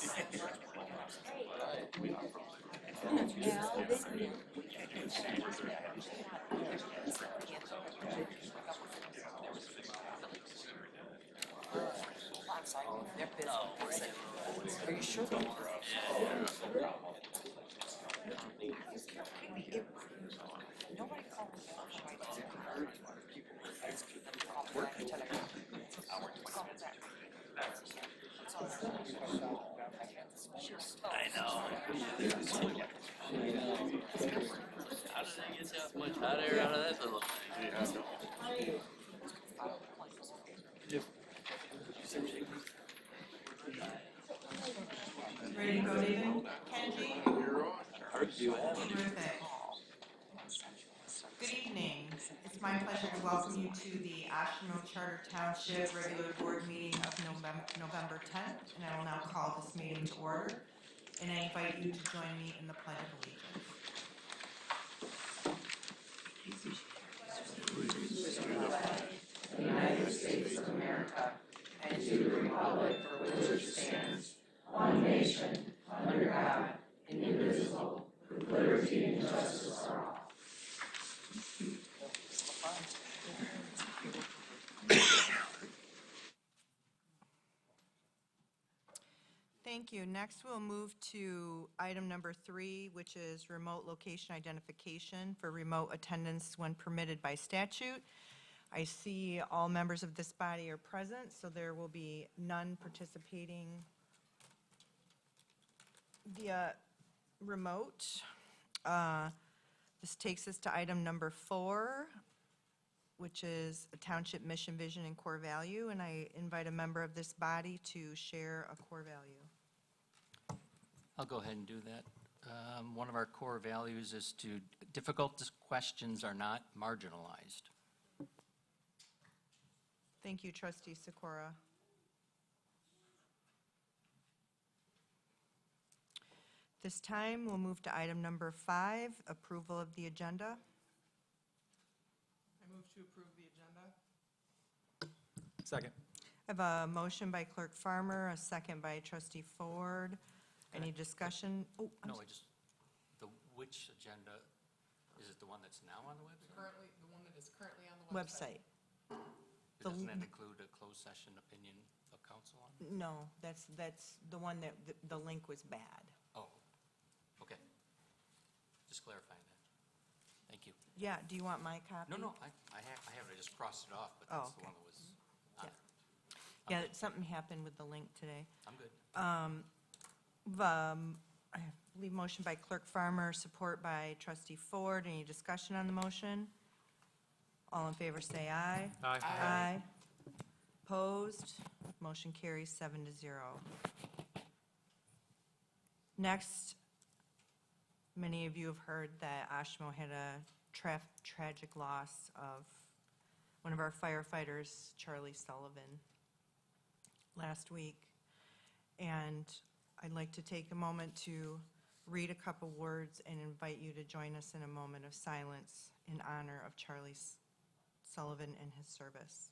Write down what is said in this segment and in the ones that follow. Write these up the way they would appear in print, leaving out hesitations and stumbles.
Are you sure? Nobody called me. I know. How did they get that much hot air out of that little thing? Ready to go, David? Kenji? Terrific. Good evening. It's my pleasure to welcome you to the Oshtemo Township regular board meeting of November 10th, and I will now call this meeting to order, and I invite you to join me in the Pledge of Allegiance. The United States of America, and to the republic for which it stands, one nation, under God, indivisible, with liberty and justice for all. Thank you. Next, we'll move to item number 3, which is remote location identification for remote attendance when permitted by statute. I see all members of this body are present, so there will be none participating via remote. This takes us to item number 4, which is a township mission, vision, and core value, and I invite a member of this body to share a core value. I'll go ahead and do that. One of our core values is to difficult questions are not marginalized. Thank you, Trustee Sikora. This time, we'll move to item number 5, approval of the agenda. I move to approve the agenda. Second. I have a motion by Clerk Farmer, a second by Trustee Ford. Any discussion? Oh, I'm No, sorry. which agenda, is it the one that's now on the website? Currently, the one that is currently on the website. Website. Doesn't that include a closed session opinion of council on it? No, that's the one that the link was bad. Oh, okay. Just clarifying that. Thank you. Yeah, do you want my copy? No, I have it. I just crossed it off, but Oh, that's the okay. one that was on Yeah. it. Yeah, good. something happened with the link today. I'm good. I believe motion by Clerk Farmer, support by Trustee Ford. Any discussion on the motion? All in favor, say aye. Aye. Aye. Opposed? Motion carries 7-0. Next, many of you have heard that Oshtemo had a tragic loss of one of our firefighters, Charlie Sullivan, last week. And I'd like to take a moment to read a couple words and invite you to join us in a moment of silence in honor of Charlie Sullivan and his service.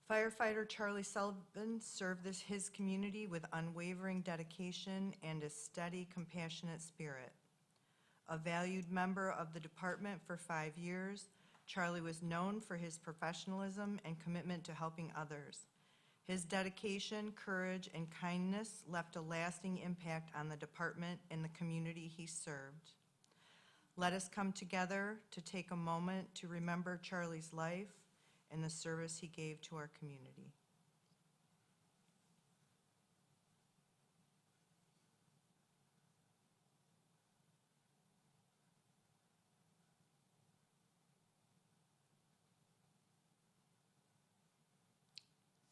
Firefighter Charlie Sullivan served his community with unwavering dedication and a steady, compassionate spirit. A valued member of the department for 5 years, Charlie was known for his professionalism and commitment to helping others. His dedication, courage, and kindness left a lasting impact on the department and the community he served. Let us come together to take a moment to remember Charlie's life and the service he gave to our community.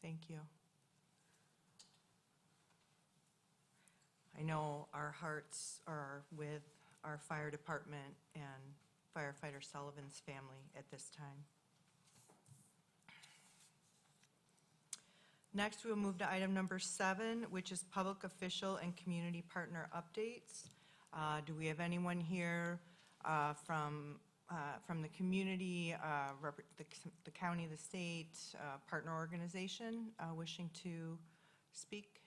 Thank you. I know our hearts are with our fire department and firefighter Sullivan's family at this time. Next, we'll move to item number 7, which is public official and community partner updates. Do we have anyone here from the community, the county, the state, partner organization wishing to speak?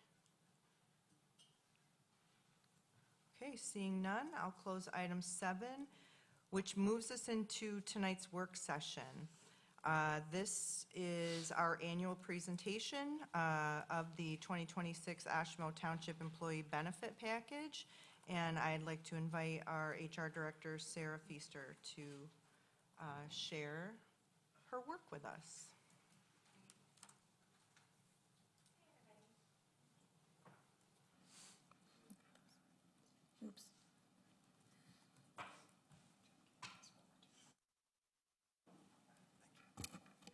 Okay, seeing none, I'll close item 7, which moves us into tonight's work session. This is our annual presentation of the 2026 Oshtemo Township Employee Benefit Package, and I'd like to invite our HR Director, Sarah Feaster, to share her work with us. Oops.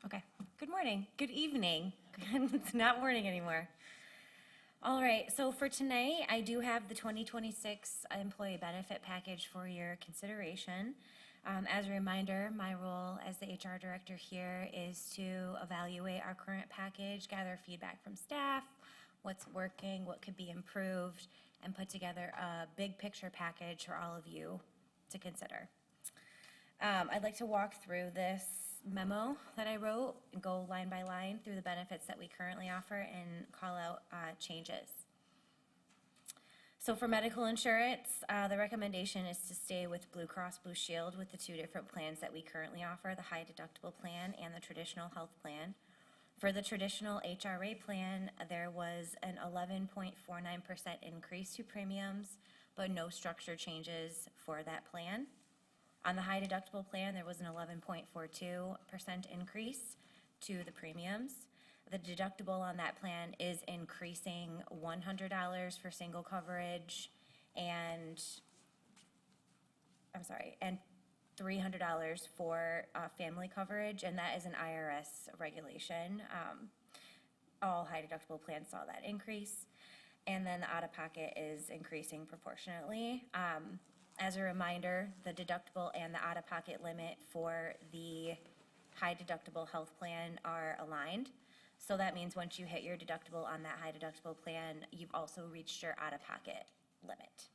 Okay, good morning, good evening. It's not morning anymore. All right, so for tonight, I do have the 2026 Employee Benefit Package for your consideration. As a reminder, my role as the HR Director here is to evaluate our current package, gather feedback from staff, what's working, what could be improved, and put together a big picture package for all of you to consider. I'd like to walk through this memo that I wrote and go line by line through the benefits that we currently offer and call out changes. So for medical insurance, the recommendation is to stay with Blue Cross Blue Shield with the 2 different plans that we currently offer, the high deductible plan and the traditional health plan. For the traditional HRA plan, there was an 11.49% increase to premiums, but no structure changes for that plan. On the high deductible plan, there was an 11.42% increase to the premiums. The deductible on that plan is increasing $100 for single coverage and $300 for family coverage, and that is an IRS regulation. All high deductible plans saw that increase. And then the out-of-pocket is increasing proportionately. As a reminder, the deductible and the out-of-pocket limit for the high deductible health plan are aligned. So that means once you hit your deductible on that high deductible plan, you've also reached your out-of-pocket limit.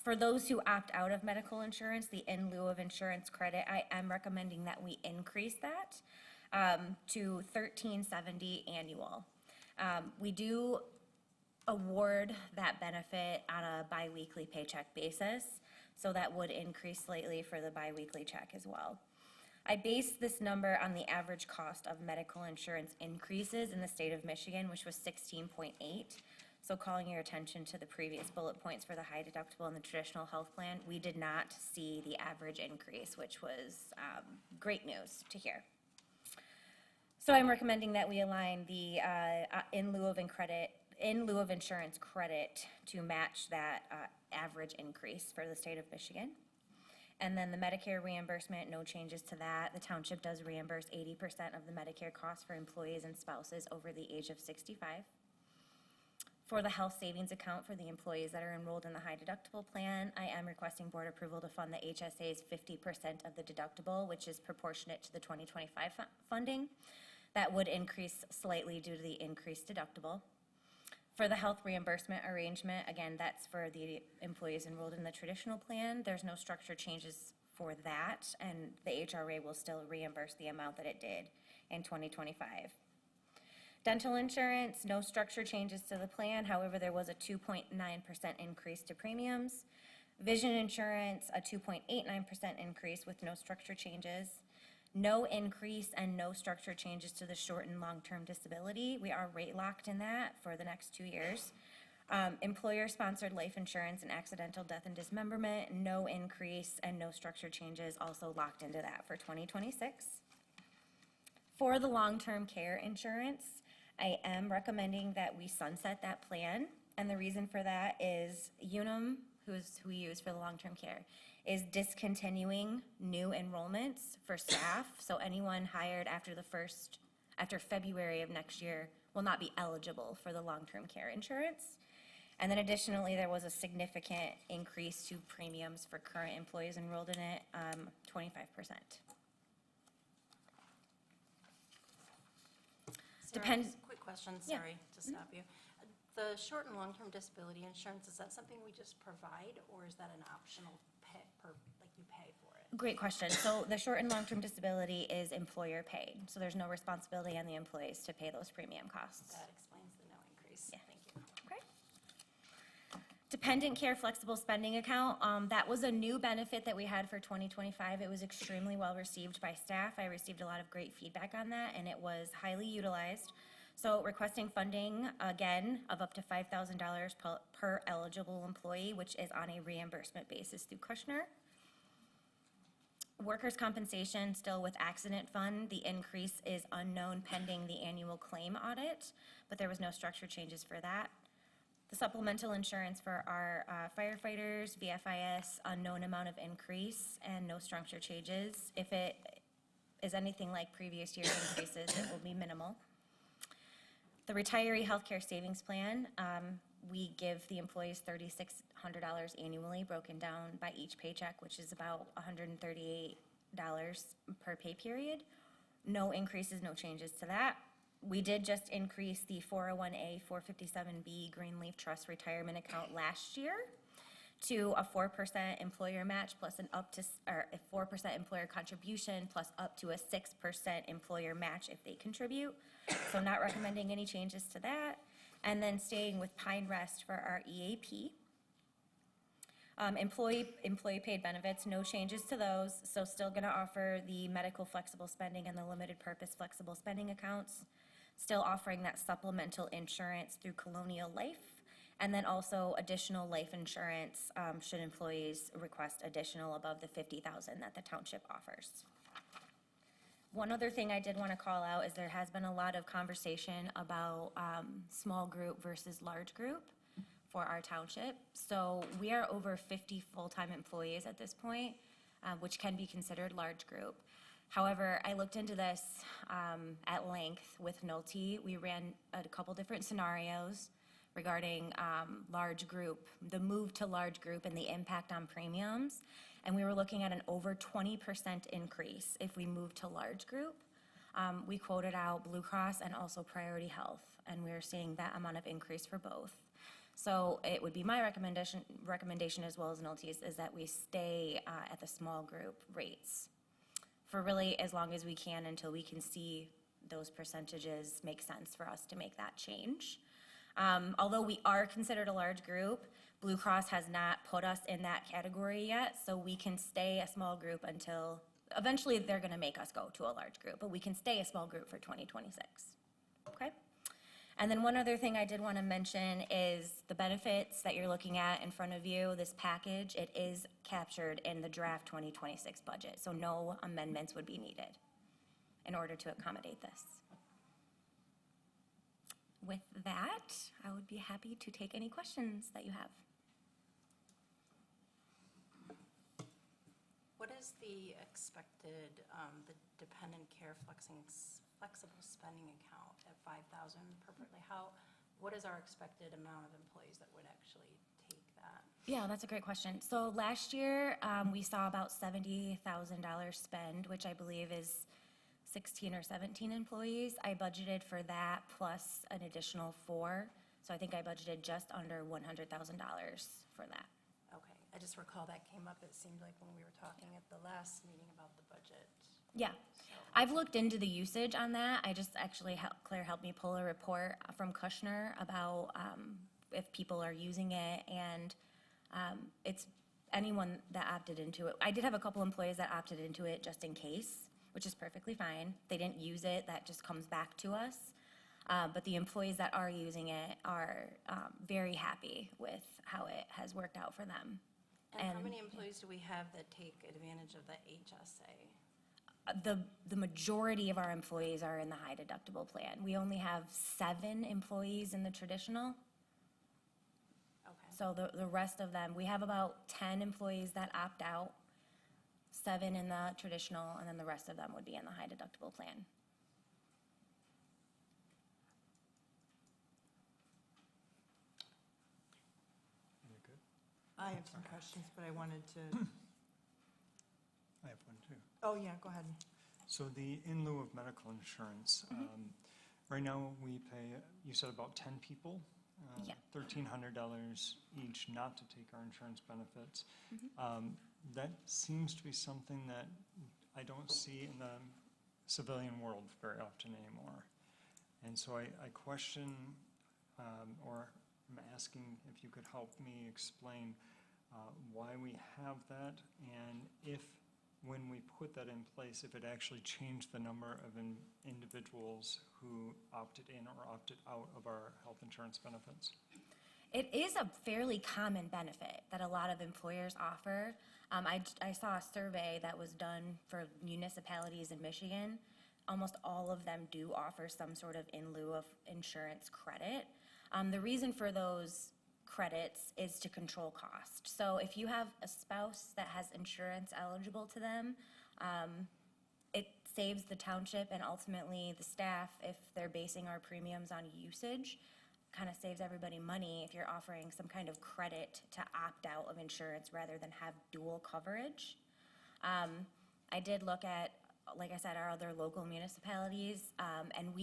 For those who opt out of medical insurance, the in lieu of insurance credit, I am recommending that we increase that to $13.70 annual. We do award that benefit on a biweekly paycheck basis, so that would increase slightly for the biweekly check as well. I base this number on the average cost of medical insurance increases in the state of Michigan, which was 16.8. So calling your attention to the previous bullet points for the high deductible and the traditional health plan, we did not see the average increase, which was great news to hear. So I'm recommending that we align the in lieu of insurance credit to match that average increase for the state of Michigan. And then the Medicare reimbursement, no changes to that. The township does reimburse 80% of the Medicare costs for employees and spouses over the age of 65. For the health savings account for the employees that are enrolled in the high deductible plan, I am requesting board approval to fund the HSA's 50% of the deductible, which is proportionate to the 2025 funding. That would increase slightly due to the increased deductible. For the health reimbursement arrangement, again, that's for the employees enrolled in the traditional plan. There's no structure changes for that, and the HRA will still reimburse the amount that it did in 2025. Dental insurance, no structure changes to the plan. However, there was a 2.9% increase to premiums. Vision insurance, a 2.89% increase with no structure changes. No increase and no structure changes to the short and long-term disability. We are rate locked in that for the next 2 years. Employer-sponsored life insurance and accidental death and dismemberment, no increase and no structure changes, also locked into that for 2026. For the long-term care insurance, I am recommending that we sunset that plan, and the reason for that is Unum, who we use for the long-term care, is discontinuing new enrollments for staff. So anyone hired after February of next year will not be eligible for the long-term care insurance. And then additionally, there was a significant increase to premiums for current employees enrolled in it, 25%. Sarah, just a quick question, sorry to stop you. The short and long-term disability insurance, is that something we just provide, or is that an optional pay, like you pay for it? Great question. So the short and long-term disability is employer paid, so there's no responsibility on the employees to pay those premium costs. That explains the no increase. Yeah. Thank you. Okay. Dependent care flexible spending account, that was a new benefit that we had for 2025. It was extremely well received by staff. I received a lot of great feedback on that, and it was highly utilized. So requesting funding, again, of up to $5,000 per eligible employee, which is on a reimbursement basis through Kushner. Workers' compensation, still with accident fund, the increase is unknown pending the annual claim audit, but there was no structure changes for that. The supplemental insurance for our firefighters, VFIS, unknown amount of increase and no structure changes. If it is anything like previous year's increases, it will be minimal. The retiree healthcare savings plan, we give the employees $3,600 annually, broken down by each paycheck, which is about $138 per pay period. No increases, no changes to that. We did just increase the 401A, 457B Greenleaf Trust retirement account last year to a 4% employer match plus an up to, or a 4% employer contribution plus up to a 6% employer match if they contribute. So not recommending any changes to that. And then staying with Pine Rest for our EAP. Employee paid benefits, no changes to those. So still gonna offer the medical flexible spending and the limited purpose flexible spending accounts. Still offering that supplemental insurance through Colonial Life. And then also additional life insurance, should employees request additional above the $50,000 that the township offers. One other thing I did want to call out is there has been a lot of conversation about small group versus large group for our township. So we are over 50 full-time employees at this point, which can be considered large group. However, I looked into this at length with Nolte. We ran a couple different scenarios regarding large group, the move to large group and the impact on premiums. And we were looking at an over 20% increase if we moved to large group. We quoted out Blue Cross and also Priority Health, and we were seeing that amount of increase for both. So it would be my recommendation as well as Nolte's is that we stay at the small group rates for really as long as we can until we can see those percentages make sense for us to make that change. Although we are considered a large group, Blue Cross has not put us in that category yet, so we can stay a small group until, eventually they're gonna make us go to a large group, but we can stay a small group for 2026, okay? And then one other thing I did wanna mention is the benefits that you're looking at in front of you, this package, it is captured in the draft 2026 budget, so no amendments would be needed in order to accommodate this. With that, I would be happy to take any questions that you have. What is the expected, the dependent care flexible spending account at 5,000 per person? What is our expected amount of employees that would actually take that? Yeah, that's a great question. So last year, we saw about $70,000 spend, which I believe is 16 or 17 employees. I budgeted for that plus an additional 4. So I think I budgeted just under $100,000 for that. Okay, I just recall that came up, it seemed like when we were talking at the last meeting about the budget. Yeah, I've looked into the usage on that. I just actually, Claire helped me pull a report from Kushner about if people are using it, and it's anyone that opted into it. I did have a couple employees that opted into it just in case, which is perfectly fine. They didn't use it, that just comes back to us. But the employees that are using it are very happy with how it has worked out for them. And how many employees do we have that take advantage of the HSA? The majority of our employees are in the high deductible plan. We only have 7 employees in the traditional. Okay. So the rest of them, we have about 10 employees that opt out, 7 in the traditional, and then the rest of them would be in the high deductible plan. You're good? I have some questions, but I wanted to, I have one too. oh yeah, go ahead. So the in lieu of medical insurance, right now we pay, you said about 10 people, Yeah. $1,300 each not to take our insurance benefits. that seems to be something that I don't see in the civilian world very often anymore. And so I question, or I'm asking if you could help me explain why we have that, and if, when we put that in place, if it actually changed the number of individuals who opted in or opted out of our health insurance benefits. It is a fairly common benefit that a lot of employers offer. I saw a survey that was done for municipalities in Michigan. Almost all of them do offer some sort of in lieu of insurance credit. The reason for those credits is to control cost. So if you have a spouse that has insurance eligible to them, it saves the township and ultimately the staff, if they're basing our premiums on usage, kind of saves everybody money if you're offering some kind of credit to opt out of insurance rather than have dual coverage. I did look at, like I said, our other local municipalities, and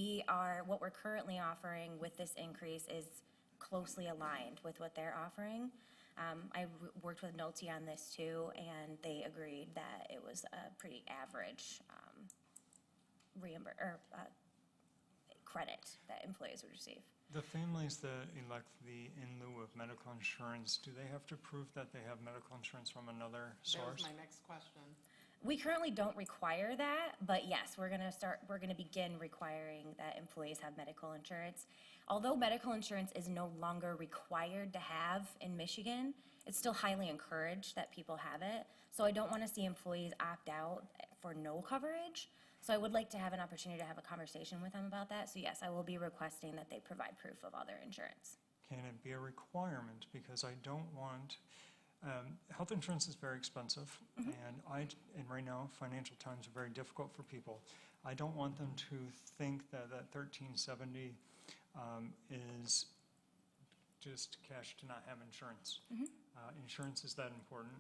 what we're currently offering with this increase is closely aligned with what they're offering. I worked with Nolte on this too, and they agreed that it was a pretty average credit that employees would receive. The families that elect the in lieu of medical insurance, do they have to prove that they have medical insurance from another That source? was my next question. We currently don't require that, but yes, we're gonna begin requiring that employees have medical insurance. Although medical insurance is no longer required to have in Michigan, it's still highly encouraged that people have it. So I don't wanna see employees opt out for no coverage. So I would like to have an opportunity to have a conversation with them about that. So yes, I will be requesting that they provide proof of other insurance. Can it be a requirement? Because I don't want, health insurance is very expensive, and right now, financial times are very difficult for people. I don't want them to think that that $13.70 is just cash to not have insurance. Insurance is that important.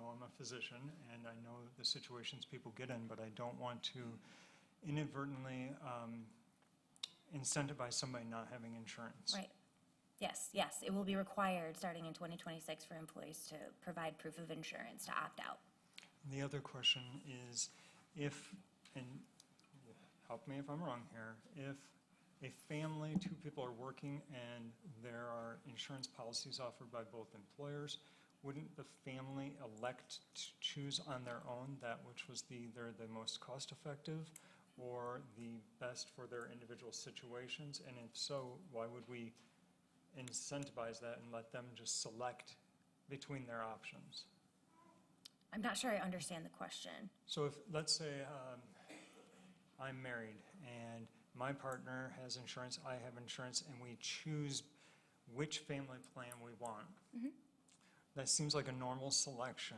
I'm a physician, and I know the situations people get in, but I don't want to inadvertently incentivize somebody not having insurance. Right. Yes, it will be required starting in 2026 for employees to provide proof of insurance to opt out. The other question is if, and help me if I'm wrong here, if a family, two people are working and there are insurance policies offered by both employers, wouldn't the family elect to choose on their own that which was either the most cost-effective or the best for their individual situations? And if so, why would we incentivize that and let them just select between their options? I'm not sure I understand the question. So if, let's say, I'm married and my partner has insurance, I have insurance, and we choose which family plan we want. That seems like a normal selection.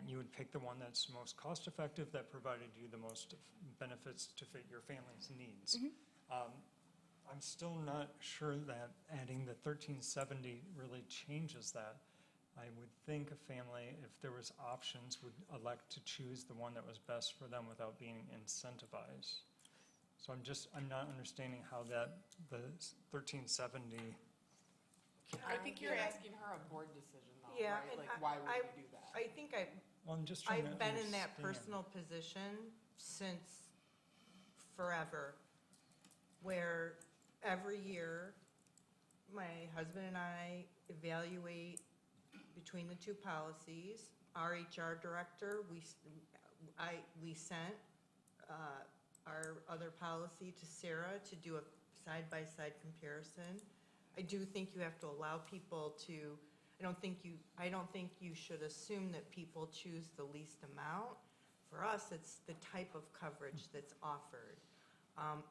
You would pick the one that's most cost-effective, that provided you the most benefits to fit your family's needs. I'm still not sure that adding the $13.70 really changes that. I would think a family, if there was options, would elect to choose the one that was best for them without being incentivized. So I'm not understanding how the $13.70. I think you're asking her a board decision though, Yeah, right? and Like, why would we do that? I think Well, I'm just trying to I've been in that understand. personal position since forever, where every year, my husband and I evaluate between the two policies. Our HR director, we sent our other policy to Sarah to do a side-by-side comparison. I do think you have to allow people to, I don't think you should assume that people choose the least amount. For us, it's the type of coverage that's offered.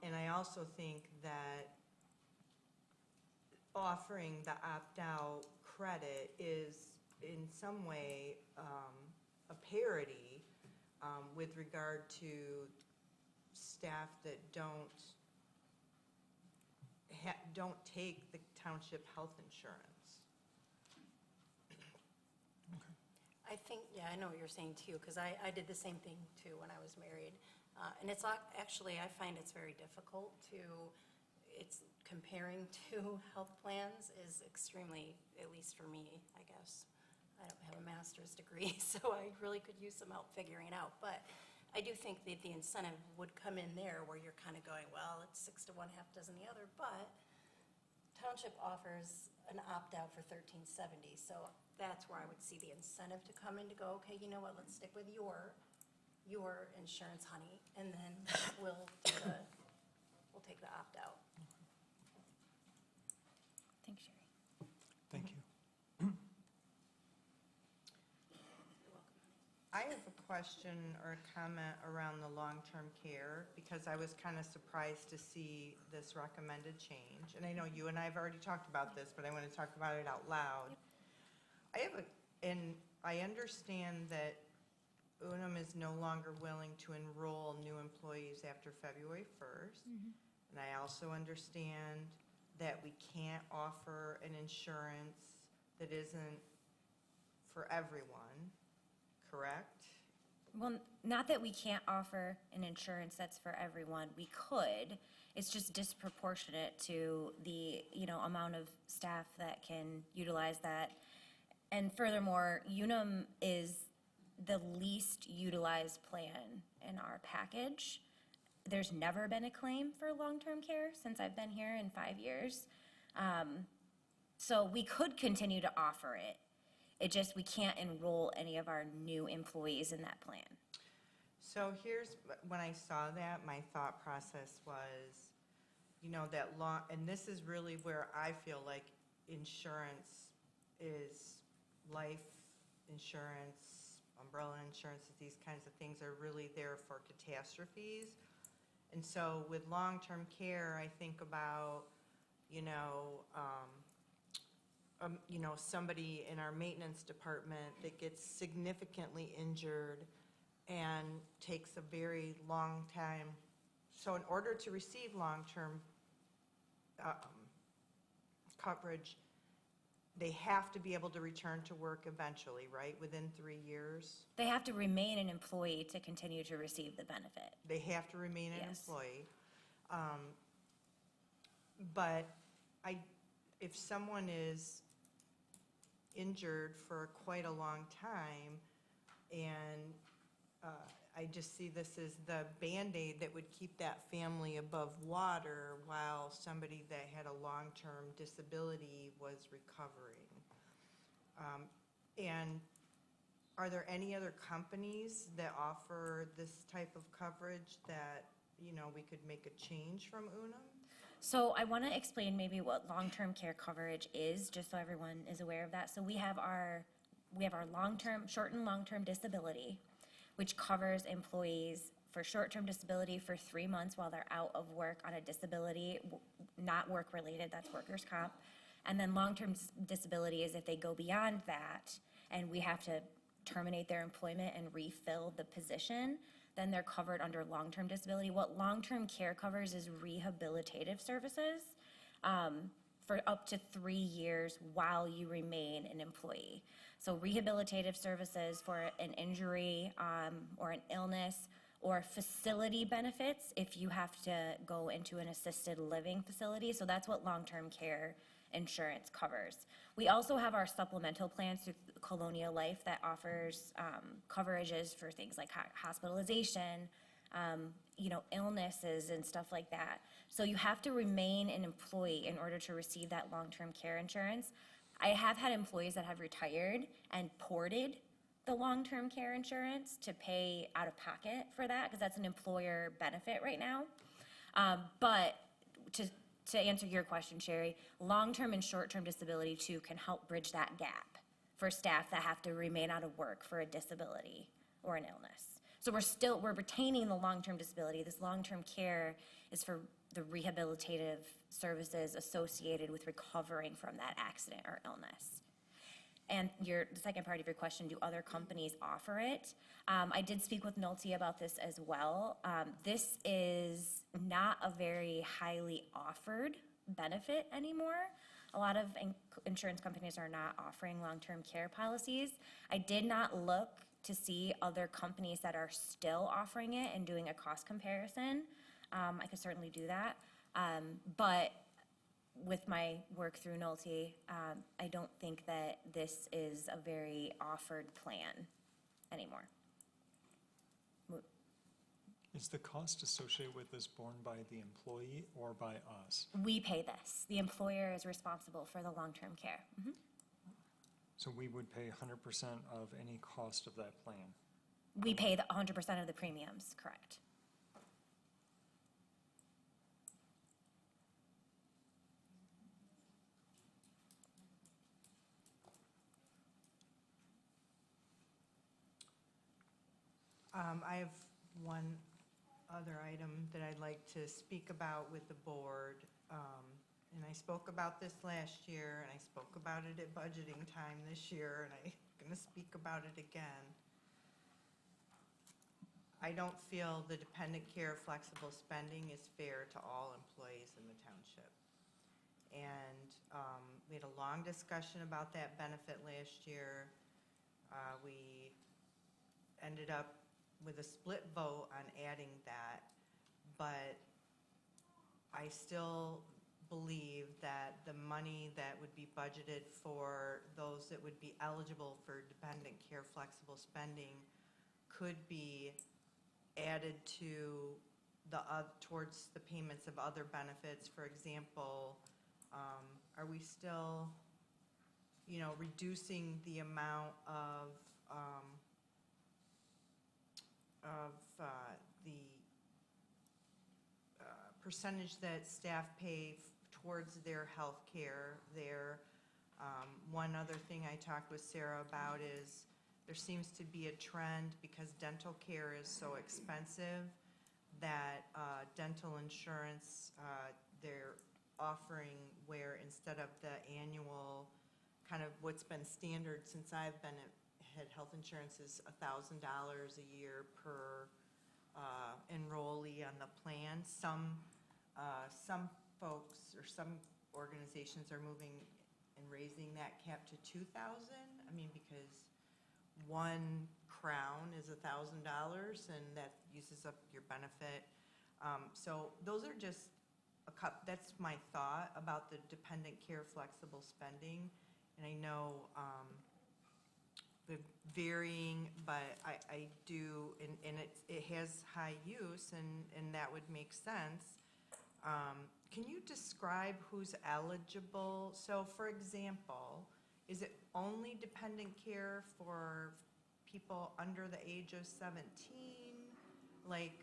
And I also think that offering the opt-out credit is in some way a parity with regard to staff that don't take the township health insurance. I think, yeah, I know what you're saying too, because I did the same thing too when I was married. And it's actually, I find it's very difficult comparing to health plans is extremely, at least for me, I guess. I don't have a master's degree, so I really could use some help figuring it out. But I do think that the incentive would come in there where you're kind of going, well, it's 6 to 1, half dozen the other, but Township offers an opt-out for 1370, so that's where I would see the incentive to come in to go, okay, you know what, let's stick with your insurance, honey, and then we'll take the opt-out. Thanks, Sherry. Thank you. I have a question or a comment around the long-term care, because I was kind of surprised to see this recommended change. And I know you and I have already talked about this, but I want to talk about it out loud. I understand that Unum is no longer willing to enroll new employees after February 1st. And I also understand that we can't offer an insurance that isn't for everyone, correct? Well, not that we can't offer an insurance that's for everyone. We could. It's just disproportionate to the, amount of staff that can utilize that. And furthermore, Unum is the least utilized plan in our package. There's never been a claim for long-term care since I've been here in 5 years. So we could continue to offer it. It just, we can't enroll any of our new employees in that plan. So here's, when I saw that, my thought process was, that long, and this is really where I feel like insurance is, life insurance, umbrella insurance, these kinds of things are really there for catastrophes. And so with long-term care, I think about, somebody in our maintenance department that gets significantly injured and takes a very long time. So in order to receive long-term coverage, they have to be able to return to work eventually, right? Within 3 years? They have to remain an employee to continue to receive the benefit. They have to remain an Yes. employee. But if someone is injured for quite a long time, and I just see this as the Band-Aid that would keep that family above water while somebody that had a long-term disability was recovering. And are there any other companies that offer this type of coverage that, we could make a change from Unum? So I want to explain maybe what long-term care coverage is, just so everyone is aware of that. So we have our long-term, short and long-term disability, which covers employees for short-term disability for 3 months while they're out of work on a disability, not work-related, that's workers' comp. And then long-term disability is if they go beyond that and we have to terminate their employment and refill the position, then they're covered under long-term disability. What long-term care covers is rehabilitative services for up to 3 years while you remain an employee. So rehabilitative services for an injury or an illness, or facility benefits if you have to go into an assisted living facility. So that's what long-term care insurance covers. We also have our supplemental plans through Colonial Life that offers coverages for things like hospitalization, illnesses and stuff like that. So you have to remain an employee in order to receive that long-term care insurance. I have had employees that have retired and ported the long-term care insurance to pay out of pocket for that, because that's an employer benefit right now. But to answer your question, Sherry, long-term and short-term disability too can help bridge that gap for staff that have to remain out of work for a disability or an illness. So we're retaining the long-term disability. This long-term care is for the rehabilitative services associated with recovering from that accident or illness. And the second part of your question, do other companies offer it? I did speak with Nolte about this as well. This is not a very highly offered benefit anymore. A lot of insurance companies are not offering long-term care policies. I did not look to see other companies that are still offering it and doing a cost comparison. I could certainly do that. But with my work through Nolte, I don't think that this is a very offered plan anymore. Is the cost associated with this borne by the employee or by us? We pay this. The employer is responsible for the long-term care. Mhm. So we would pay 100% of any cost of that plan? We pay the 100% of the premiums, correct? I have one other item that I'd like to speak about with the board. And I spoke about this last year, and I spoke about it at budgeting time this year, and I'm going to speak about it again. I don't feel the dependent care flexible spending is fair to all employees in the township. And we had a long discussion about that benefit last year. We ended up with a split vote on adding that, but I still believe that the money that would be budgeted for those that would be eligible for dependent care flexible spending could be added to towards the payments of other benefits. For example, are we still, reducing the amount of the percentage that staff pay towards their health care there. One other thing I talked with Sarah about is there seems to be a trend, because dental care is so expensive, that dental insurance, they're offering where instead of the annual, kind of what's been standard since I've been had health insurance is $1,000 a year per enrollee on the plan. Some folks or some organizations are moving and raising that cap to $2,000. I mean, because one crown is $1,000, and that uses up your benefit. So those are just that's my thought about the dependent care flexible spending. And I know the varying, but I do, and it has high use, and that would make sense. Can you describe who's eligible? So for example, is it only dependent care for people under the age of 17? Like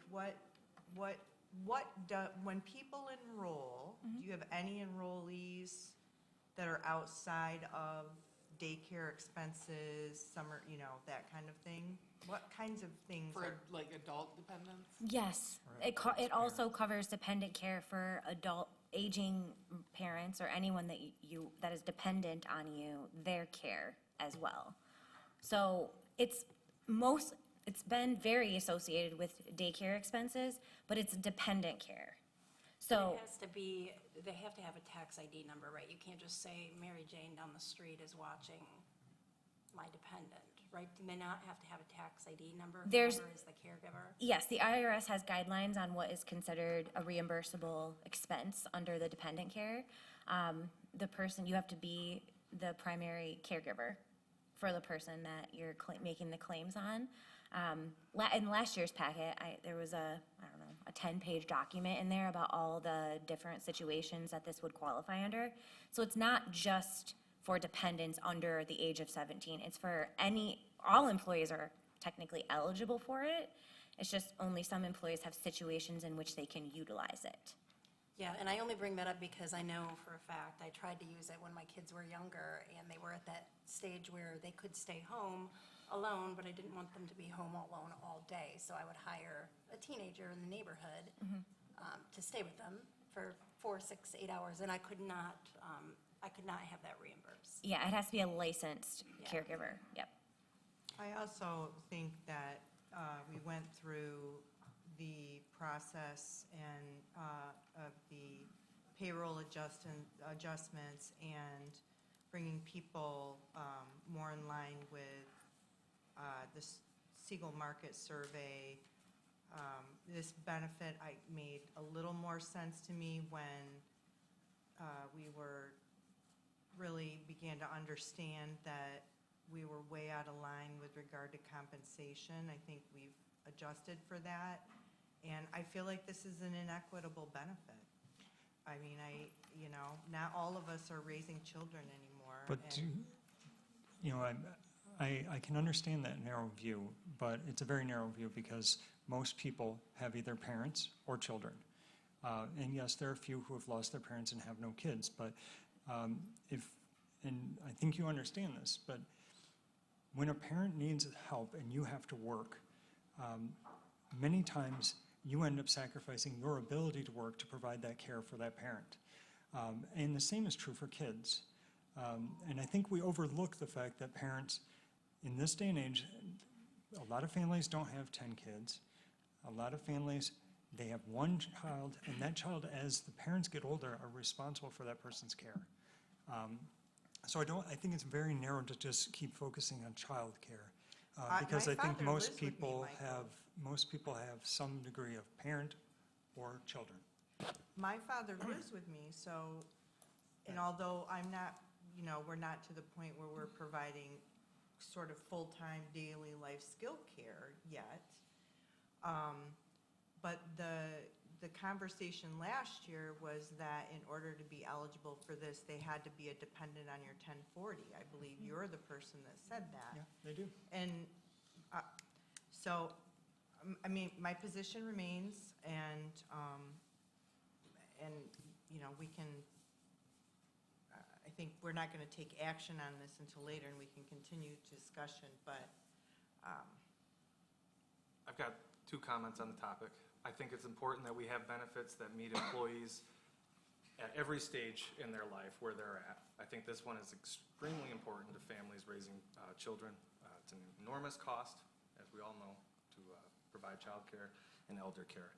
when people enroll, do you have any enrollees that are outside of daycare expenses, summer, that kind of thing? What kinds of things For are? like adult dependents? Yes, it also covers dependent care for adult aging parents or anyone that is dependent on you, their care as well. So it's been very associated with daycare expenses, but it's dependent care. So They have to have a tax ID number, right? You can't just say Mary Jane down the street is watching my dependent, right? Do they not have to have a tax ID number? There's- Whoever is the caregiver? yes, the IRS has guidelines on what is considered a reimbursable expense under the dependent care. You have to be the primary caregiver for the person that you're making the claims on. In last year's packet, there was a 10-page document in there about all the different situations that this would qualify under. So it's not just for dependents under the age of 17. It's for all employees are technically eligible for it. It's just only some employees have situations in which they can utilize it. Yeah, and I only bring that up because I know for a fact, I tried to use it when my kids were younger, and they were at that stage where they could stay home alone, but I didn't want them to be home alone all day. So I would hire a teenager in the neighborhood to stay with them for 4, 6, 8 hours, and I could not have that reimbursed. Yeah, it has to be a licensed Yeah. caregiver, yep. I also think that we went through the process of the payroll adjustments and bringing people more in line with the Siegel Market Survey. This benefit made a little more sense to me when we really began to understand that we were way out of line with regard to compensation. I think we've adjusted for that, and I feel like this is an inequitable benefit. I mean, not all of us are raising children anymore. But, and- I can understand that narrow view, but it's a very narrow view because most people have either parents or children. And yes, there are a few who have lost their parents and have no kids, but and I think you understand this, but when a parent needs help and you have to work, many times you end up sacrificing your ability to work to provide that care for that parent. And the same is true for kids. And I think we overlook the fact that parents, in this day and age, a lot of families don't have 10 kids. A lot of families, they have one child, and that child, as the parents get older, are responsible for that person's care. So I think it's very narrow to just keep focusing on child care. Because my I think father most lives with me, people Michael. have some degree of parent or children. My father lives with me, so, and although I'm not, we're not to the point where we're providing sort of full-time daily life skill care yet, but the conversation last year was that in order to be eligible for this, they had to be a dependent on your 1040. I believe you're the person that said that. Yeah, they do. And so, I mean, my position remains, and we can, I think we're not going to take action on this until later, and we can continue discussion, but, I've got 2 comments on the topic. I think it's important that we have benefits that meet employees at every stage in their life where they're at. I think this one is extremely important to families raising children. It's an enormous cost, as we all know, to provide childcare and elder care.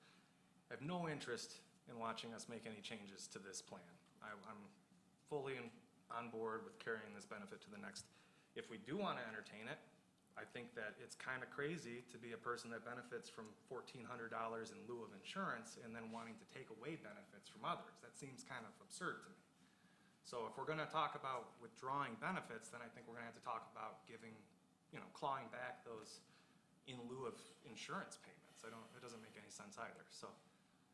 I have no interest in watching us make any changes to this plan. I'm fully on board with carrying this benefit to the next. If we do want to entertain it, I think that it's kind of crazy to be a person that benefits from $1,400 in lieu of insurance and then wanting to take away benefits from others. That seems kind of absurd to me. So if we're going to talk about withdrawing benefits, then I think we're going to have to talk about giving, clawing back those in lieu of insurance payments. It doesn't make any sense either. So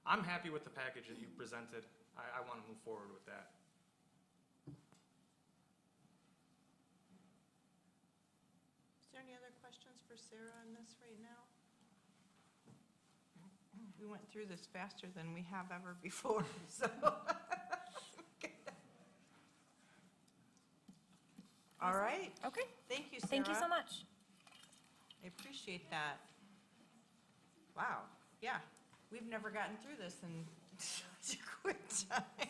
I'm happy with the package that you presented. I want to move forward with that. is there any other questions for Sarah on this right now? We went through this faster than we have ever before, so. All right, Okay, thank you, Sarah. thank you so much. I appreciate that. Wow, yeah, we've never gotten through this in such a quick time.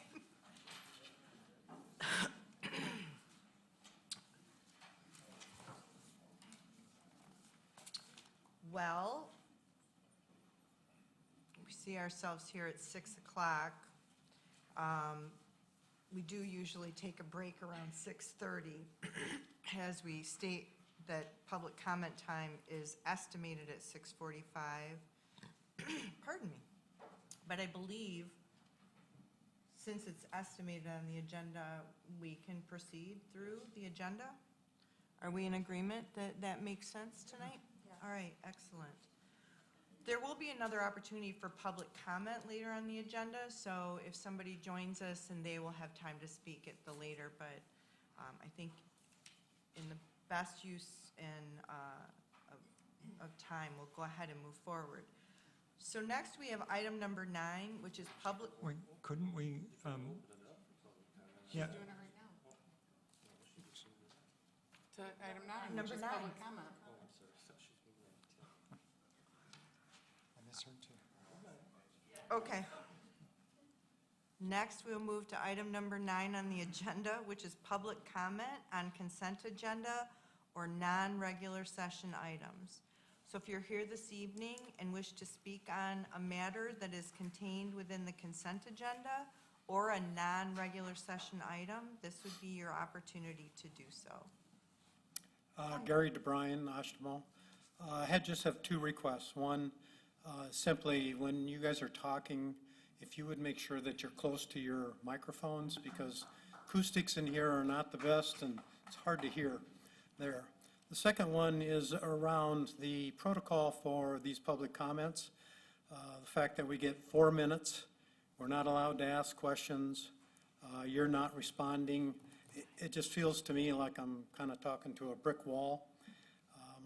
Well, we see ourselves here at 6 o'clock. We do usually take a break around 6:30, as we state that public comment time is estimated at 6:45. Pardon me. But I believe, since it's estimated on the agenda, we can proceed through the agenda? Are we in agreement that that makes sense tonight? All right, excellent. There will be another opportunity for public comment later on the agenda, so if somebody joins us, and they will have time to speak at the later, but I think in the best use of time, we'll go ahead and move forward. So next, we have item number 9, which is public. Wait, couldn't we, yeah, Doing it right now. To item 9, Number which is 9. public comment. I misheard too. Okay. Next, we'll move to item number 9 on the agenda, which is public comment on consent agenda or non-regular session items. So if you're here this evening and wish to speak on a matter that is contained within the consent agenda or a non-regular session item, this would be your opportunity to do so. Gary DeBryan, Oshtemo. I just have 2 requests. One, simply when you guys are talking if you would make sure that you're close to your microphones, because acoustics in here are not the best, and it's hard to hear there. The second one is around the protocol for these public comments. The fact that we get 4 minutes, we're not allowed to ask questions, you're not responding. It just feels to me like I'm kind of talking to a brick wall.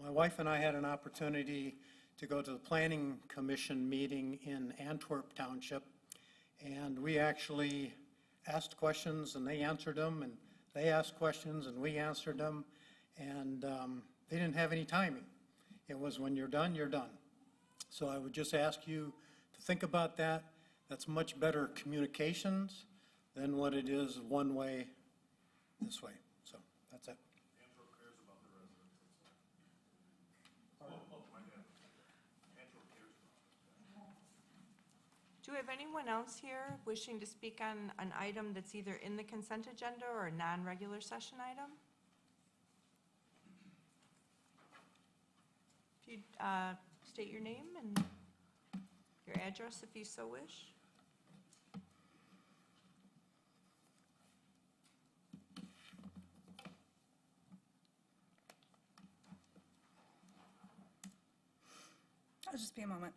My wife and I had an opportunity to go to the Planning Commission meeting in Antwerp Township, and we actually asked questions and they answered them, and they asked questions and we answered them, and they didn't have any timing. It was when you're done, you're done. So I would just ask you to think about that. That's much better communications than what it is one way, this way. So that's it. Do we have anyone else here wishing to speak on an item that's either in the consent agenda or a non-regular session item? If you'd state your name and your address if you so wish. It'll just be a moment,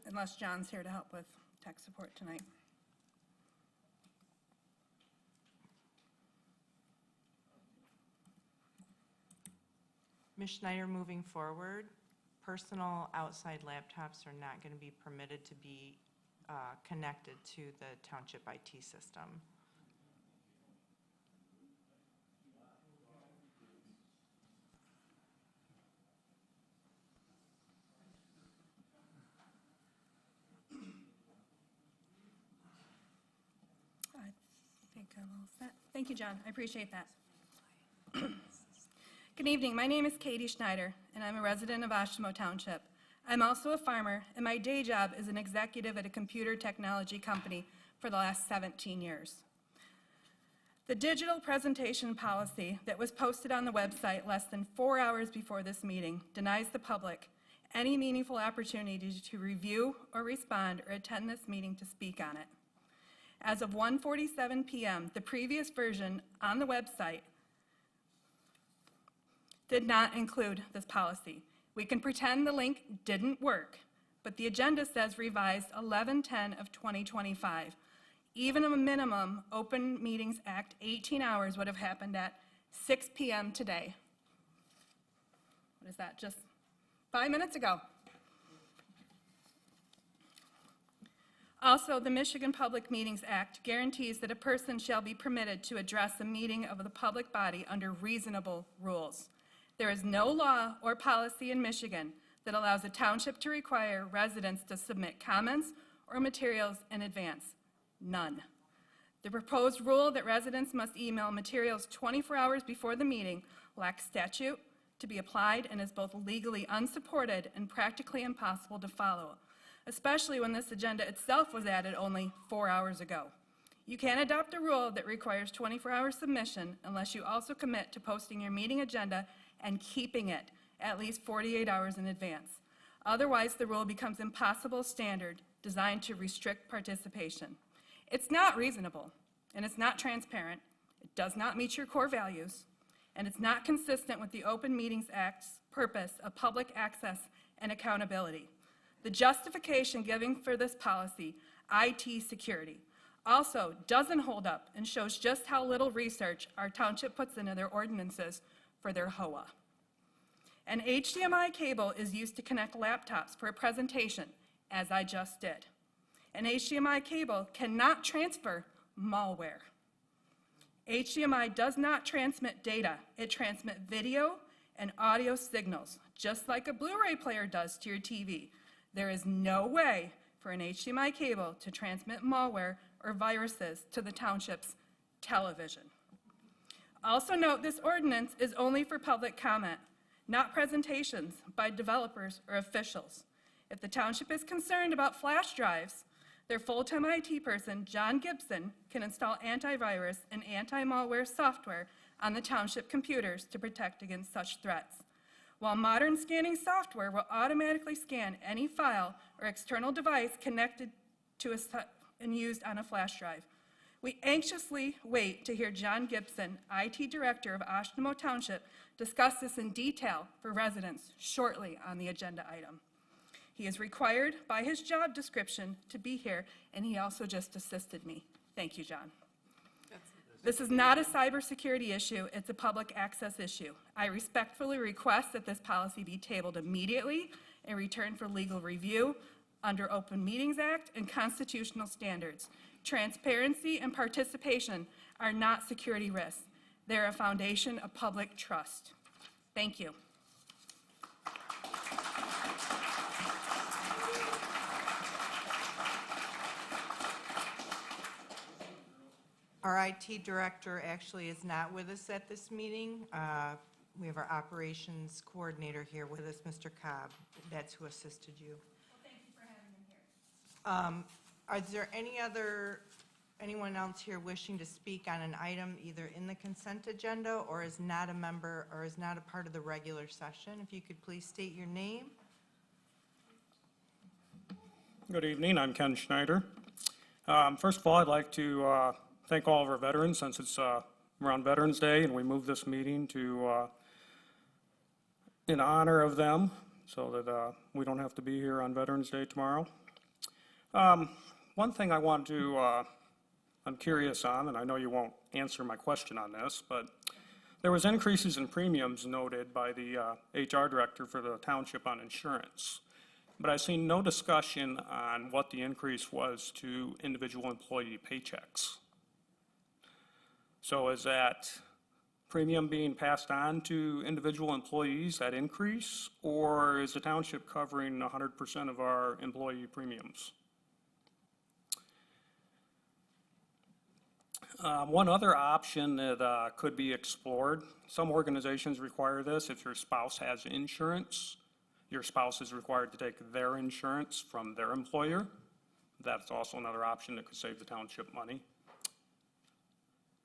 unless John's here to help with tech support tonight. Ms. Schneider, moving forward, personal outside laptops are not going to be permitted to be connected to the township IT system. I think I'm all set. Thank you, John. I appreciate that. Good evening. My name is Katie Schneider, and I'm a resident of Oshtemo Township. I'm also a farmer, and my day job is an executive at a computer technology company for the last 17 years. The digital presentation policy that was posted on the website less than 4 hours before this meeting denies the public any meaningful opportunity to review or respond or attend this meeting to speak on it. As of 1:47 p.m., the previous version on the website did not include this policy. We can pretend the link didn't work, but the agenda says revised 11/10 of 2025. Even a minimum Open Meetings Act 18 hours would have happened at 6 p.m. today. What is that, just 5 minutes ago? Also, the Michigan Public Meetings Act guarantees that a person shall be permitted to address a meeting of the public body under reasonable rules. There is no law or policy in Michigan that allows a township to require residents to submit comments or materials in advance. None. The proposed rule that residents must email materials 24 hours before the meeting lacks statute to be applied and is both legally unsupported and practically impossible to follow, especially when this agenda itself was added only 4 hours ago. You can't adopt a rule that requires 24-hour submission unless you also commit to posting your meeting agenda and keeping it at least 48 hours in advance. Otherwise, the rule becomes impossible standard designed to restrict participation. It's not reasonable, and it's not transparent, it does not meet your core values, and it's not consistent with the Open Meetings Act's purpose of public access and accountability. The justification given for this policy, IT security, also doesn't hold up and shows just how little research our township puts into their ordinances for their HOA. An HDMI cable is used to connect laptops for a presentation, as I just did. An HDMI cable cannot transfer malware. HDMI does not transmit data. It transmits video and audio signals, just like a Blu-ray player does to your TV. There is no way for an HDMI cable to transmit malware or viruses to the township's television. Also note, this ordinance is only for public comment, not presentations by developers or officials. If the township is concerned about flash drives, their full-time IT person, John Gibson, can install antivirus and anti-malware software on the township computers to protect against such threats. While modern scanning software will automatically scan any file or external device connected to and used on a flash drive. We anxiously wait to hear John Gibson, IT Director of Oshtemo Township, discuss this in detail for residents shortly on the agenda item. He is required by his job description to be here, and he also just assisted me. Thank you, John. This is not a cybersecurity issue, it's a public access issue. I respectfully request that this policy be tabled immediately and returned for legal review under Open Meetings Act and constitutional standards. Transparency and participation are not security risks. They're a foundation of public trust. Thank you. Our IT director actually is not with us at this meeting. We have our operations coordinator here with us, Mr. Cobb. That's who assisted you. Well, thank you for having him here. Is there anyone else here wishing to speak on an item either in the consent agenda or is not a member or is not a part of the regular session? If you could please state your name. Good evening, I'm Ken Schneider. First of all, I'd like to thank all of our veterans since it's around Veterans Day and we moved this meeting to in honor of them so that we don't have to be here on Veterans Day tomorrow. One thing I want to, I'm curious on, and I know you won't answer my question on this, but there was increases in premiums noted by the HR director for the township on insurance. But I've seen no discussion on what the increase was to individual employee paychecks. So is that premium being passed on to individual employees, that increase, or is the township covering 100% of our employee premiums? One other option that could be explored, some organizations require this. If your spouse has insurance, your spouse is required to take their insurance from their employer. That's also another option that could save the township money.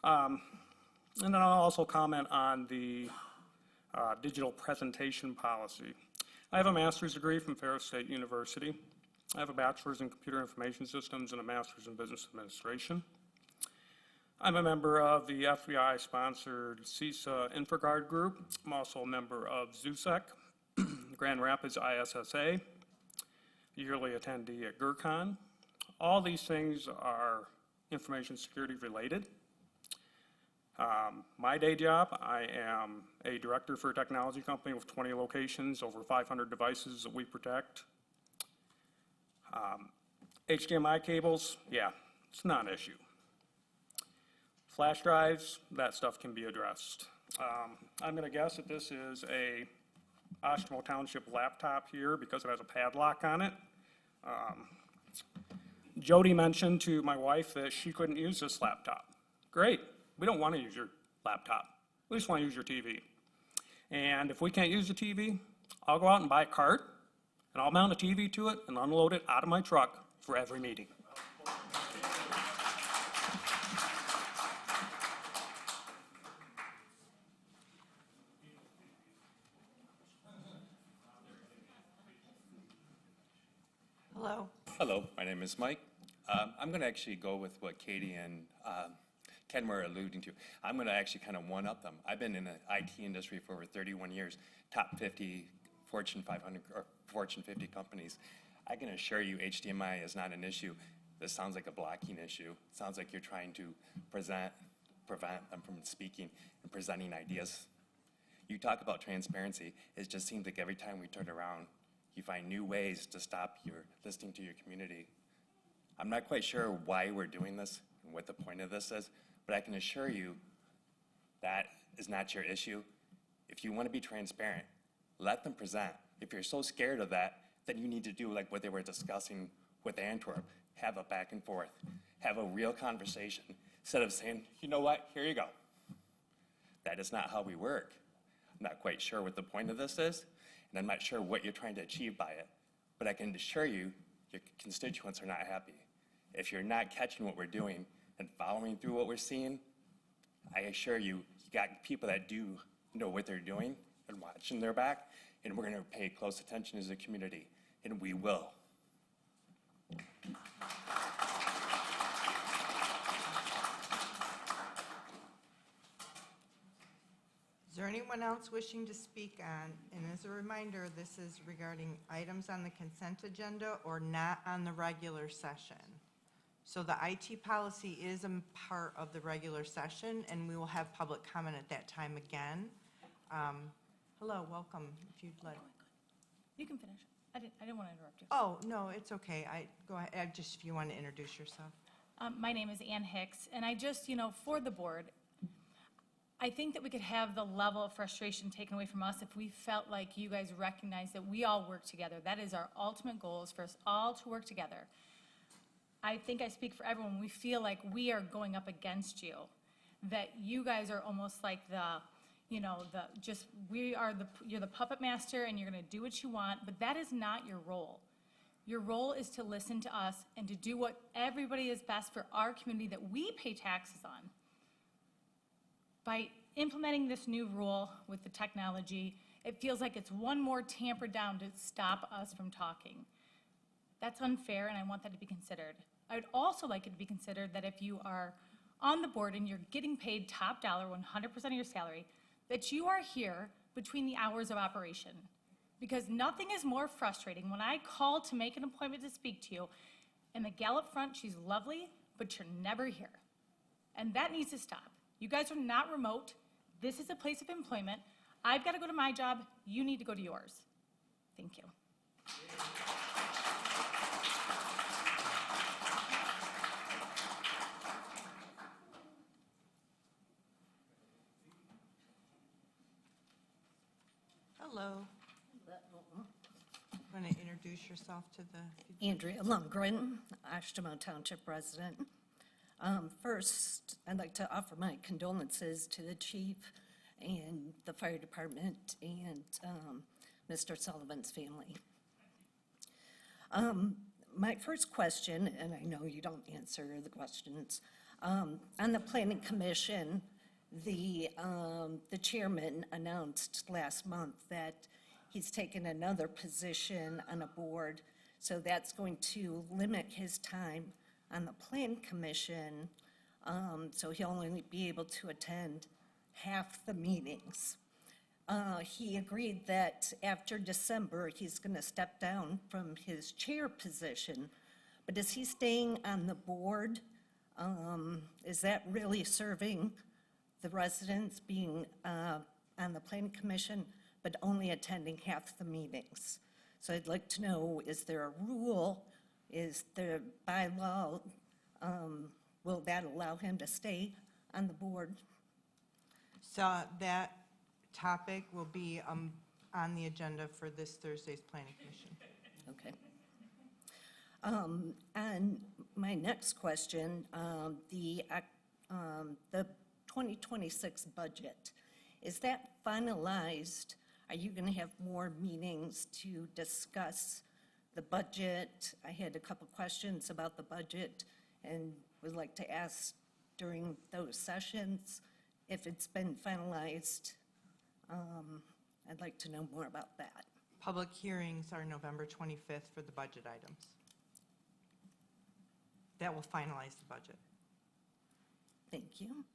And then I'll also comment on the digital presentation policy. I have a master's degree from Ferris State University. I have a bachelor's in computer information systems and a master's in business administration. I'm a member of the FBI-sponsored CISA InfraGuard group. I'm also a member of ZUSEC, Grand Rapids ISSA, yearly attendee at GERCON. All these things are information security related. My day job, I am a director for a technology company with 20 locations, over 500 devices that we protect. HDMI cables, yeah, it's not an issue. Flash drives, that stuff can be addressed. I'm going to guess that this is a Oshtemo Township laptop here because it has a padlock on it. Jody mentioned to my wife that she couldn't use this laptop. Great, we don't want to use your laptop. We just want to use your TV. And if we can't use the TV, I'll go out and buy a cart, and I'll mount a TV to it and unload it out of my truck for every meeting. Hello. Hello, my name is Mike. I'm going to actually go with what Katie and Ken were alluding to. I'm going to actually kind of one-up them. I've been in the IT industry for over 31 years, top 50 Fortune 500 or Fortune 50 companies. I can assure you HDMI is not an issue. This sounds like a blocking issue. It sounds like you're trying to prevent them from speaking and presenting ideas. You talk about transparency. It just seems like every time we turn around, you find new ways to stop your listening to your community. I'm not quite sure why we're doing this and what the point of this is, but I can assure you that is not your issue. If you want to be transparent, let them present. If you're so scared of that, then you need to do like what they were discussing with Antwerp. Have a back and forth. Have a real conversation instead of saying, you know what, here you go. That is not how we work. I'm not quite sure what the point of this is, and I'm not sure what you're trying to achieve by it. But I can assure you, your constituents are not happy. If you're not catching what we're doing and following through what we're seeing, I assure you, you got people that do know what they're doing and watching their back, and we're going to pay close attention as a community, and we will. anyone else wishing to speak on, and as a reminder, this is regarding items on the consent agenda or not on the regular session. So the IT policy is a part of the regular session, and we will have public comment at that time again. Hello, welcome, if you'd like. You can finish. I didn't want to interrupt you. Oh, no, it's okay. Go ahead, just if you want to introduce yourself. My name is Ann Hicks, and I just, for the board, I think that we could have the level of frustration taken away from us if we felt like you guys recognize that we all work together. That is our ultimate goal, is for us all to work together. I think I speak for everyone. We feel like we are going up against you, that you guys are almost like you're the puppet master and you're going to do what you want, but that is not your role. Your role is to listen to us and to do what everybody is best for our community that we pay taxes on. By implementing this new rule with the technology, it feels like it's one more tamper down to stop us from talking. That's unfair, and I want that to be considered. I would also like it to be considered that if you are on the board and you're getting paid top dollar, 100% of your salary, that you are here between the hours of operation. Because nothing is more frustrating when I call to make an appointment to speak to you, and the gal up front, she's lovely, but you're never here. And that needs to stop. You guys are not remote. This is a place of employment. I've got to go to my job. You need to go to yours. Thank you. Hello. Want to introduce yourself to the... Andrea Lundgren, Oshtemo Township resident. First, I'd like to offer my condolences to the chief and the fire department and Mr. Sullivan's family. My first question, and I know you don't answer the questions, on the planning commission, the chairman announced last month that he's taken another position on a board, so that's going to limit his time on the plan commission, so he'll only be able to attend half the meetings. He agreed that after December, he's going to step down from his chair position, but is he staying on the board? Is that really serving the residents, being on the planning commission, but only attending half the meetings? So I'd like to know, is there a rule? Is there bylaw? Will that allow him to stay on the board? So that topic will be on the agenda for this Thursday's planning commission. Okay. And my next question, the 2026 budget, is that finalized? Are you going to have more meetings to discuss the budget? I had a couple questions about the budget and would like to ask during those sessions if it's been finalized. I'd like to know more about that. Public hearings are November 25th for the budget items. That will finalize the budget. Thank you.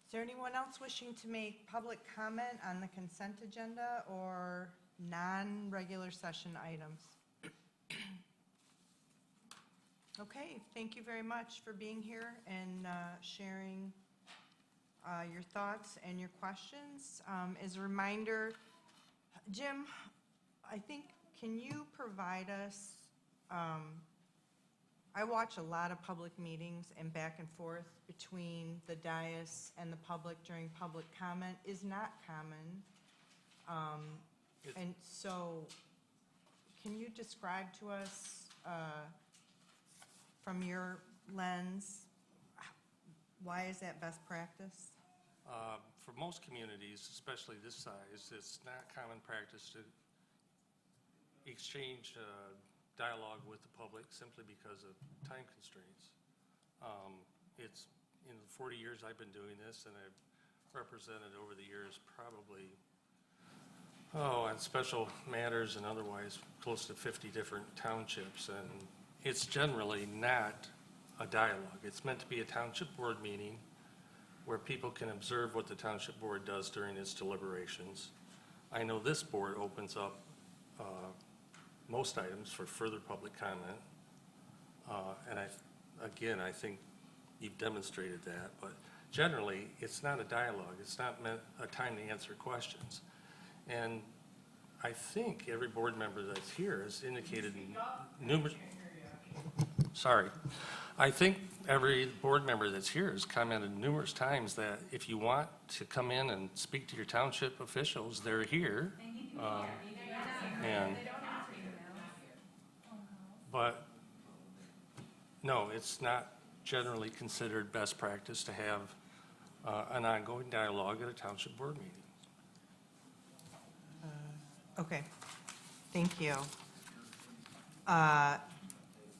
Is there anyone else wishing to make public comment on the consent agenda or non-regular session items? Okay, thank you very much for being here and sharing your thoughts and your questions. As a reminder, Jim, I think, can you provide us, I watch a lot of public meetings and back and forth between the dais and the public during public comment is not common. And so, can you describe to us, from your lens, why is that best practice? For most communities, especially this size, it's not common practice to exchange dialogue with the public simply because of time constraints. It's in the 40 years I've been doing this, and I've represented over the years probably, on special matters and otherwise, close to 50 different townships, and it's generally not a dialogue. It's meant to be a township board meeting where people can observe what the township board does during its deliberations. I know this board opens up most items for further public comment. And I think you've demonstrated that, but generally, it's not a dialogue. It's not meant a time to answer questions. And I think every board member that's here has indicated numerous, sorry. I think every board member that's here has commented numerous times that if you want to come in and speak to your township officials, they're here. But no, it's not generally considered best practice to have an ongoing dialogue at a township board meeting. Okay, thank you.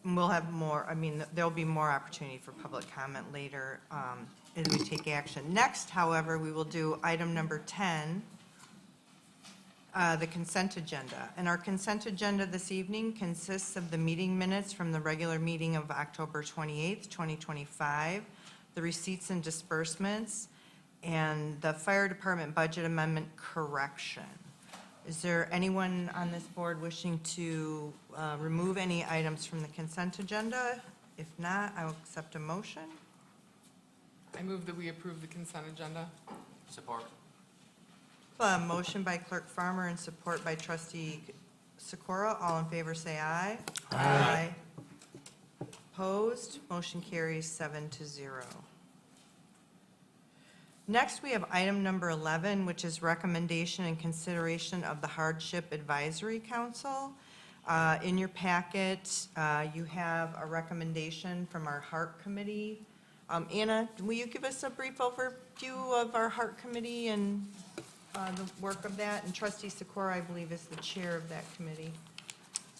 We'll have more, there'll be more opportunity for public comment later as we take action. Next, however, we will do item number 10, the consent agenda. And our consent agenda this evening consists of the meeting minutes from the regular meeting of October 28th, 2025, the receipts and disbursements, and the fire department budget amendment correction. Is there anyone on this board wishing to remove any items from the consent agenda? If not, I will accept a motion. I move that we approve the consent agenda. Support. A motion by Clerk Farmer and support by Trustee Sikora. All in favor, say aye. Aye. Opposed? Motion carries 7-0. Next, we have item number 11, which is recommendation and consideration of the Hardship Advisory Council. In your packet, you have a recommendation from our Heart Committee. Anna, will you give us a brief overview of our Heart Committee and the work of that? And Trustee Sikora, I believe, is the chair of that committee.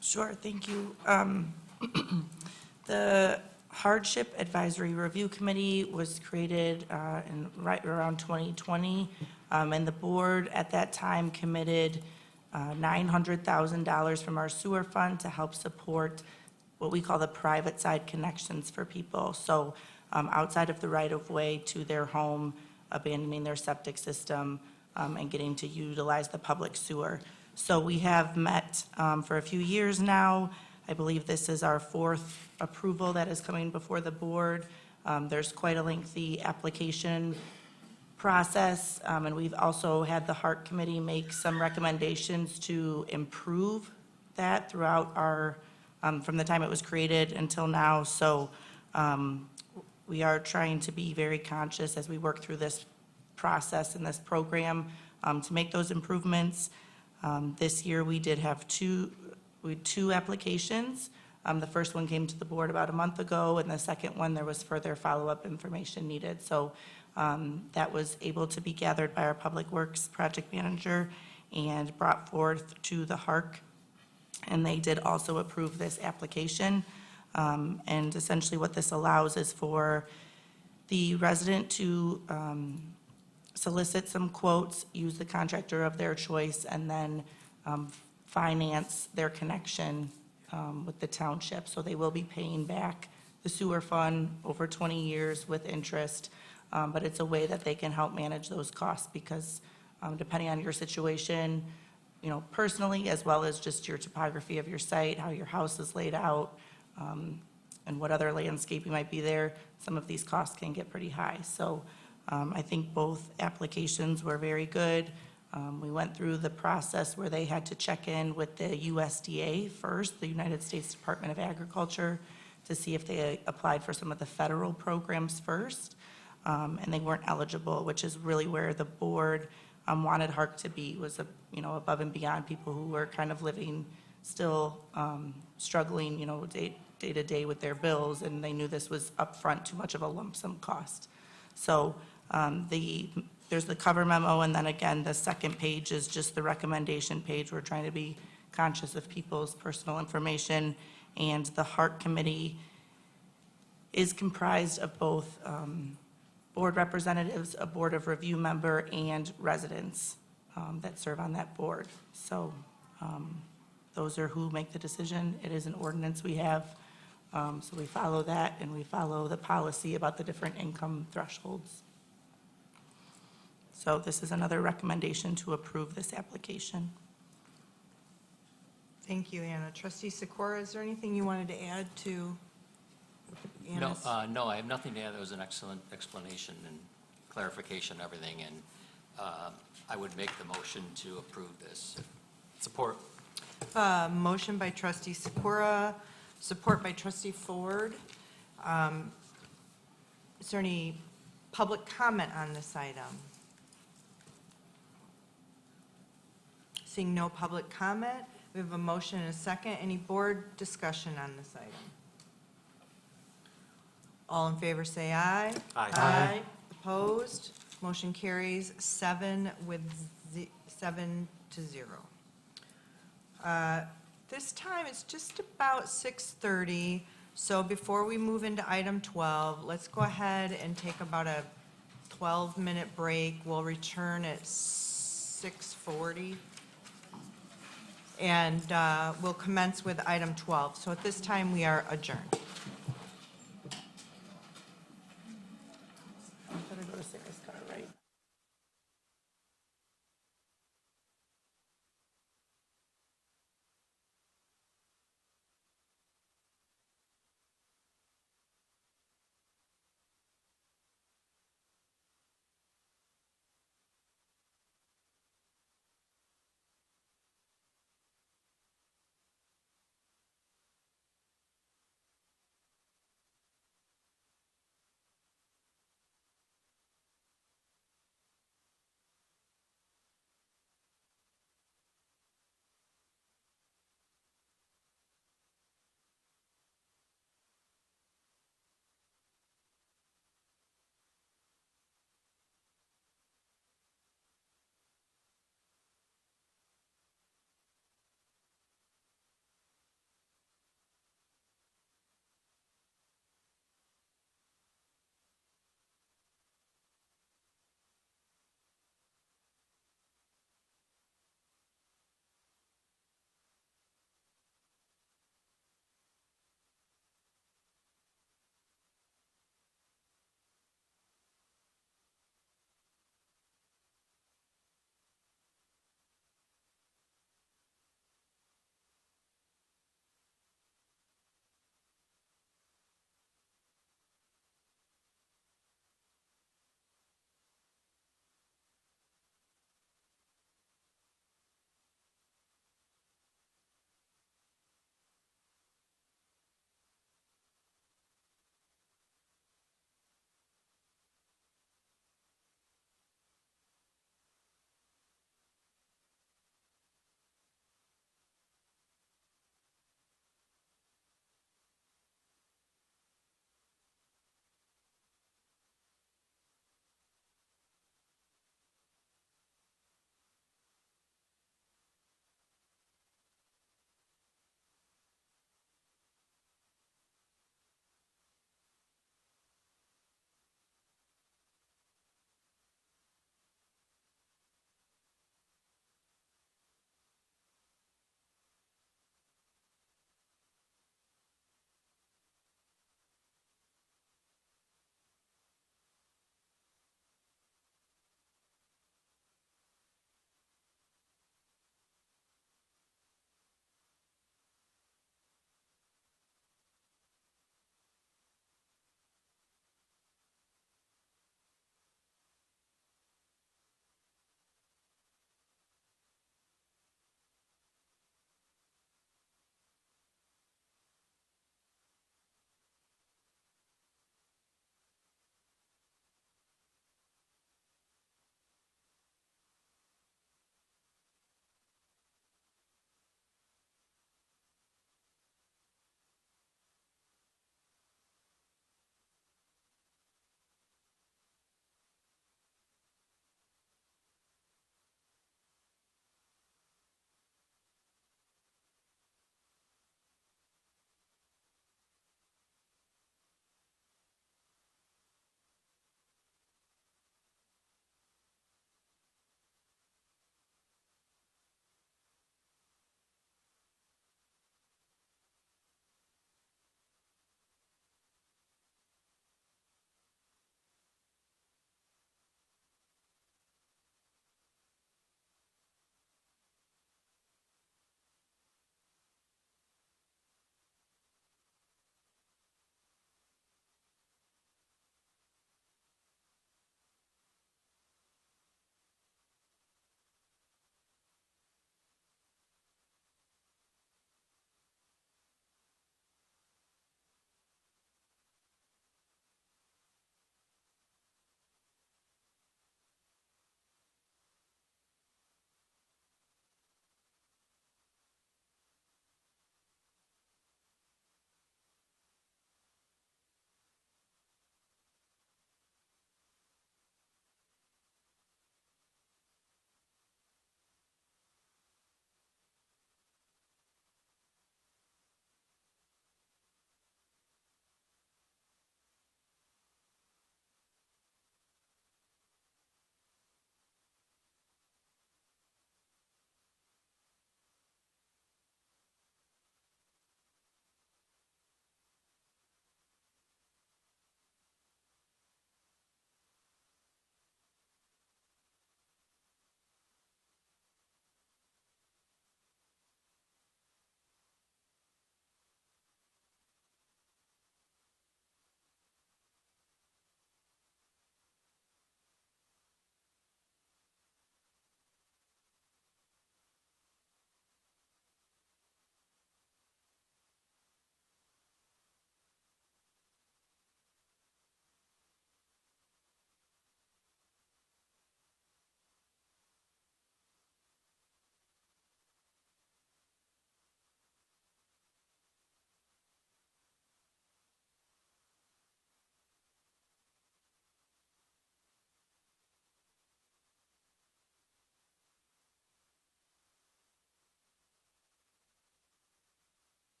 Sure, thank you. The Hardship Advisory Review Committee was created in right around 2020, and the board at that time committed $900,000 from our sewer fund to help support what we call the private side connections for people. So outside of the right-of-way to their home, abandoning their septic system, and getting to utilize the public sewer. So we have met for a few years now. I believe this is our 4th approval that is coming before the board. There's quite a lengthy application process, and we've also had the Heart Committee make some recommendations to improve that throughout our, from the time it was created until now. So we are trying to be very conscious as we work through this process and this program to make those improvements. This year we did have two applications. The first one came to the board about a month ago, and the second one, there was further follow-up information needed. So that was able to be gathered by our Public Works Project Manager and brought forth to the HARC. And they did also approve this application. And essentially what this allows is for the resident to solicit some quotes, use the contractor of their choice, and then finance their connection with the township. So they will be paying back the sewer fund over 20 years with interest, but it's a way that they can help manage those costs because depending on your situation, you know, personally, as well as just your topography of your site, how your house is laid out, and what other landscaping might be there, some of these costs can get pretty high. So I think both applications were very good. We went through the process where they had to check in with the USDA first, the United States Department of Agriculture, to see if they applied for some of the federal programs first, and they weren't eligible, which is really where the board wanted HARC to be, was above and beyond people who were kind of living still struggling, day to day with their bills, and they knew this was upfront too much of a lump sum cost. So there's the cover memo, and then again, the second page is just the recommendation page. We're trying to be conscious of people's personal information, and the HARC Committee is comprised of both board representatives, a board of review member, and residents that serve on that board. So those are who make the decision. It is an ordinance we have So we follow that, and we follow the policy about the different income thresholds. So this is another recommendation to approve this application. Thank you, Anna. Trustee Sikora, is there anything you wanted to add to No, Anna's? no, I have nothing to add. That was an excellent explanation and clarification, of everything, and I would make the motion to approve this. Support. Motion by trustee Sikora, support by trustee Ford. Is there any public comment on this item? Seeing no public comment, we have a motion and a second. Any board discussion on this item? All in favor say aye. Aye. Aye. Opposed? Motion carries 7 to 0. This time, it's just about 6:30, so before we move into item 12, let's go ahead and take about a 12-minute break. We'll return at 6:40, and we'll commence with item 12. So at this time, we are adjourned.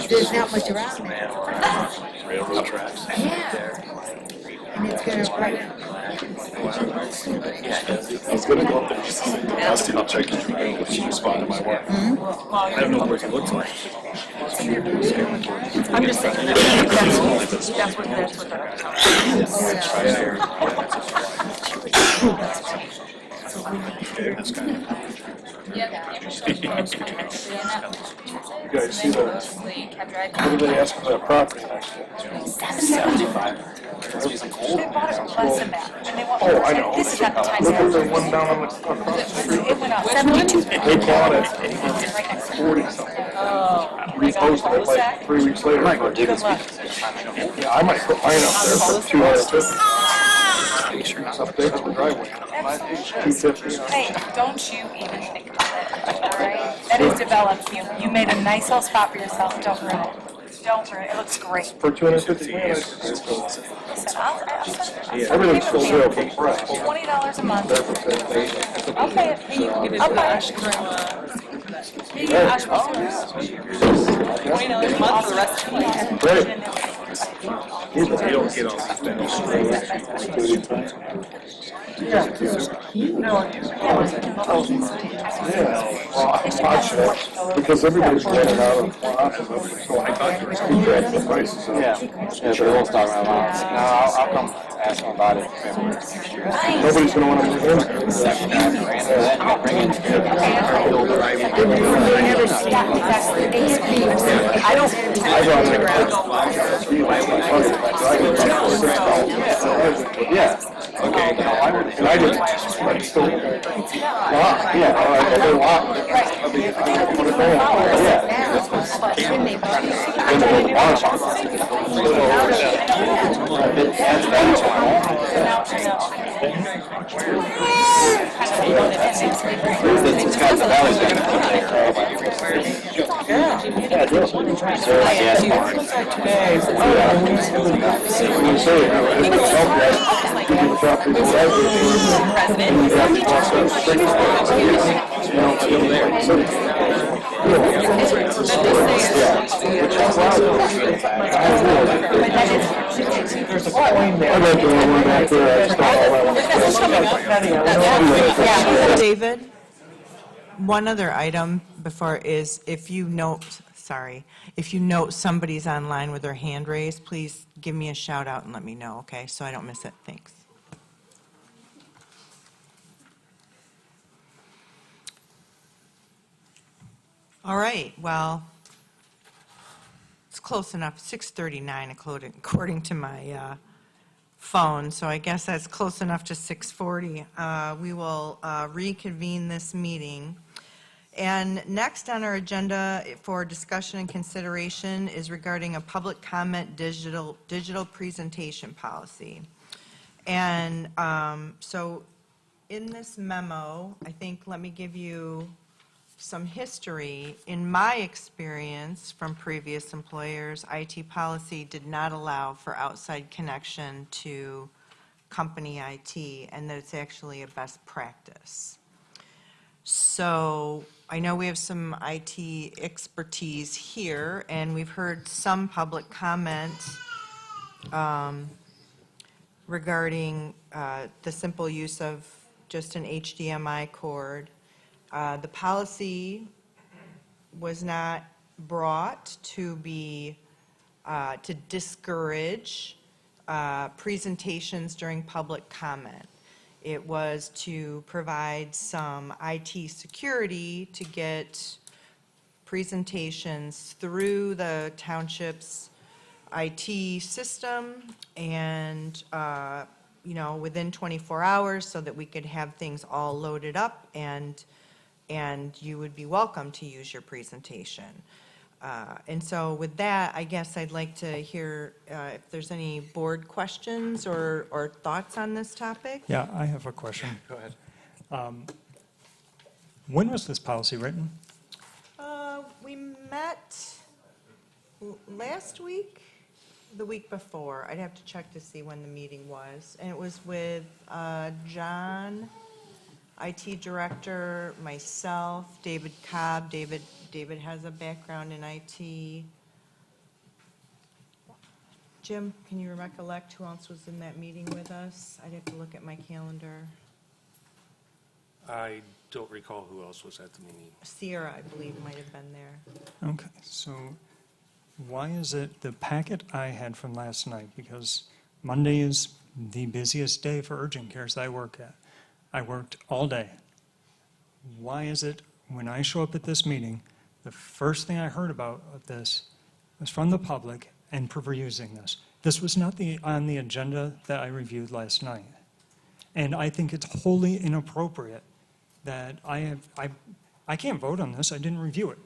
There's not much around there. Railroad tracks. Yeah. And it's gonna brighten. It's gonna go up there. Ask her, I'll check it. She responded to my work. I have no words. It looks like. I'm just saying, that's what You guys see that? What do they ask for that property next to it? 75. Oh, I know. This is at the time. Look at the one down on the, across the street. It went up 72. They bought it 40 something. Reposted it like 3 weeks later. Yeah, I might put mine up there for 250. Up there on the driveway. 250. Hey, don't you even think about it, all right? That is developed. You made a nice little spot for yourself. Don't ruin it. Don't ruin it. It looks great. For 250 grand. I'll Everything's still there for price. $20 a month. I'll pay it. Hey, you can get it. I'll pay it. Hey, you get Oshtemo service. $20 a month for the rest of the year. Great. You don't get all these Yeah, well, I'm watching it because everybody's running out of options. So I thought you were going to the prices up. Yeah, but we'll talk about it. No, I'll come ask them about it. Nobody's going to want to move in. I don't. Yeah. Okay. And I didn't. But still. Yeah. David, one other item before is if you note somebody's online with their hand raised, please give me a shout out and let me know, okay? So I don't miss it. Thanks. All right, well, it's close enough, 6:39 according to my phone, so I guess that's close enough to 6:40. We will reconvene this meeting. And next on our agenda for discussion and consideration is regarding a public comment digital presentation policy. And so in this memo, I think, let me give you some history. In my experience from previous employers, IT policy did not allow for outside connection to company IT, and that it's actually a best practice. So I know we have some IT expertise here, and we've heard some public comment regarding the simple use of just an HDMI cord. The policy was not brought to to discourage presentations during public comment. It was to provide some IT security to get presentations through the township's IT system and, within 24 hours so that we could have things all loaded up and you would be welcome to use your presentation. And so with that, I guess I'd like to hear if there's any board questions or thoughts on this topic. Yeah, I have a question. Go ahead. When was this policy written? We met last week, the week before. I'd have to check to see when the meeting was. And it was with John IT director, myself, David Cobb. David has a background in IT. Jim, can you recollect who else was in that meeting with us? I'd have to look at my calendar. I don't recall who else was at the meeting. Sierra, I believe, might have been there. Okay, so why is it the packet I had from last night, because Monday is the busiest day for urgent cares I work at. I worked all day. Why is it when I show up at this meeting, the first thing I heard about this was from the public and perusing this? This was not on the agenda that I reviewed last night. And I think it's wholly inappropriate that I can't vote on this. I didn't review it.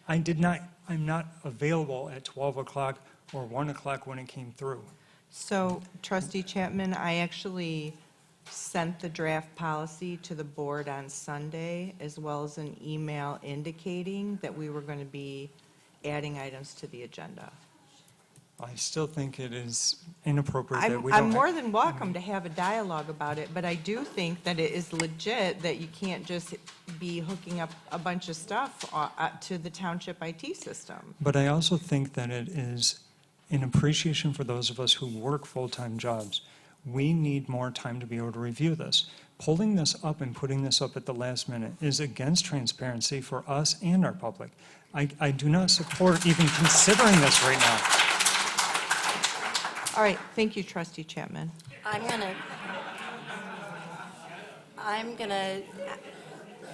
I'm not available at 12 o'clock or 1 o'clock when it came through. So trustee Chapman, I actually sent the draft policy to the board on Sunday, as well as an email indicating that we were going to be adding items to the agenda. I still think it is inappropriate that we don't. I'm more than welcome to have a dialogue about it, but I do think that it is legit that you can't just be hooking up a bunch of stuff to the township IT system. But I also think that it is an appreciation for those of us who work full-time jobs. We need more time to be able to review this. Pulling this up and putting this up at the last minute is against transparency for us and our public. I do not support even considering this right now. All right, thank you, trustee Chapman.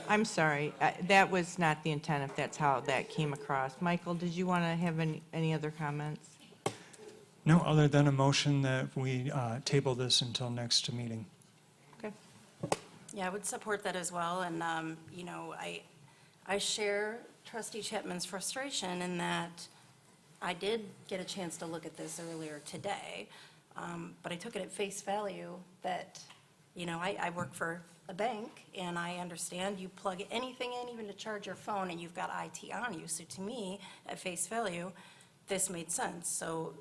I'm sorry, that was not the intent, if that's how that came across. Michael, did you want to have any other comments? No, other than a motion that we table this until next meeting. Okay. Yeah, I would support that as well, and, you know, I share trustee Chapman's frustration in that I did get a chance to look at this earlier today, but I took it at face value that, you know, I work for a bank, and I understand you plug anything in, even to charge your phone, and you've got IT on you, so to me, at face value, this made sense. So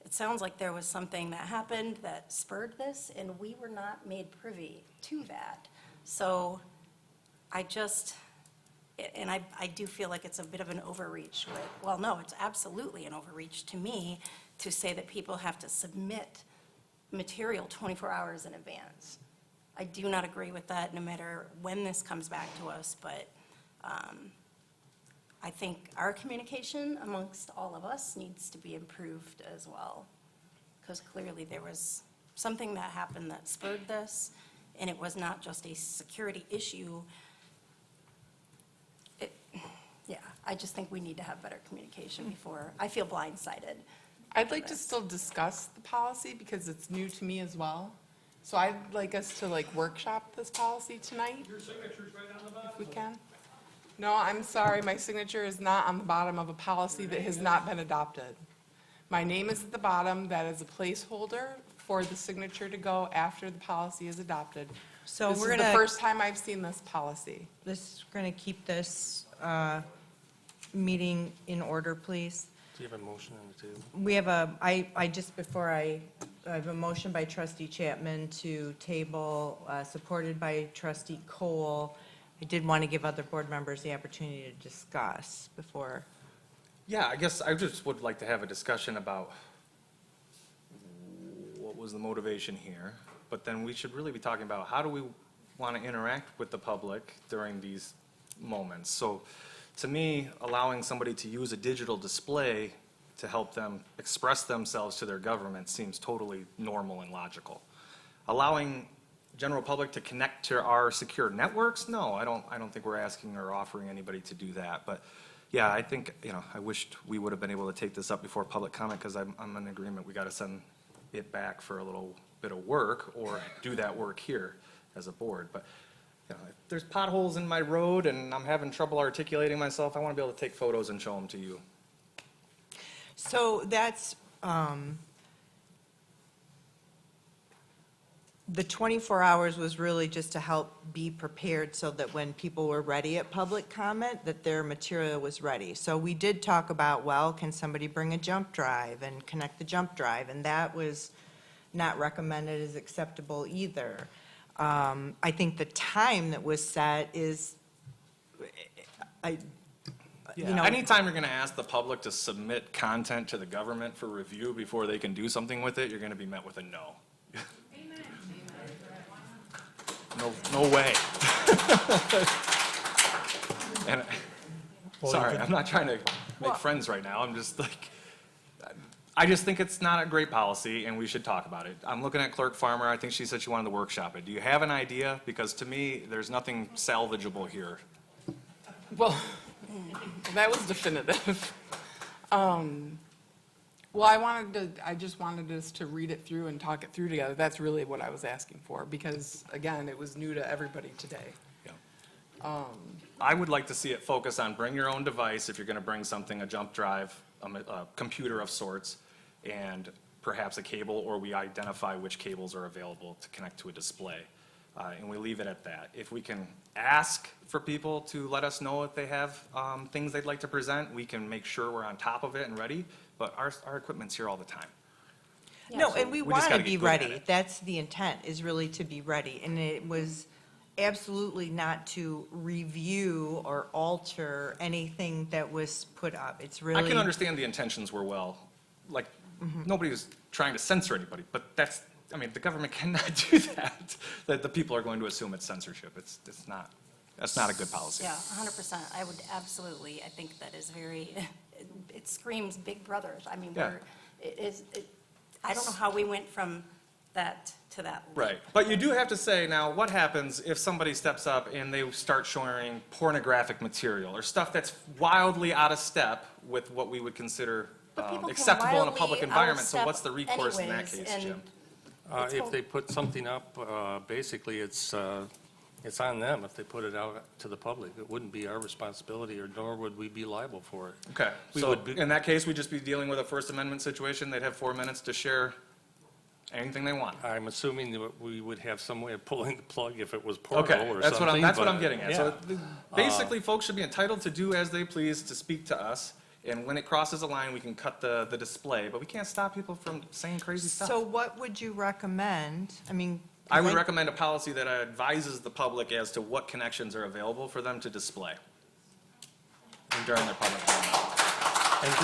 it sounds like there was something that happened that spurred this, and we were not made privy to that. So I just, and I do feel like it's a bit of an overreach. Well, no, it's absolutely an overreach to me to say that people have to submit material 24 hours in advance. I do not agree with that, no matter when this comes back to us, but I think our communication amongst all of us needs to be improved as well, because clearly there was something that happened that spurred this, and it was not just a security issue. Yeah, I just think we need to have better communication before, I feel blindsided. I'd like to still discuss the policy because it's new to me as well. So I'd like us to workshop this policy tonight. Your signature's right on the bottom. If we can. No, I'm sorry, my signature is not on the bottom of a policy that has not been adopted. My name is at the bottom, that is a placeholder for the signature to go after the policy is adopted. So This we're is going the to, first time I've seen this policy. we're going to keep this meeting in order, please. Do you have a motion on the table? We have I have a motion by trustee Chapman to table, supported by trustee Cole. I did want to give other board members the opportunity to discuss before. Yeah, I guess I just would like to have a discussion about what was the motivation here, but then we should really be talking about how do we want to interact with the public during these moments. So to me, allowing somebody to use a digital display to help them express themselves to their government seems totally normal and logical. Allowing general public to connect to our secure networks? No, I don't think we're asking or offering anybody to do that. But yeah, I think, I wished we would have been able to take this up before public comment, because I'm in agreement, we got to send it back for a little bit of work or do that work here as a board. But if there's potholes in my road and I'm having trouble articulating myself, I want to be able to take photos and show them to you. So that's, the 24 hours was really just to help be prepared so that when people were ready at public comment, that their material was ready. So we did talk about, well, can somebody bring a jump drive and connect the jump drive? And that was not recommended as acceptable either. I think the time that was set is, you Yeah, know. anytime you're gonna ask the public to submit content to the government for review before they can do something with it, you're gonna be met with a no. No way. And, sorry, I'm not trying to make friends right now, I'm just like, I just think it's not a great policy, and we should talk about it. I'm looking at Clerk Farmer, I think she said she wanted to workshop it. Do you have an idea? Because to me, there's nothing salvageable here. Well, that was definitive. Well, I just wanted us to read it through and talk it through together. That's really what I was asking for, because, again, it was new to everybody today. I would like to see it focus on bring your own device if you're gonna bring something, a jump drive, a computer of sorts, and perhaps a cable, or we identify which cables are available to connect to a display. And we leave it at that. If we can ask for people to let us know if they have things they'd like to present, we can make sure we're on top of it and ready, but our equipment's here all the time. No, and we we just want to gotta be get good at ready. it. That's the intent, is really to be ready. And it was absolutely not to review or alter anything that was put up. It's really. I can understand the intentions were well, like, nobody was trying to censor anybody, but that's, I mean, the government cannot do that, that the people are going to assume it's censorship. It's not, that's not a good policy. Yeah, 100%. I would absolutely, I think that is very, it screams Big Brother. I mean, Yeah. I don't know how we went from that to that. Right, but you do have to say, now, what happens if somebody steps up and they start showing pornographic material or stuff that's wildly out of step with what we would consider But people can acceptable in a public wildly environment? So outstep what's the recourse in that anyways, case, and Jim? If they put something up, basically, it's on them if they put it out to the public. It wouldn't be our responsibility, or nor would we be liable for it. Okay, We so would be- in that case, we'd just be dealing with a First Amendment situation. They'd have 4 minutes to share anything they want. I'm assuming that we would have some way of pulling the plug if it was porno or Okay, something. that's what I'm but, getting at. yeah. So basically, folks should be entitled to do as they please, to speak to us, and when it crosses a line, we can cut the display, but we can't stop people from saying crazy stuff. So what would you recommend? I mean. I would recommend a policy that advises the public as to what connections are available for them to display during their public comment. And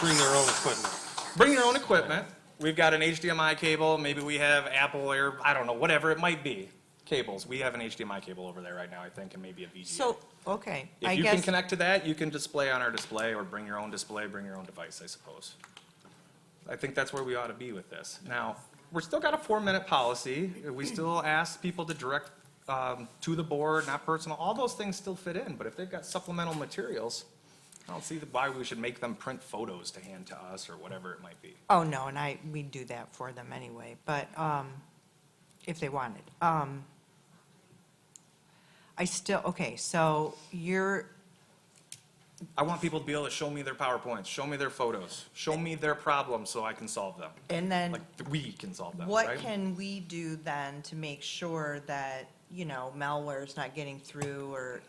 bring their own equipment. Bring your own equipment. We've got an HDMI cable, maybe we have Apple or, I don't know, whatever it might be, cables. We have an HDMI cable over there right now, I think, and maybe a VGA. So, okay, I If you can guess, connect to that, you can display on our display, or bring your own display, bring your own device, I suppose. I think that's where we ought to be with this. Now, we're still got a 4-minute policy. We still ask people to direct to the board, not personal. All those things still fit in, but if they've got supplemental materials, I don't see why we should make them print photos to hand to us or whatever it might be. oh, no, and we do that for them anyway, but, if they wanted. I still, okay, so I want people to be able to show me their PowerPoints, show me their photos, show me their problems so I can solve them. and then. Like, we can solve them, What right? can we do then to make sure that, malware is not getting through, or,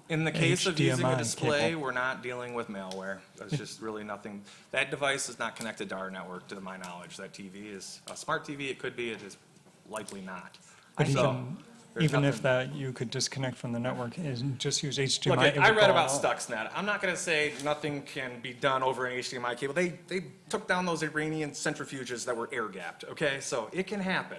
In the case of using a HDMI display, cable. we're not dealing with malware. There's just really nothing. That device is not connected to our network, to my knowledge. That TV is, a smart TV, it could be, it is likely not. But So, there's even if nothing- that, you could disconnect from the network and just use Look, HDMI. it I would read go about out. Stuxnet. I'm not gonna say nothing can be done over an HDMI cable. They took down those Iranian centrifuges that were air-gapped, okay? So it can happen.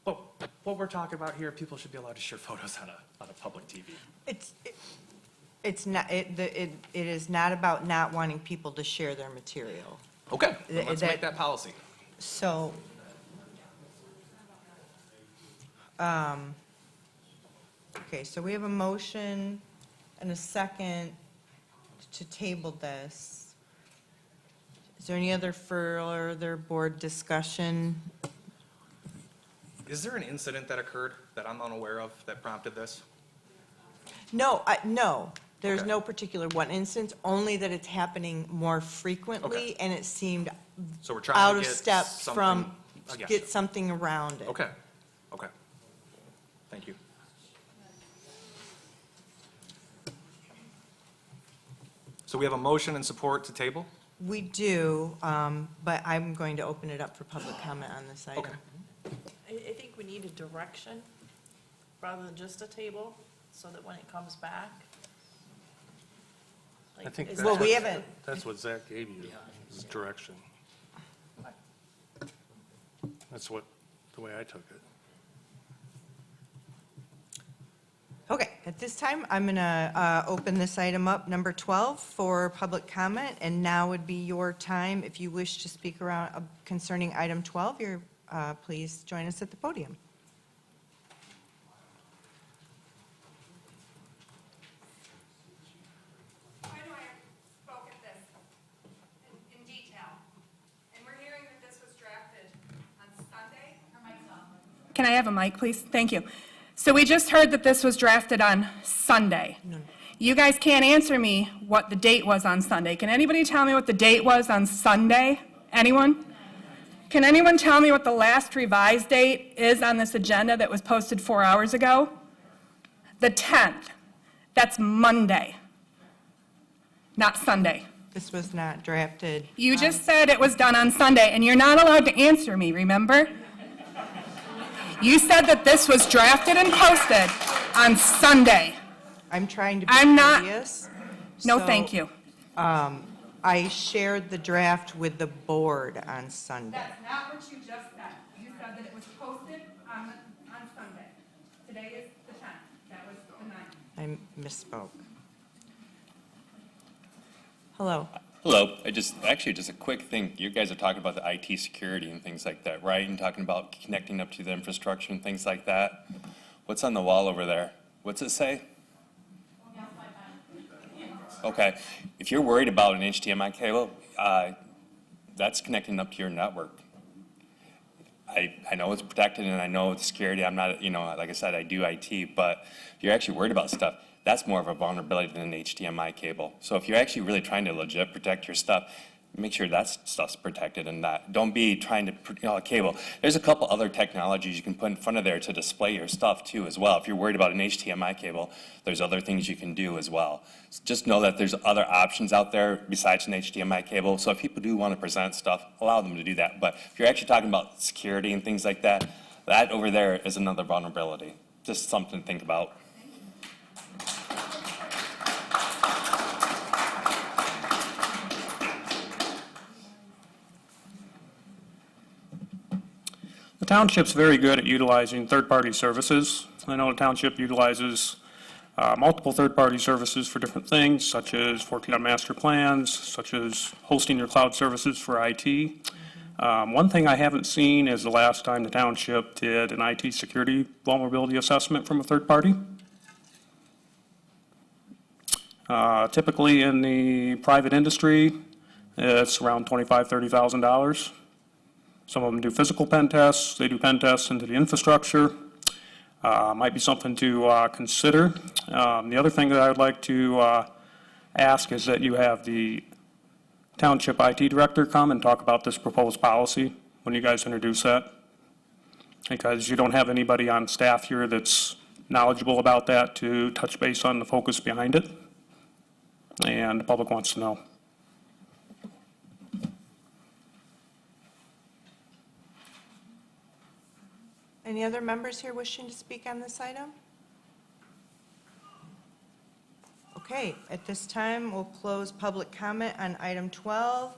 But what we're talking about here, people should be allowed to share photos on a public TV. it's not, it is not about not wanting people to share their material. Okay, then let's That- make that policy. So, okay, so we have a motion and a second to table this. Is there any other further board discussion? Is there an incident that occurred that I'm unaware of that prompted this? No, no, there's Okay. no particular one instance, only that it's happening more frequently, and it seemed So we're trying out to of get step something. from, I got get you. something around it. Okay, okay. Thank you. So we have a motion and support to table? We do, but I'm going to open it up for public comment on this item. Okay. I think we need a direction rather than just a table, so that when it comes back? I like, think is that's Well, that- we what- haven't, That's what Zach gave you, is direction. That's what, the way I took it. okay, at this time, I'm going to open this item up, number 12, for public comment, and now would be your time. If you wish to speak around concerning item 12, please join us at the podium. Spoke at this in detail, and we're hearing that this was drafted on Sunday. Can I have a mic, please? Thank you. So we just heard that this was drafted on Sunday. You guys can't answer me what the date was on Sunday. Can anybody tell me what the date was on Sunday? Anyone? Can anyone tell me what the last revised date is on this agenda that was posted 4 hours ago? The 10th. That's Monday, not Sunday. This was not drafted. You just said it was done on Sunday, and you're not allowed to answer me, remember? You said that this was drafted and posted on Sunday. I'm trying to be I'm not- courteous. No, so, thank you. I shared the draft with the board on Sunday. That's not what you just said. You said that it was posted on Sunday. Today is the 10th. That was the 9th. I misspoke. Hello. Hello, just a quick thing. You guys are talking about the IT security and things like that, right? And talking about connecting up to the infrastructure and things like that. What's on the wall over there? What's it say? Okay, if you're worried about an HDMI cable, that's connecting up to your network. I know it's protected and I know it's security. I'm not, like I said, I do IT, but if you're actually worried about stuff, that's more of a vulnerability than an HDMI cable. So if you're actually really trying to legit protect your stuff, make sure that stuff's protected and that. Don't be trying to, a cable. There's a couple other technologies you can put in front of there to display your stuff too as well. If you're worried about an HDMI cable, there's other things you can do as well. So just know that there's other options out there besides an HDMI cable. So if people do want to present stuff, allow them to do that. But if you're actually talking about security and things like that, that over there is another vulnerability. Just something to think about. The township's very good at utilizing third-party services. I know the township utilizes multiple third-party services for different things, such as working on master plans, such as hosting your cloud services for IT. One thing I haven't seen is the last time the township did an IT security vulnerability assessment from a third party. Typically in the private industry, it's around $25,000, $30,000. Some of them do physical pen tests. They do pen tests into the infrastructure. Might be something to consider. The other thing that I would like to ask is that you have the township IT director come and talk about this proposed policy when you guys introduce that, because you don't have anybody on staff here that's knowledgeable about that to touch base on the focus behind it, and the public wants to know. Any other members here wishing to speak on this item? Okay, at this time, we'll close public comment on item 12.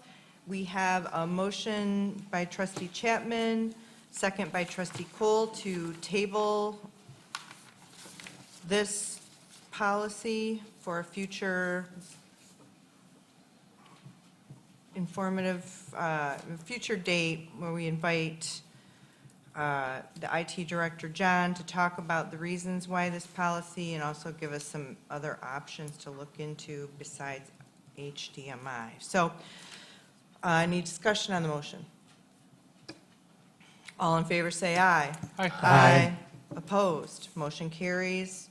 We have a motion by trustee Chapman, second by trustee Cole, to table this policy for a future informative, future date where we invite the IT director, John, to talk about the reasons why this policy and also give us some other options to look into besides HDMI. So, any discussion on the motion? All in favor say aye. Aye. Aye. Opposed? Motion carries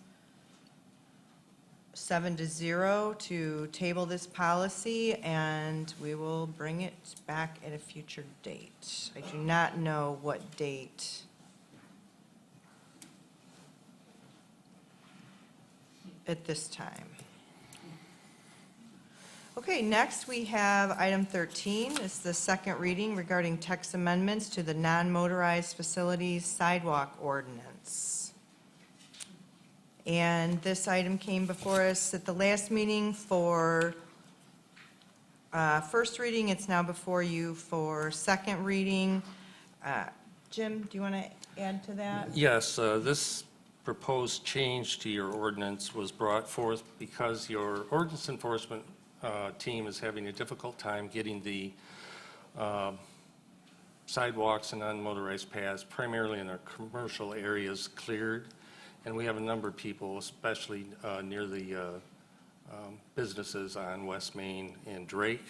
7-0 to table this policy, and we will bring it back at a future date. I do not know what date. At this time. Okay, next we have item 13. It's the second reading regarding text amendments to the non-motorized facilities sidewalk ordinance. And this item came before us at the last meeting for first reading. It's now before you for second reading. Jim, do you want to add to that? Yes, this proposed change to your ordinance was brought forth because your ordinance enforcement team is having a difficult time getting the sidewalks and unmotorized paths, primarily in our commercial areas, cleared. And we have a number of people, especially near the businesses on West Main and Drake.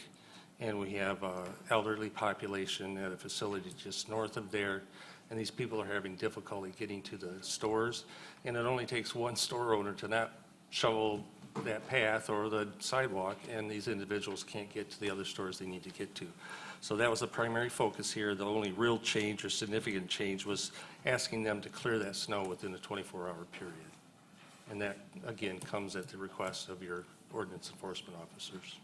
And we have elderly population at a facility just north of there. And these people are having difficulty getting to the stores. And it only takes one store owner to not shovel that path or the sidewalk, and these individuals can't get to the other stores they need to get to. So that was the primary focus here. The only real change or significant change was asking them to clear that snow within a 24-hour period. And that, again, comes at the request of your ordinance enforcement officers.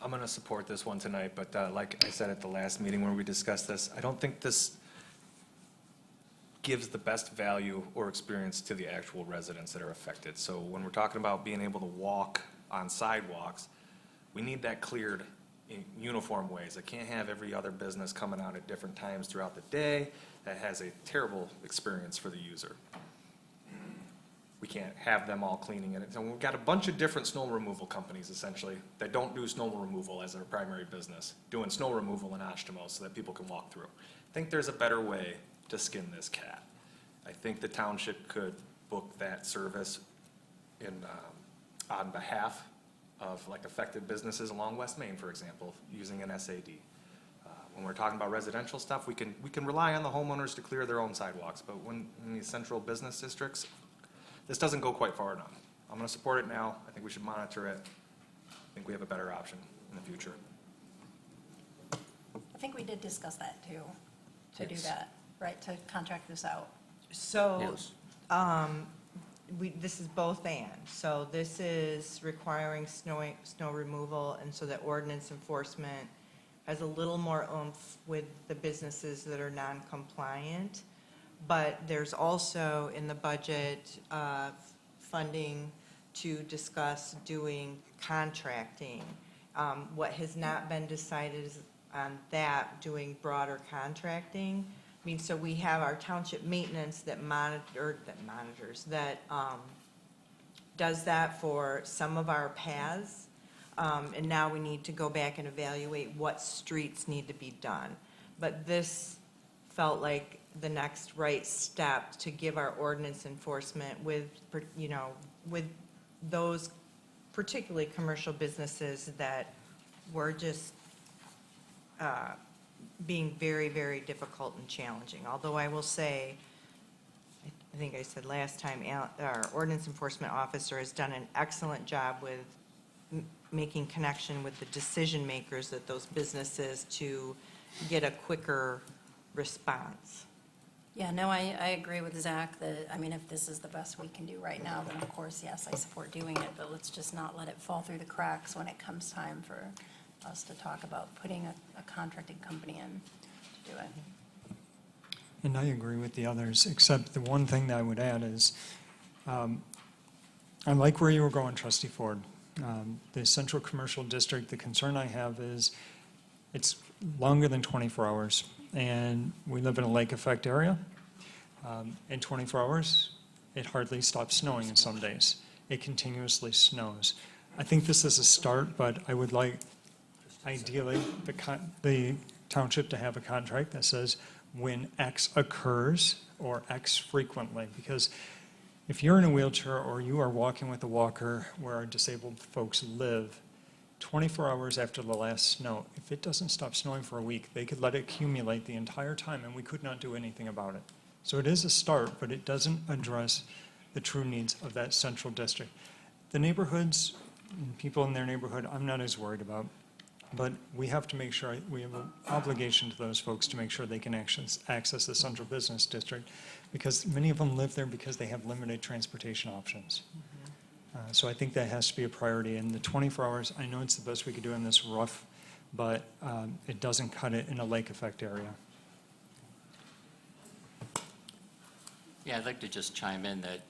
I'm going to support this one tonight, but like I said at the last meeting where we discussed this, I don't think this gives the best value or experience to the actual residents that are affected. So when we're talking about being able to walk on sidewalks, we need that cleared in uniform ways. I can't have every other business coming out at different times throughout the day. That has a terrible experience for the user. We can't have them all cleaning it. And we've got a bunch of different snow removal companies, essentially, that don't do snow removal as their primary business, doing snow removal in Oshtemo so that people can walk through. I think there's a better way to skin this cat. I think the township could book that service in, on behalf of like affected businesses along West Main, for example, using an SAD. When we're talking about residential stuff, we can rely on the homeowners to clear their own sidewalks, but when in these central business districts, this doesn't go quite far enough. I'm going to support it now. I think we should monitor it. I think we have a better option in the future. I think we did discuss that too, to do Yes. that, right, to contract this out. So, Yes. this is both and. So this is requiring snow removal, and so that ordinance enforcement has a little more oomph with the businesses that are non-compliant. But there's also in the budget funding to discuss doing contracting. What has not been decided is on that, doing broader contracting. I mean, so we have our township maintenance that does that for some of our paths. And now we need to go back and evaluate what streets need to be done. But this felt like the next right step to give our ordinance enforcement with, with those particularly commercial businesses that were just being very, very difficult and challenging. Although I will say, I think I said last time, our ordinance enforcement officer has done an excellent job with making connection with the decision makers at those businesses to get a quicker response. Yeah, no, I agree with Zach that, I mean, if this is the best we can do right now, then of course, yes, I support doing it, but let's just not let it fall through the cracks when it comes time for us to talk about putting a contracted company in to do it. And I agree with the others, except the one thing that I would add is, I like where you were going, Trustee Ford. The Central Commercial District, the concern I have is it's longer than 24 hours. And we live in a lake effect area. In 24 hours, it hardly stops snowing in some days. It continuously snows. I think this is a start, but I would like, ideally, the township to have a contract that says when X occurs or X frequently. Because if you're in a wheelchair or you are walking with a walker where our disabled folks live, 24 hours after the last snow, if it doesn't stop snowing for a week, they could let it accumulate the entire time and we could not do anything about it. So it is a start, but it doesn't address the true needs of that central district. The neighborhoods, people in their neighborhood, I'm not as worried about, but we have to make sure, we have an obligation to those folks to make sure they can access the central business district, because many of them live there because they have limited transportation options. So I think that has to be a priority. And the 24 hours, I know it's the best we could do in this rough, but it doesn't cut it in a lake effect area. Yeah, I'd like to just chime in that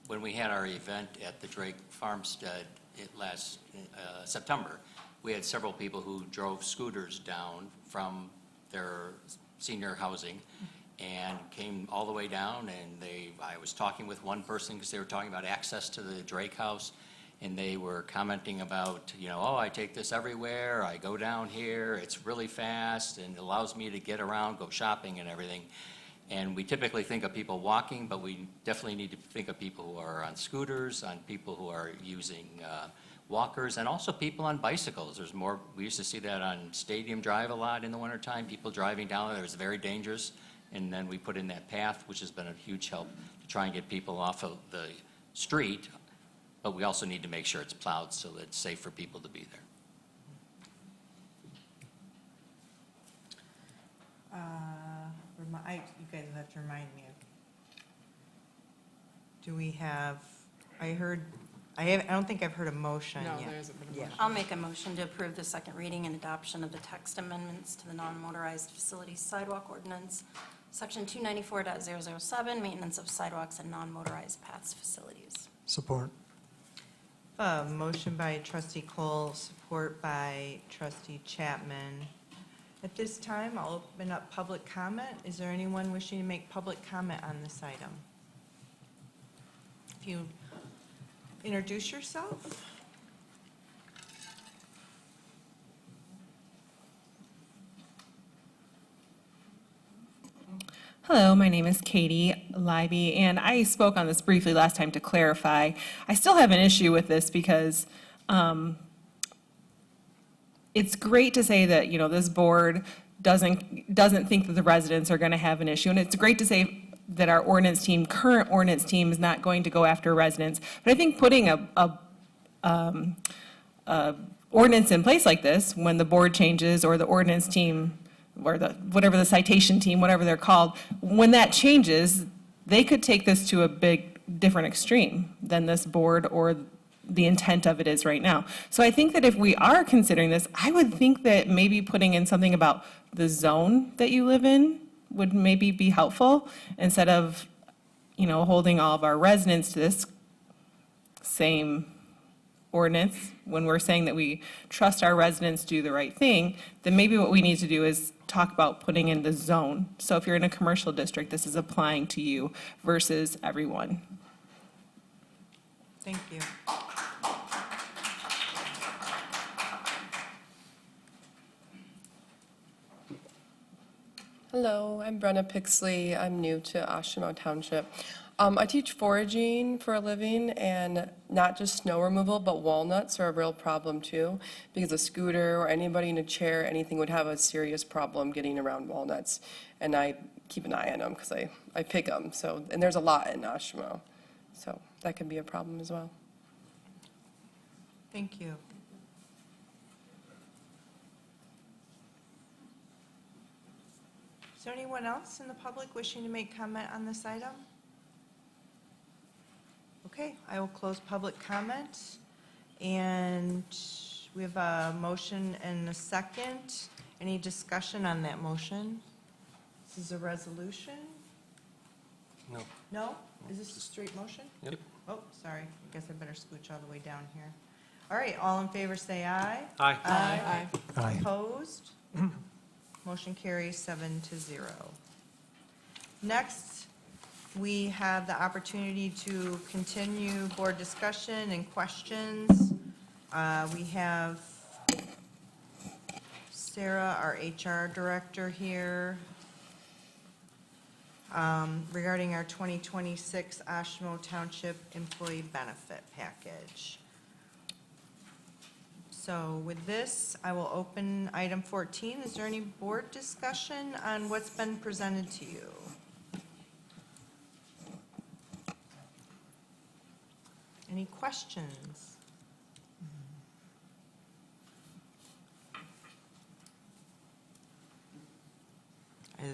when we had our event at the Drake Farmstead last September, we had several people who drove scooters down from their senior housing and came all the way down, and I was talking with one person because they were talking about access to the Drake house, and they were commenting about, oh, I take this everywhere, I go down here, it's really fast, and it allows me to get around, go shopping and everything. And we typically think of people walking, but we definitely need to think of people who are on scooters, on people who are using walkers, and also people on bicycles. There's more, we used to see that on Stadium Drive a lot in the wintertime, people driving down there. It was very dangerous. And then we put in that path, which has been a huge help to try and get people off of the street. But we also need to make sure it's plowed so that it's safe for people to be there. You guys have to remind me of, do we have, I don't think I've heard a motion No, yet. there hasn't been a motion. I'll make a motion to approve the second reading and adoption of the text amendments to the non-motorized facilities sidewalk ordinance, section 294.007, maintenance of sidewalks and non-motorized paths facilities. Support. Motion by trustee Cole, support by trustee Chapman. At this time, I'll open up public comment. Is there anyone wishing to make public comment on this item? If you introduce yourself. Hello, my name is Katie Libby, and I spoke on this briefly last time to clarify. I still have an issue with this because it's great to say that, this board doesn't think that the residents are going to have an issue, and it's great to say that our current ordinance team is not going to go after residents. But I think putting a ordinance in place like this, when the board changes or the ordinance team or whatever the citation team, whatever they're called, when that changes, they could take this to a different extreme than this board or the intent of it is right now. So I think that if we are considering this, I would think that maybe putting in something about the zone that you live in would maybe be helpful, instead of, holding all of our residents to this same ordinance. When we're saying that we trust our residents do the right thing, then maybe what we need to do is talk about putting in the zone. So if you're in a commercial district, this is applying to you versus everyone. Thank you. Hello, I'm Brenna Pixley. I'm new to Oshtemo Township. I teach foraging for a living, and not just snow removal, but walnuts are a real problem too, because a scooter or anybody in a chair, anything would have a serious problem getting around walnuts. And I keep an eye on them because I pick them. So, and there's a lot in Oshtemo, so that can be a problem as well. Thank you. Is there anyone else in the public wishing to make comment on this item? Okay, I will close public comment. And we have a motion and a second. Any discussion on that motion? This is a resolution? No. No? Is this a straight motion? Yep. Oh, sorry. I guess I better scooch all the way down here. All right, all in favor say aye. Aye. Aye. Aye. Opposed? Motion carries 7-0. Next, we have the opportunity to continue board discussion and questions. We have Sarah, our HR director here, regarding our 2026 Oshtemo Township Employee Benefit Package. So with this, I will open item 14. Is there any board discussion on what's been presented to you? Any questions?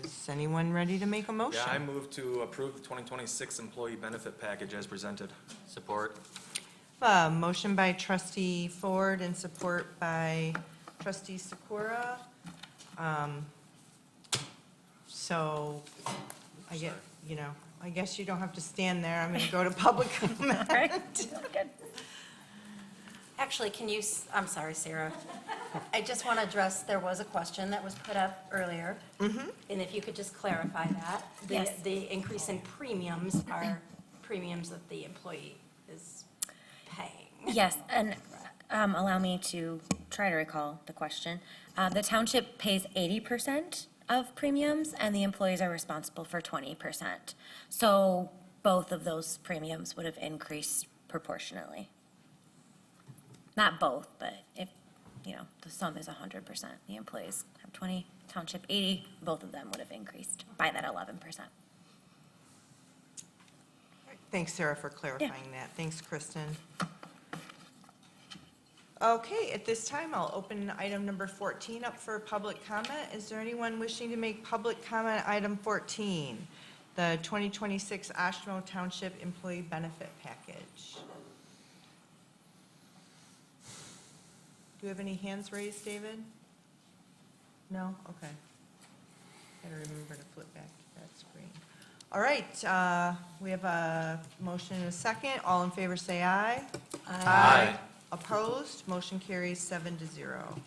Is anyone ready to make a motion? Yeah, I move to approve the 2026 employee benefit package as presented. Support. Motion by trustee Ford and support by trustee Sakura. So I get, I guess you don't have to stand there. I'm going to go to public comment. Actually, I'm sorry, Sarah. I just want to address, there was a question that was put up earlier. And if you could just clarify that. Yes. The increase in premiums are premiums that the employee is paying. Yes, and allow me to try to recall the question. The township pays 80% of premiums, and the employees are responsible for 20%. So both of those premiums would have increased proportionately. Not both, but if, the sum is 100%, the employees have 20, township 80, both of them would have increased by that 11%. Thanks, Sarah, for clarifying that. Thanks, Kristen. Okay, at this time, I'll open item number 14 up for public comment. Is there anyone wishing to make public comment on item 14, the 2026 Oshtemo Township Employee Benefit Package? Do we have any hands raised, David? No? Okay. Gotta remember to flip back to that screen. All right, we have a motion and a second. All in favor say aye. Aye. Opposed? Motion carries 7-0.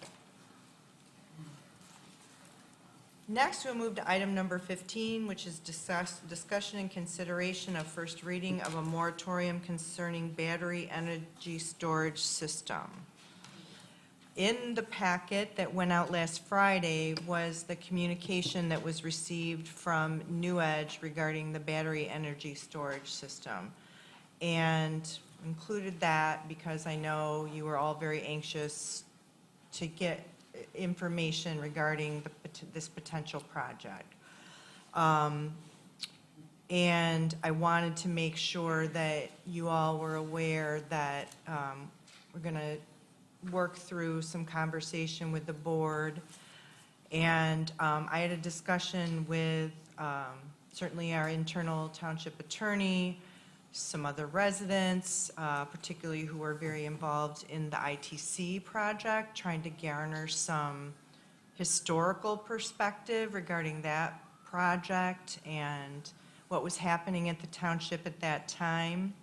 Next, we'll move to item number 15, which is discussion and consideration of first reading of a moratorium concerning battery energy storage system. In the packet that went out last Friday was the communication that was received from New Edge regarding the battery energy storage system. And included that because I know you were all very anxious to get information regarding this potential project. And I wanted to make sure that you all were aware that we're going to work through some conversation with the board. And I had a discussion with certainly our internal township attorney, some other residents, particularly who are very involved in the ITC project, trying to garner some historical perspective regarding that project and what was happening at the township at that time.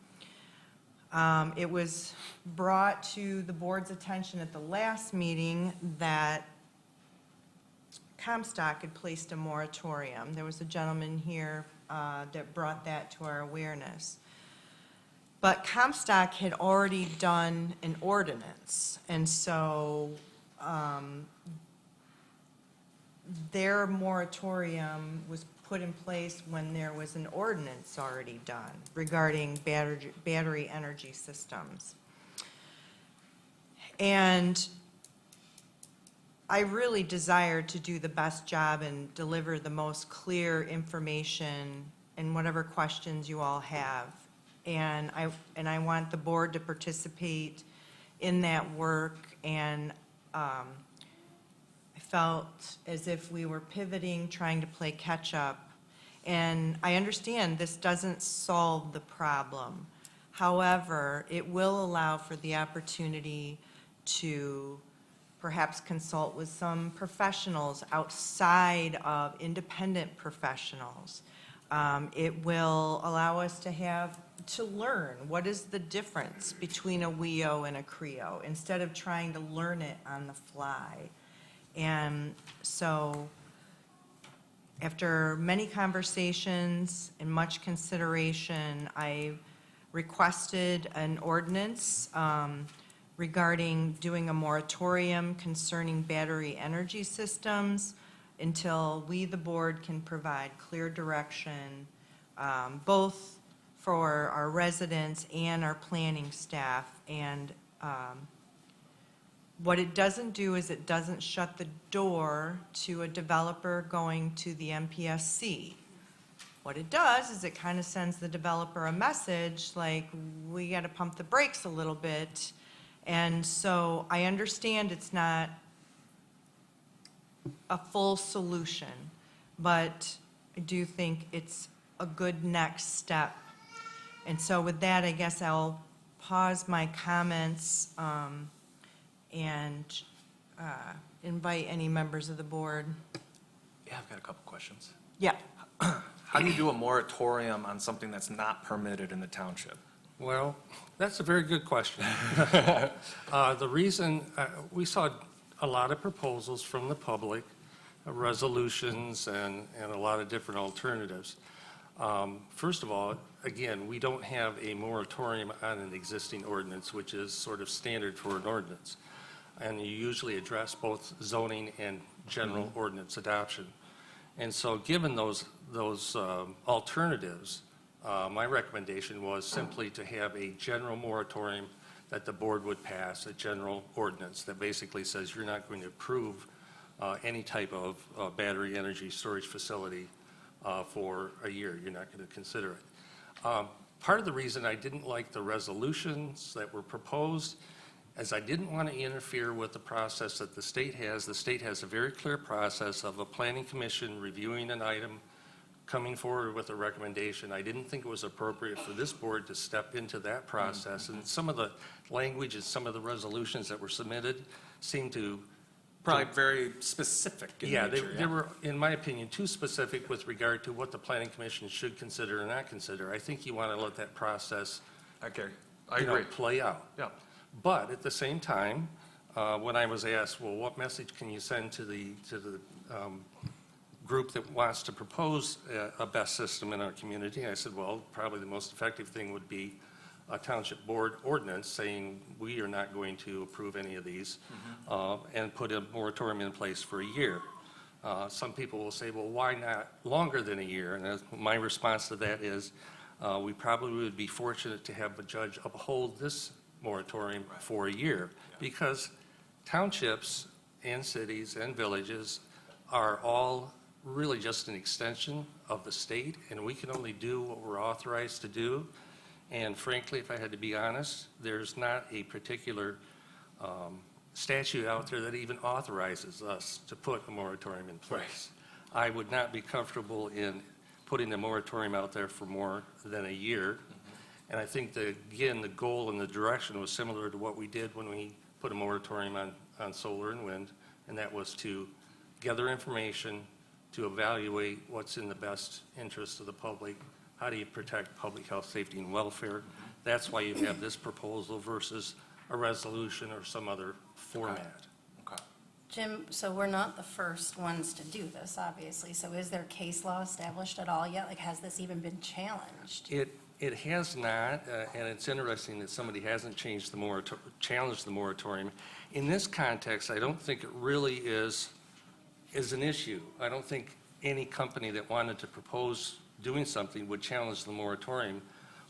It was brought to the board's attention at the last meeting that Comstock had placed a moratorium. There was a gentleman here that brought that to our awareness. But Comstock had already done an ordinance, and so their moratorium was put in place when there was an ordinance already done regarding battery energy systems. And I really desired to do the best job and deliver the most clear information and whatever questions you all have. And I want the board to participate in that work, and I felt as if we were pivoting, trying to play catch-up. And I understand this doesn't solve the problem. However, it will allow for the opportunity to perhaps consult with some professionals outside of independent professionals. It will allow us to learn what is the difference between a WEO and a CREO instead of trying to learn it on the fly. And so after many conversations and much consideration, I requested an ordinance regarding doing a moratorium concerning battery energy systems until we, the board, can provide clear direction, both for our residents and our planning staff. And what it doesn't do is it doesn't shut the door to a developer going to the MPSC. What it does is it kind of sends the developer a message like, we got to pump the brakes a little bit. And so I understand it's not a full solution, but I do think it's a good next step. And so with that, I guess I'll pause my comments and invite any members of the board. Yeah, I've got a couple questions. Yeah. How do you do a moratorium on something that's not permitted in the township? Well, that's a very good question. The reason, we saw a lot of proposals from the public, resolutions, and a lot of different alternatives. First of all, again, we don't have a moratorium on an existing ordinance, which is sort of standard for an ordinance. And you usually address both zoning and general ordinance adoption. And so given those alternatives, my recommendation was simply to have a general moratorium that the board would pass, a general ordinance that basically says you're not going to approve any type of battery energy storage facility for a year. You're not going to consider it. Part of the reason I didn't like the resolutions that were proposed is I didn't want to interfere with the process that the state has. The state has a very clear process of a planning commission reviewing an item, coming forward with a recommendation. I didn't think it was appropriate for this board to step into that process. And some of the language and some of the resolutions that were submitted seemed to Probably very specific in nature. They were, in my opinion, too specific with regard to what the planning commission should consider or not consider. I think you want to let that process I agree. Play out. Yeah. But at the same time, when I was asked, well, what message can you send to the group that wants to propose a BESS system in our community, I said, well, probably the most effective thing would be a township board ordinance saying we are not going to approve any of these and put a moratorium in place for a year. Some people will say, well, why not longer than a year? And my response to that is we probably would be fortunate to have a judge uphold this moratorium for a year because townships and cities and villages are all really just an extension of the state, and we can only do what we're authorized to do. And frankly, if I had to be honest, there's not a particular statute out there that even authorizes us to put a moratorium in place. I would not be comfortable in putting a moratorium out there for more than a year. And I think that, again, the goal and the direction was similar to what we did when we put a moratorium on solar and wind, and that was to gather information, to evaluate what's in the best interest of the public. How do you protect public health, safety, and welfare? That's why you have this proposal versus a resolution or some other format. Jim, so we're not the first ones to do this, obviously. So is there case law established at all yet? Like, has this even been challenged? It has not, and it's interesting that somebody hasn't challenged the moratorium. In this context, I don't think it really is an issue. I don't think any company that wanted to propose doing something would challenge the moratorium.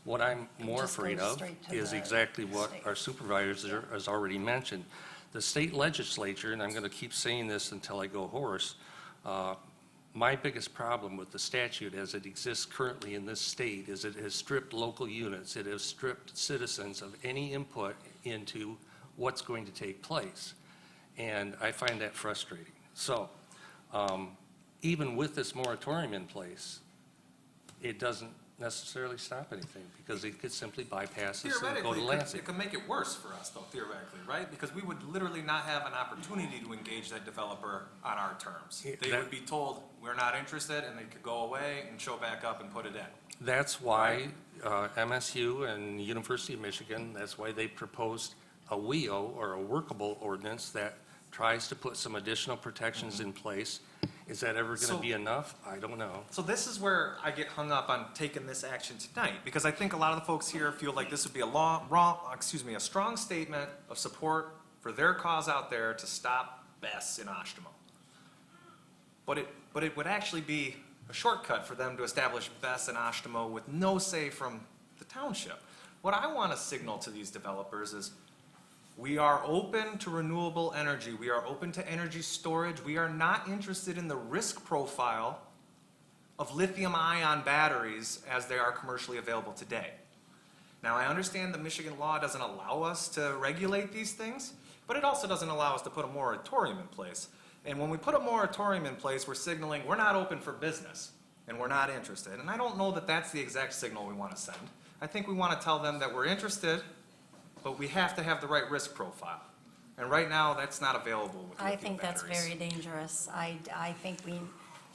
What I'm more afraid of is exactly what our supervisor has already mentioned. The state legislature, and I'm going to keep saying this until I go hoarse, my biggest problem with the statute as it exists currently in this state is it has stripped local units, it has stripped citizens of any input into what's going to take place. And I find that frustrating. So even with this moratorium in place, it doesn't necessarily stop anything because it could simply bypass this and go to Lansing. It could make it worse for us though, theoretically, right? Because we would literally not have an opportunity to engage that developer on our terms. They would be told, we're not interested, and they could go away and show back up and put it in. That's why MSU and University of Michigan, that's why they proposed a WEO or a workable ordinance that tries to put some additional protections in place. Is that ever going to be enough? I don't know. So this is where I get hung up on taking this action tonight, because I think a lot of the folks here feel like this would be a strong statement of support for their cause out there to stop BESS in Oshtemo. But it would actually be a shortcut for them to establish BESS in Oshtemo with no say from the township. What I want to signal to these developers is we are open to renewable energy. We are open to energy storage. We are not interested in the risk profile of lithium-ion batteries as they are commercially available today. Now, I understand the Michigan law doesn't allow us to regulate these things, but it also doesn't allow us to put a moratorium in place. And when we put a moratorium in place, we're signaling we're not open for business and we're not interested. And I don't know that that's the exact signal we want to send. I think we want to tell them that we're interested, but we have to have the right risk profile. And right now, that's not available with lithium I think that's batteries. very dangerous. I think we,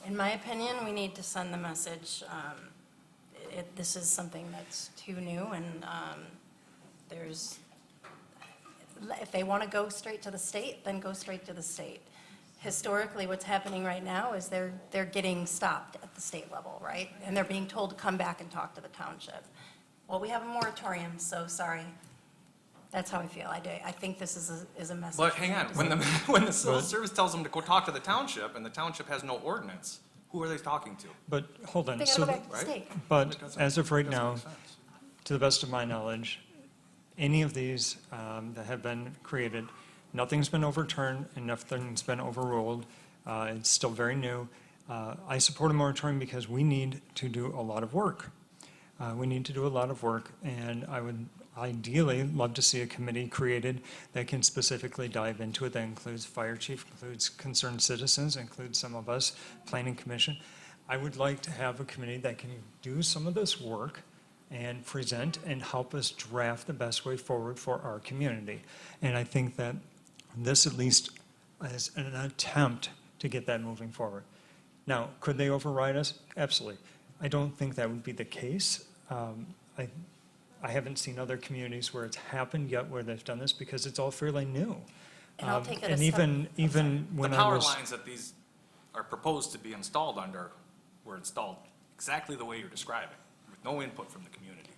In my opinion, we need to send the message, this is something that's too new, and if they want to go straight to the state, then go straight to the state. Historically, what's happening right now is they're getting stopped at the state level, right? And they're being told to come back and talk to the township. Well, we have a moratorium, so sorry. That's how I feel. I think this is a message. But hang on, when the civil service tells them to go talk to the township, and the township has no ordinance, who are they talking to? But hold on. They gotta go back to the state. But as of right now, to the best of my knowledge, any of these that have been created, nothing's been overturned and nothing's been overruled. It's still very new. I support a moratorium because we need to do a lot of work. We need to do a lot of work, and I would ideally love to see a committee created that can specifically dive into it. That includes fire chief, includes concerned citizens, includes some of us, planning commission. I would like to have a committee that can do some of this work and present and help us draft the best way forward for our community. And I think that this at least is an attempt to get that moving forward. Now, could they override us? Absolutely. I don't think that would be the case. I haven't seen other communities where it's happened yet where they've done this because it's all fairly new. And I'll take it a And step. even when The I power was. lines that these are proposed to be installed under were installed exactly the way you're describing, with no input from the community.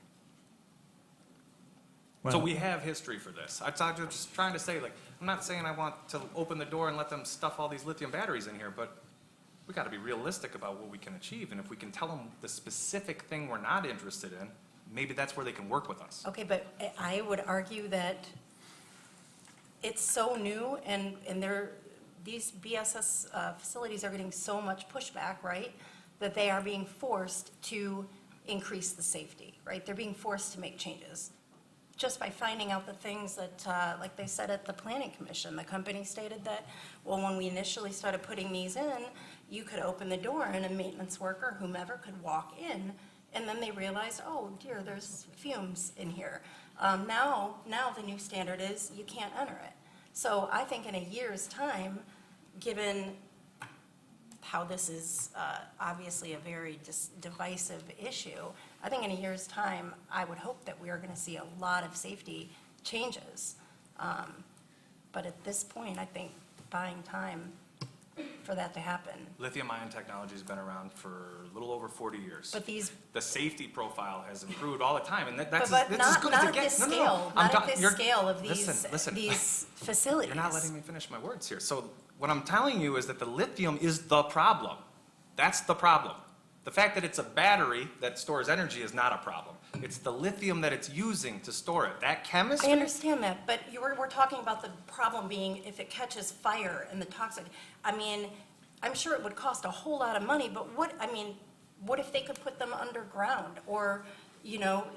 So Well- we have history for this. I'm just trying to say, like, I'm not saying I want to open the door and let them stuff all these lithium batteries in here, but we got to be realistic about what we can achieve. And if we can tell them the specific thing we're not interested in, maybe that's where they can work with us. Okay, but I would argue that it's so new, and these BSS facilities are getting so much pushback, right? That they are being forced to increase the safety, right? They're being forced to make changes. Just by finding out the things that, like they said at the planning commission, the company stated that, well, when we initially started putting these in, you could open the door and a maintenance worker, whomever, could walk in, and then they realized, oh dear, there's fumes in here. Now the new standard is you can't enter it. So I think in a year's time, given how this is obviously a very divisive issue, I think in a year's time, I would hope that we are going to see a lot of safety changes. But at this point, I think buying time for that to happen. Lithium-ion technology has been around for a little over 40 years. But these, The safety profile has improved all the time, and that's but as not good as at it gets. this No, no, no. scale, I'm not ta- at this you're- scale of Listen. these facilities. You're not letting me finish my words here. So what I'm telling you is that the lithium is the problem. That's the problem. The fact that it's a battery that stores energy is not a problem. It's the lithium that it's using to store it. That chemistry. I understand that, but we're talking about the problem being if it catches fire and the toxic. I mean, I'm sure it would cost a whole lot of money, but what if they could put them underground or,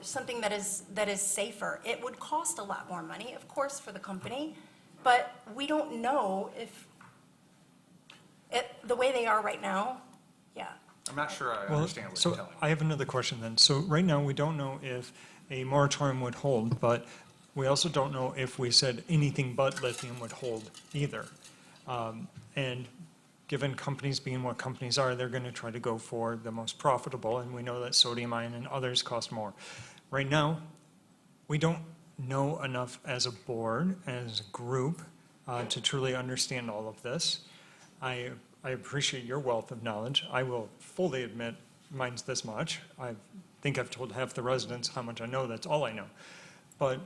something that is safer? It would cost a lot more money, of course, for the company, but we don't know if, the way they are right now, yeah. I'm not sure I Well, understand what so you're telling me. I have another question then. So right now, we don't know if a moratorium would hold, but we also don't know if we said anything but lithium would hold either. And given companies being what companies are, they're going to try to go for the most profitable, and we know that sodium ion and others cost more. Right now, we don't know enough as a board, as a group, to truly understand all of this. I appreciate your wealth of knowledge. I will fully admit mine's this much. I think I've told half the residents how much I know. That's all I know. But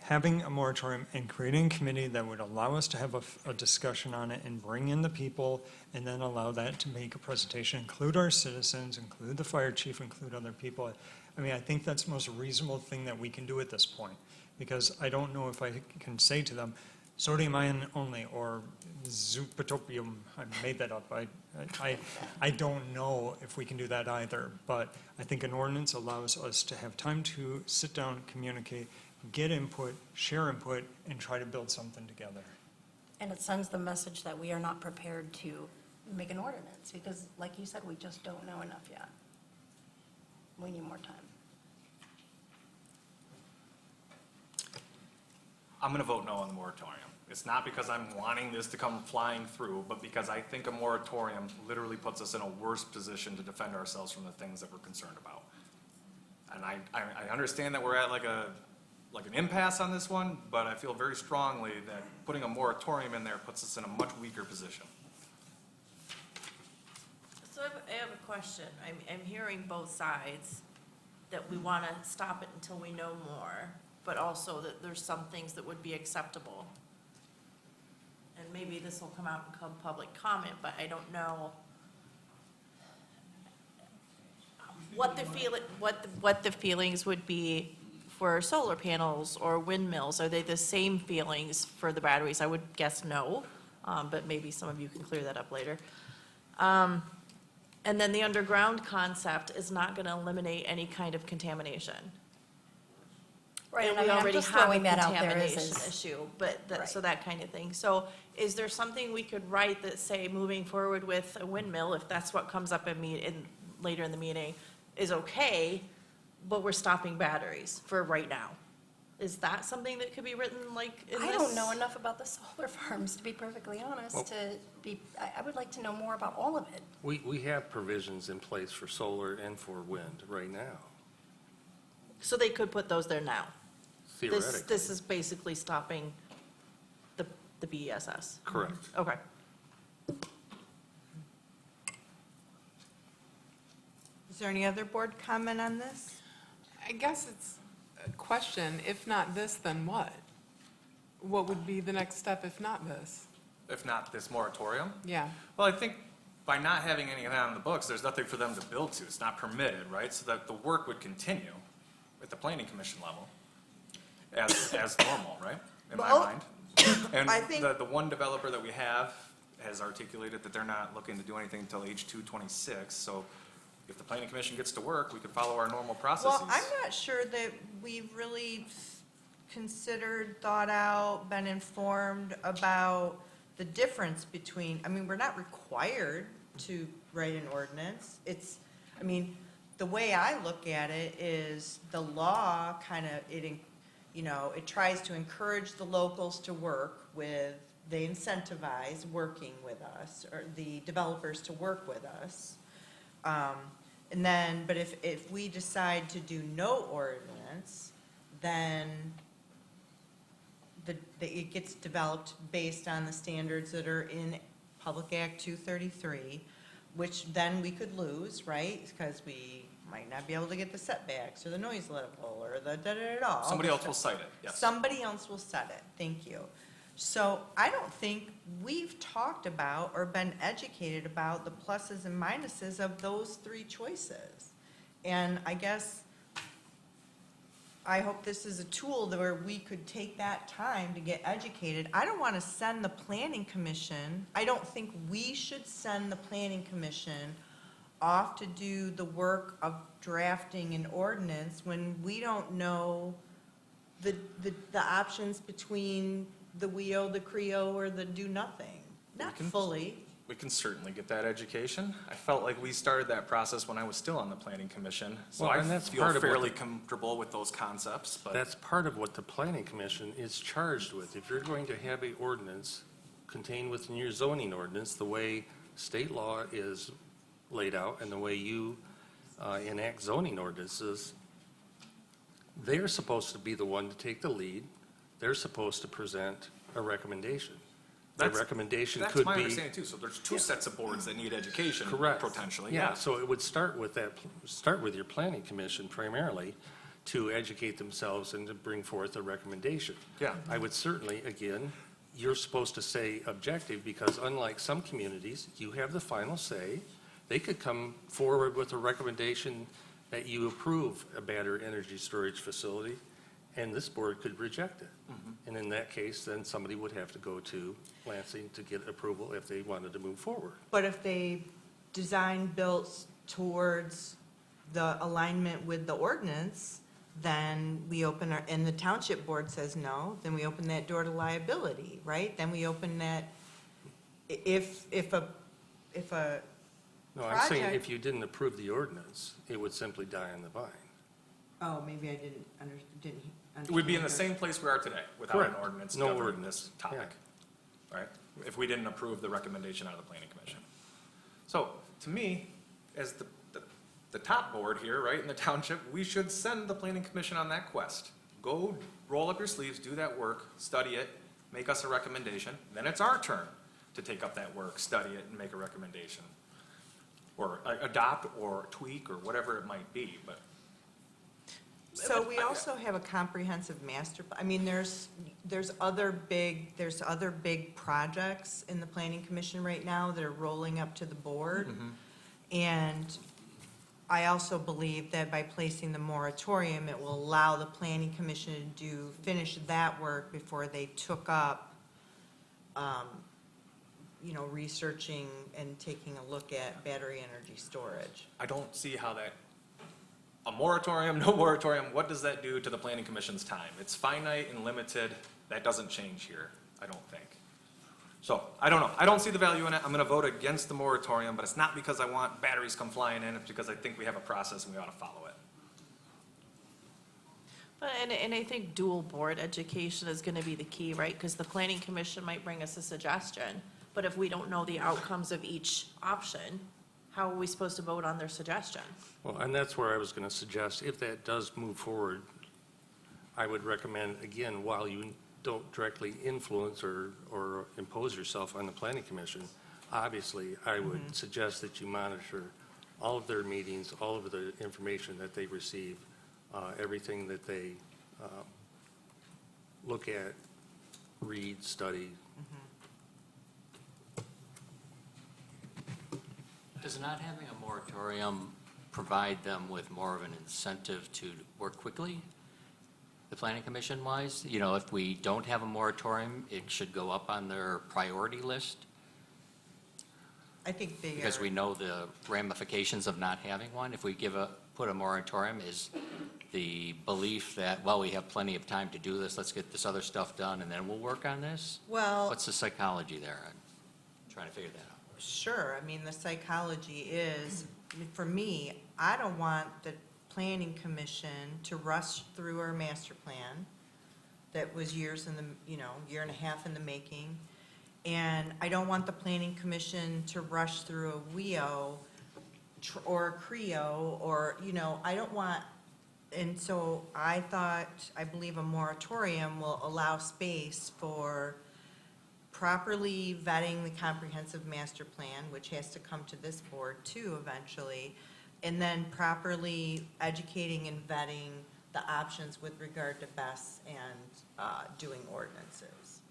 having a moratorium and creating a committee that would allow us to have a discussion on it and bring in the people and then allow that to make a presentation, include our citizens, include the fire chief, include other people. I mean, I think that's the most reasonable thing that we can do at this point, because I don't know if I can say to them, sodium ion only, or zootopium, I made that up. I don't know if we can do that either, but I think an ordinance allows us to have time to sit down, communicate, get input, share input, and try to build something together. And it sends the message that we are not prepared to make an ordinance, because like you said, we just don't know enough yet. We need more time. I'm going to vote no on the moratorium. It's not because I'm wanting this to come flying through, but because I think a moratorium literally puts us in a worse position to defend ourselves from the things that we're concerned about. And I understand that we're at like an impasse on this one, but I feel very strongly that putting a moratorium in there puts us in a much weaker position. So I have a question. I'm hearing both sides, that we want to stop it until we know more, but also that there's some things that would be acceptable. And maybe this will come out and come public comment, but I don't know what the feelings would be for solar panels or windmills. Are they the same feelings for the batteries? I would guess no, but maybe some of you can clear that up later. And then the underground concept is not going to eliminate any kind of contamination. Right, And and I we mean, I'm already just have a throwing that out there contamination as issue, but, Right. so that kind of thing. So is there something we could write that say, moving forward with a windmill, if that's what comes up later in the meeting, is okay, but we're stopping batteries for right now? Is that something that could be written like in this? I don't know enough about the solar farms, to be perfectly honest, Well- I would like to know more about all of it. We have provisions in place for solar and for wind right now, So they could put those there now? theoretically. This is basically stopping the BESS? Correct. Okay. Is there any other board comment on this? I guess it's a question, if not this, then what? What would be the next step if not this? If not this moratorium. Yeah. Well, I think by not having any of that on the books, there's nothing for them to build to. It's not permitted, right? So that the work would continue at the planning commission level as normal, right? In my Well, mind. And I think- the one developer that we have has articulated that they're not looking to do anything until H2 26. So if the planning commission gets to work, we could follow our normal processes. Well, I'm not sure that we've really considered, thought out, been informed about the difference between, I mean, we're not required to write an ordinance. It's, I mean, the way I look at it is the law kind of, it tries to encourage the locals to work with, they incentivize working with us, or the developers to work with us. And then, but if we decide to do no ordinance, then it gets developed based on the standards that are in Public Act 233, which then we could lose, right? Because we might not be able to get the setbacks or the noise level or the da-da-da-da. Somebody else will cite it, yes. Somebody else will set it, thank you. So I don't think we've talked about or been educated about the pluses and minuses of those three choices. And I guess, I hope this is a tool that where we could take that time to get educated. I don't want to send the planning commission, I don't think we should send the planning commission off to do the work of drafting an ordinance when we don't know the options between the WIO, the CREO, or the do nothing. Not fully. We can certainly get that education. I felt like we started that process when I was still on the planning commission. So Well, I and that's feel part of what fairly the- comfortable with those concepts, but. That's part of what the planning commission is charged with. If you're going to have a ordinance contained within your zoning ordinance, the way state law is laid out and the way you enact zoning ordinances, they're supposed to be the one to take the lead. They're supposed to present a recommendation. The recommendation could be. That's my understanding too. So there's two sets of boards that need education. Correct. Potentially, Yeah, yeah. so it would start with your planning commission primarily to educate themselves and to bring forth a recommendation. Yeah. I would certainly, again, you're supposed to say objective because unlike some communities, you have the final say. They could come forward with a recommendation that you approve a battery energy storage facility, and this board could reject it. And in that case, then somebody would have to go to Lansing to get approval if they wanted to move forward. But if they design built towards the alignment with the ordinance, then we open our, and the township board says no, then we open that door to liability, right? Then we open that, if a No, I'm saying project- if you didn't approve the ordinance, it would simply die on the vine. Oh, maybe I didn't understand. We'd be in the same place we are today without an Correct. ordinance No governing ordinance. this topic, right? If we didn't approve the recommendation out of the planning commission. So, to me, as the top board here, right, in the township, we should send the planning commission on that quest. Go roll up your sleeves, do that work, study it, make us a recommendation. Then it's our turn to take up that work, study it, and make a recommendation. Or adopt, or tweak, or whatever it might be, but. So we also have a comprehensive master, I mean, there's other big projects in the planning commission right now that are rolling up to the board. And I also believe that by placing the moratorium, it will allow the planning commission to finish that work before they took up, researching and taking a look at battery energy storage. I don't see how that, a moratorium, no moratorium, what does that do to the planning commission's time? It's finite and limited, that doesn't change here, I don't think. So, I don't know, I don't see the value in it, I'm gonna vote against the moratorium, but it's not because I want batteries come flying in, it's because I think we have a process and we ought to follow it. But, and I think dual board education is gonna be the key, right? Because the planning commission might bring us a suggestion, but if we don't know the outcomes of each option, how are we supposed to vote on their suggestion? Well, and that's where I was going to suggest, if that does move forward, I would recommend, again, while you don't directly influence or impose yourself on the planning commission, obviously, I would suggest that you monitor all of their meetings, all of the information that they receive, everything that they look at, read, study. Does not having a moratorium provide them with more of an incentive to work quickly, the planning commission wise? You know, if we don't have a moratorium, it should go up on their priority list? I think they Because we know the ramifications of not having one. If we put a moratorium, is the belief that, well, we have plenty of time to do this, let's get this other stuff done and then we'll work on this? Well, What's the psychology there? I'm trying to figure that out. sure, I mean, the psychology is, for me, I don't want the planning commission to rush through our master plan that was years in the, year and a half in the making. And I don't want the planning commission to rush through a WEO or a CREO or, I don't want, and so I believe a moratorium will allow space for properly vetting the comprehensive master plan, which has to come to this board too eventually, and then properly educating and vetting the options with regard to BESS and doing ordinances,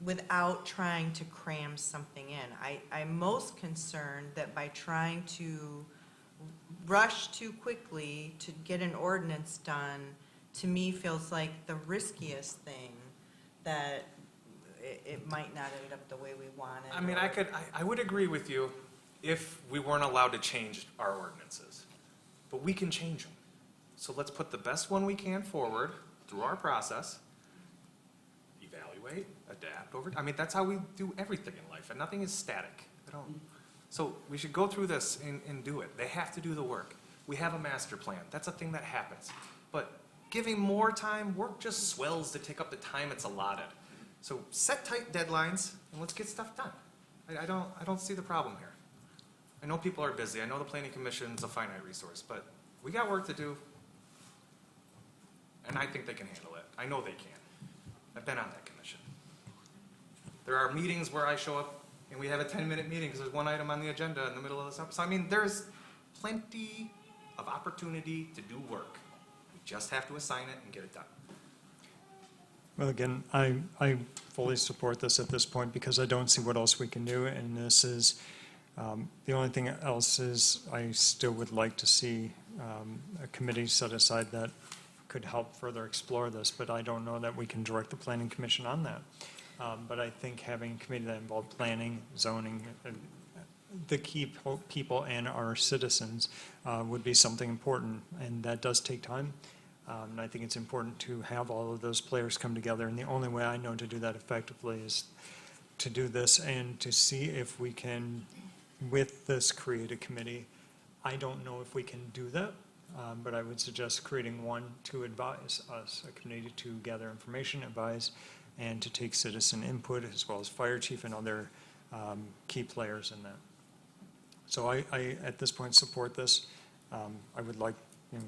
without trying to cram something in. I'm most concerned that by trying to rush too quickly to get an ordinance done, to me feels like the riskiest thing, that it might not end up the way we want it. I mean, I would agree with you if we weren't allowed to change our ordinances, but we can change them. So let's put the best one we can forward through our process, evaluate, adapt I mean, that's how we do everything in life, and nothing is static. So we should go through this and do it. They have to do the work. We have a master plan. That's a thing that happens. But giving more time, work just swells to take up the time it's allotted. So set tight deadlines and let's get stuff done. I don't see the problem here. I know people are busy. I know the planning commission's a finite resource, but we got work to do. And I think they can handle it. I know they can. I've been on that commission. There are meetings where I show up and we have a 10-minute meeting because there's one item on the agenda in the middle of this. So I mean, there's plenty of opportunity to do work. We just have to assign it and get it done. Well, again, I fully support this at this point because I don't see what else we can do, and this is, the only thing else is I still would like to see a committee set aside that could help further explore this, but I don't know that we can direct the planning commission on that. But I think having a committee that involved planning, zoning, the key people and our citizens would be something important, and that does take time. And I think it's important to have all of those players come together, and the only way I know to do that effectively is to do this and to see if we can, with this, create a committee. I don't know if we can do that, but I would suggest creating one to advise us, a committee to gather information, advise, and to take citizen input, as well as fire chief and other key players in that. So I, at this point, support this. I would like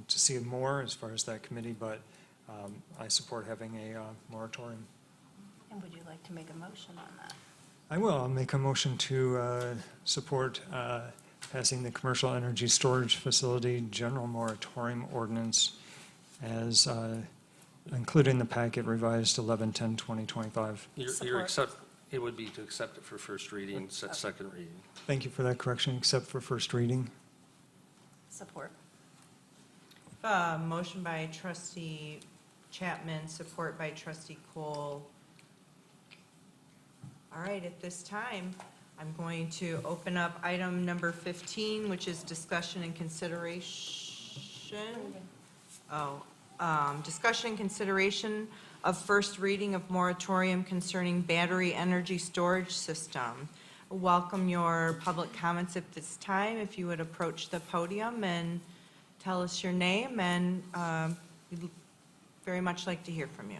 to see more as far as that committee, but I support having a moratorium. And would you like to make a motion on that? I will. I'll make a motion to support passing the commercial energy storage facility general moratorium ordinance as included in the packet revised 11/10/2025. It would be to accept it for first reading, set second reading. Thank you for that correction, except for first reading. Support. Motion by trustee Chapman, support by trustee Cole. All right, at this time, I'm going to open up item number 15, which is discussion and consideration. Discussion and consideration of first reading of moratorium concerning battery energy storage system. Welcome your public comments at this time. If you would approach the podium and tell us your name, and we'd very much like to hear from you.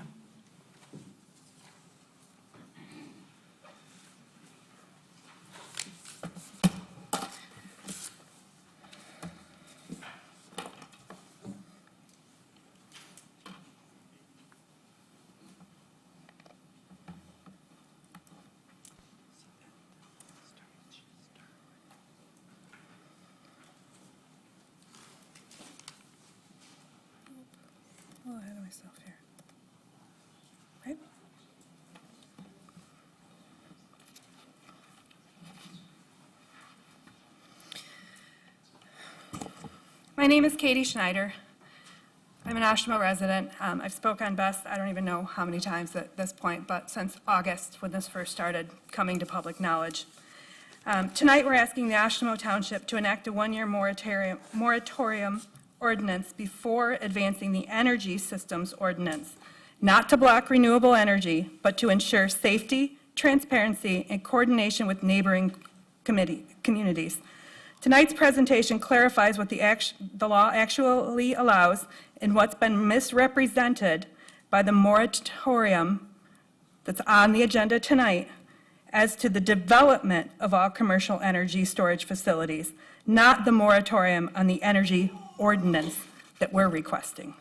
A little ahead of myself here. Right? My name is Katie Schneider. I'm an Oshtemo resident. I've spoke on BESS, I don't even know how many times at this point, but since August, when this first started coming to public knowledge. Tonight, we're asking the Oshtemo Township to enact a one-year moratorium ordinance before advancing the energy systems ordinance, not to block renewable energy, but to ensure safety, transparency, and coordination with neighboring communities. Tonight's presentation clarifies what the law actually allows and what's been misrepresented by the moratorium that's on the agenda tonight as to the development of all commercial energy storage facilities, not the moratorium on the energy ordinance that we're requesting.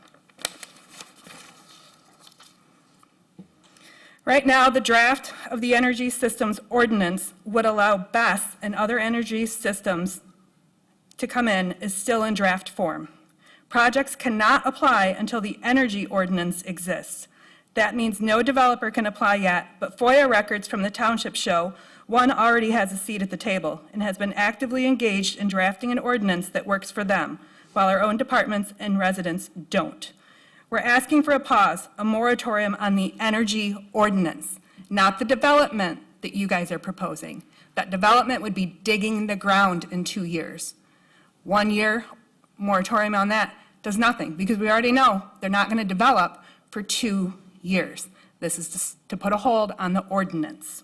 Right now, the draft of the energy systems ordinance would allow BESS and other energy systems to come in is still in draft form. Projects cannot apply until the energy ordinance exists. That means no developer can apply yet, but FOIA records from the township show one already has a seat at the table and has been actively engaged in drafting an ordinance that works for them, while our own departments and residents don't. We're asking for a pause, a moratorium on the energy ordinance, not the development that you guys are proposing. That development would be digging the ground in 2 years. 1 year moratorium on that does nothing, because we already know they're not going to develop for 2 years. This is just to put a hold on the ordinance.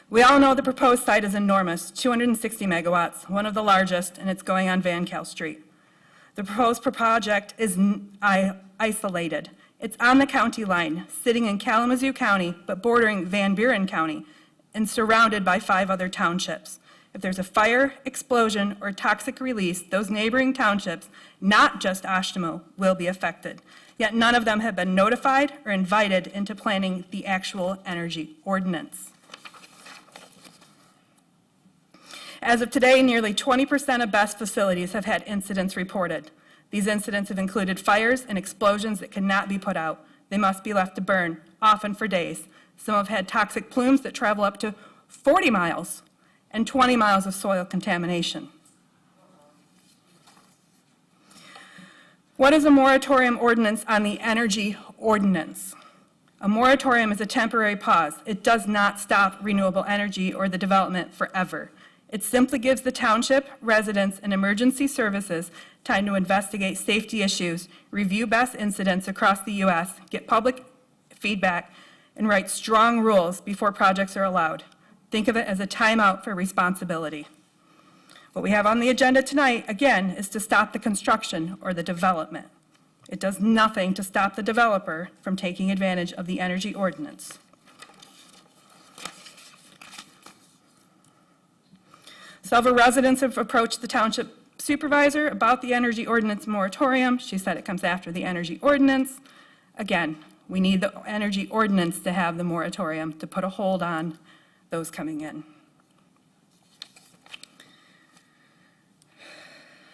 We all know the proposed site is enormous, 260 megawatts, one of the largest, and it's going on Van Cal Street. The proposed project is isolated. It's on the county line, sitting in Kalamazoo County, but bordering Van Buren County, and surrounded by 5 other townships. If there's a fire, explosion, or toxic release, those neighboring townships, not just Oshtemo, will be affected. Yet none of them have been notified or invited into planning the actual energy ordinance. As of today, nearly 20% of BESS facilities have had incidents reported. These incidents have included fires and explosions that cannot be put out. They must be left to burn, often for days. Some have had toxic plumes that travel up to 40 miles and 20 miles of soil contamination. What is a moratorium ordinance on the energy ordinance? A moratorium is a temporary pause. It does not stop renewable energy or the development forever. It simply gives the township, residents, and emergency services time to investigate safety issues, review BESS incidents across the U.S., get public feedback, and write strong rules before projects are allowed. Think of it as a timeout for responsibility. What we have on the agenda tonight, again, is to stop the construction or the development. It does nothing to stop the developer from taking advantage of the energy ordinance. Several residents have approached the township supervisor about the energy ordinance moratorium. She said it comes after the energy ordinance. Again, we need the energy ordinance to have the moratorium to put a hold on those coming in.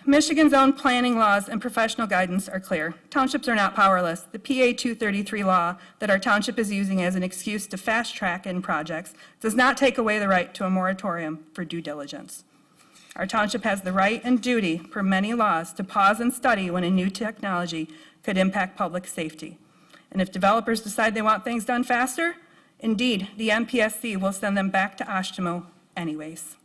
Michigan's own planning laws and professional guidance are clear. Townships are not powerless. The PA 233 law that our township is using as an excuse to fast-track in projects does not take away the right to a moratorium for due diligence. Our township has the right and duty, per many laws, to pause and study when a new technology could impact public safety. And if developers decide they want things done faster, indeed, the MPSC will send them back to Oshtemo anyways.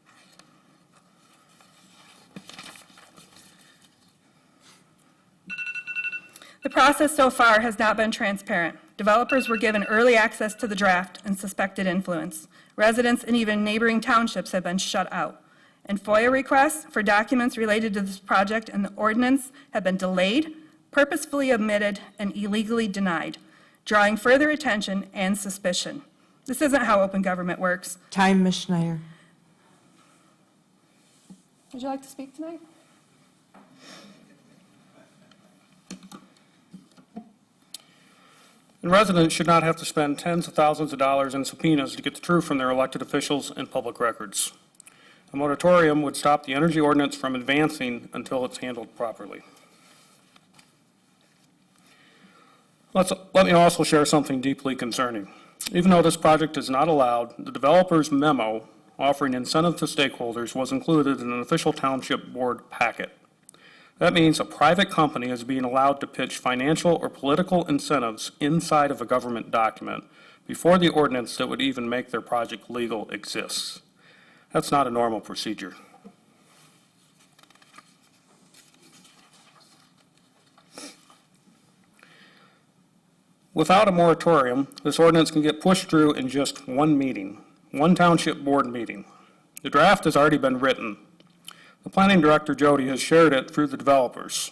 The process so far has not been transparent. Developers were given early access to the draft and suspected influence. Residents and even neighboring townships have been shut out. And FOIA requests for documents related to this project and the ordinance have been delayed, purposefully omitted, and illegally denied, drawing further attention and suspicion. This isn't how open government works. Time, Ms. Schneider. Would you like to speak tonight? And residents should not have to spend tens of thousands of dollars in subpoenas to get the truth from their elected officials and public records. A moratorium would stop the energy ordinance from advancing until it's handled properly. Let me also share something deeply concerning. Even though this project is not allowed, the developer's memo offering incentive to stakeholders was included in an official township board packet. That means a private company is being allowed to pitch financial or political incentives inside of a government document before the ordinance that would even make their project legal exists. That's not a normal procedure. Without a moratorium, this ordinance can get pushed through in just one meeting, one township board meeting. The draft has already been written. The planning director, Jody, has shared it through the developers.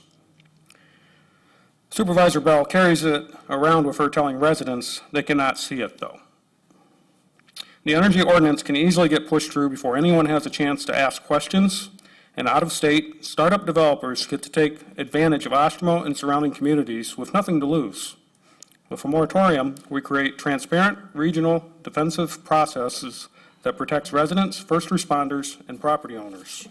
Supervisor Bell carries it around with her telling residents they cannot see it, though. The energy ordinance can easily get pushed through before anyone has a chance to ask questions, and out-of-state, startup developers get to take advantage of Oshtemo and surrounding communities with nothing to lose. With a moratorium, we create transparent, regional, defensive processes that protects residents, first responders, and property owners.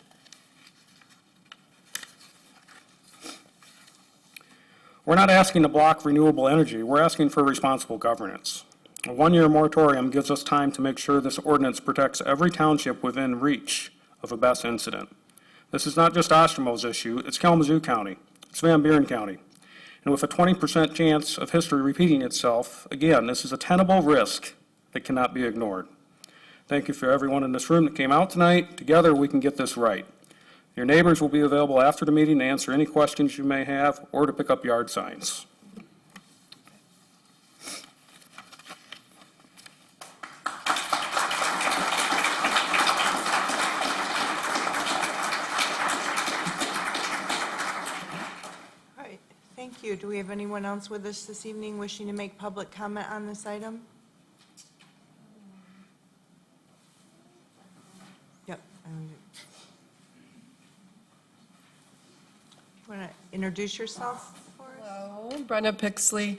We're not asking to block renewable energy. We're asking for responsible governance. A one-year moratorium gives us time to make sure this ordinance protects every township within reach of a BESS incident. This is not just Oshtemo's issue. It's Kalamazoo County. It's Van Buren County. And with a 20% chance of history repeating itself, again, this is a tenable risk that cannot be ignored. Thank you for everyone in this room that came out tonight. Together, we can get this right. Your neighbors will be available after the meeting to answer any questions you may have or to pick up yard signs. All right, thank you. Do we have anyone else with us this evening wishing to make public comment on this item? Yep. Want to introduce yourself for us? Hello, Brenda Pixley.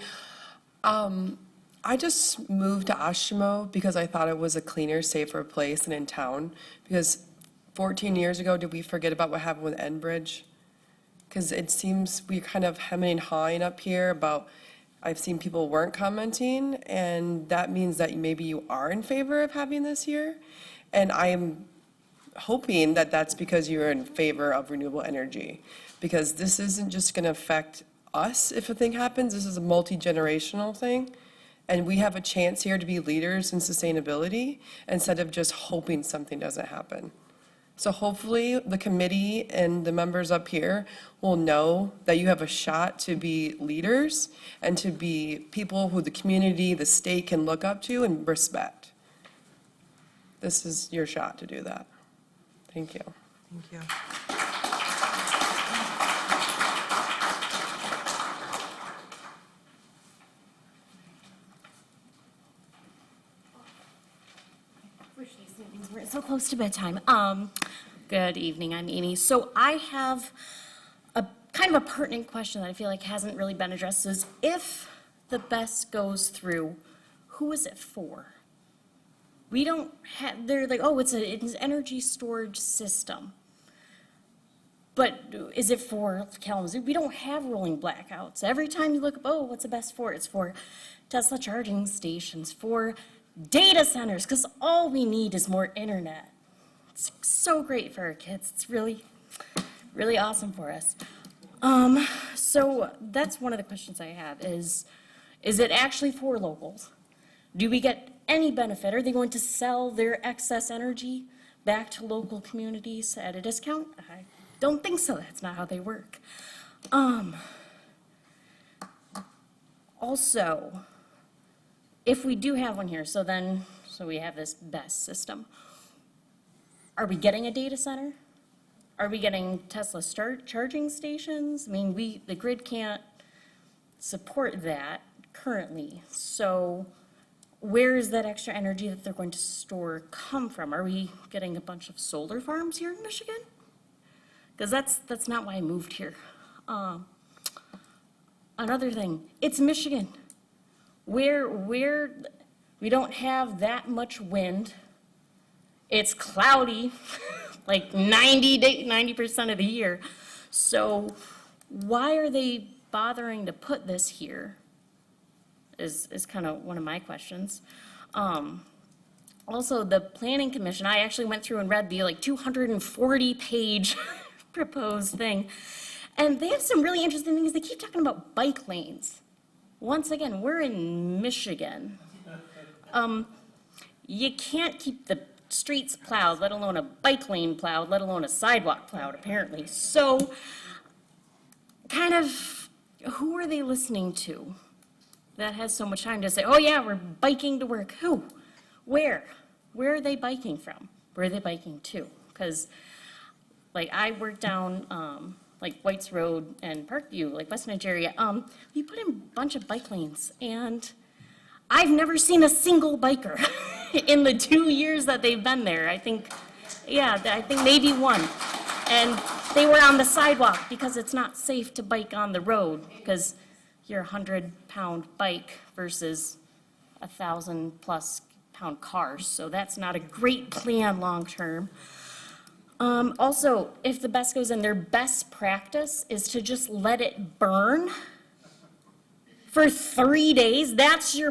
I just moved to Oshtemo because I thought it was a cleaner, safer place and in town. Because 14 years ago, did we forget about what happened with Enbridge? Because it seems we're kind of hemming and hawing up here about, I've seen people weren't commenting, and that means that maybe you are in favor of having this here. And I am hoping that that's because you're in favor of renewable energy. Because this isn't just going to affect us if a thing happens. This is a multi-generational thing. And we have a chance here to be leaders in sustainability instead of just hoping something doesn't happen. So hopefully the committee and the members up here will know that you have a shot to be leaders and to be people who the community, the state can look up to and respect. This is your shot to do that. Thank you. Thank you. Wish these meetings weren't so close to bedtime. Good evening, I'm Amy. So I have a kind of a pertinent question that I feel like hasn't really been addressed is if the BESS goes through, who is it for? We don't have, they're like, oh, it's an energy storage system. But is it for Kalamazoo? We don't have rolling blackouts. Every time you look up, oh, what's the BESS for? It's for Tesla charging stations, for data centers, because all we need is more internet. It's so great for our kids. It's really, really awesome for us. So that's one of the questions I have is it actually for locals? Do we get any benefit? Are they going to sell their excess energy back to local communities at a discount? I don't think so. That's not how they work. Also, if we do have one here, so we have this BESS system. Are we getting a data center? Are we getting Tesla charging stations? I mean, the grid can't support that currently. So where is that extra energy that they're going to store come from? Are we getting a bunch of solar farms here in Michigan? Because that's not why I moved here. Another thing, it's Michigan. Where we don't have that much wind. It's cloudy, like 90% of the year. So why are they bothering to put this here is kind of one of my questions. Also, the Planning Commission, I actually went through and read the 240-page proposed thing. And they have some really interesting things. They keep talking about bike lanes. Once again, we're in Michigan. You can't keep the streets plowed, let alone a bike lane plowed, let alone a sidewalk plowed, apparently. So, kind of, who are they listening to that has so much time to say, oh yeah, we're biking to work? Who? Where? Where are they biking from? Where are they biking to? Because, I work down, White's Road and Parkview, West Nigeria. We put in a bunch of bike lanes, and I've never seen a single biker in the 2 years that they've been there. I think maybe one. And they were on the sidewalk because it's not safe to bike on the road because your 100-pound bike versus 1,000+ pound cars. So that's not a great plan long-term. Also, if the BESS goes in, their best practice is to just let it burn for 3 days. That's their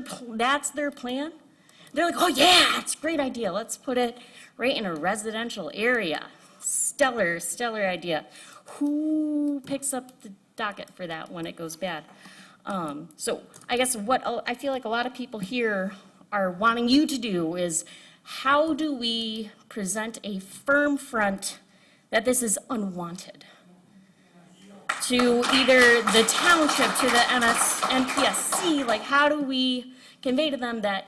plan. They're like, oh yeah, it's a great idea. Let's put it right in a residential area. Stellar idea. Who picks up the docket for that when it goes bad? So I guess what I feel like a lot of people here are wanting you to do is how do we present a firm front that this is unwanted to either the township, to the NPSC, how do we convey to them that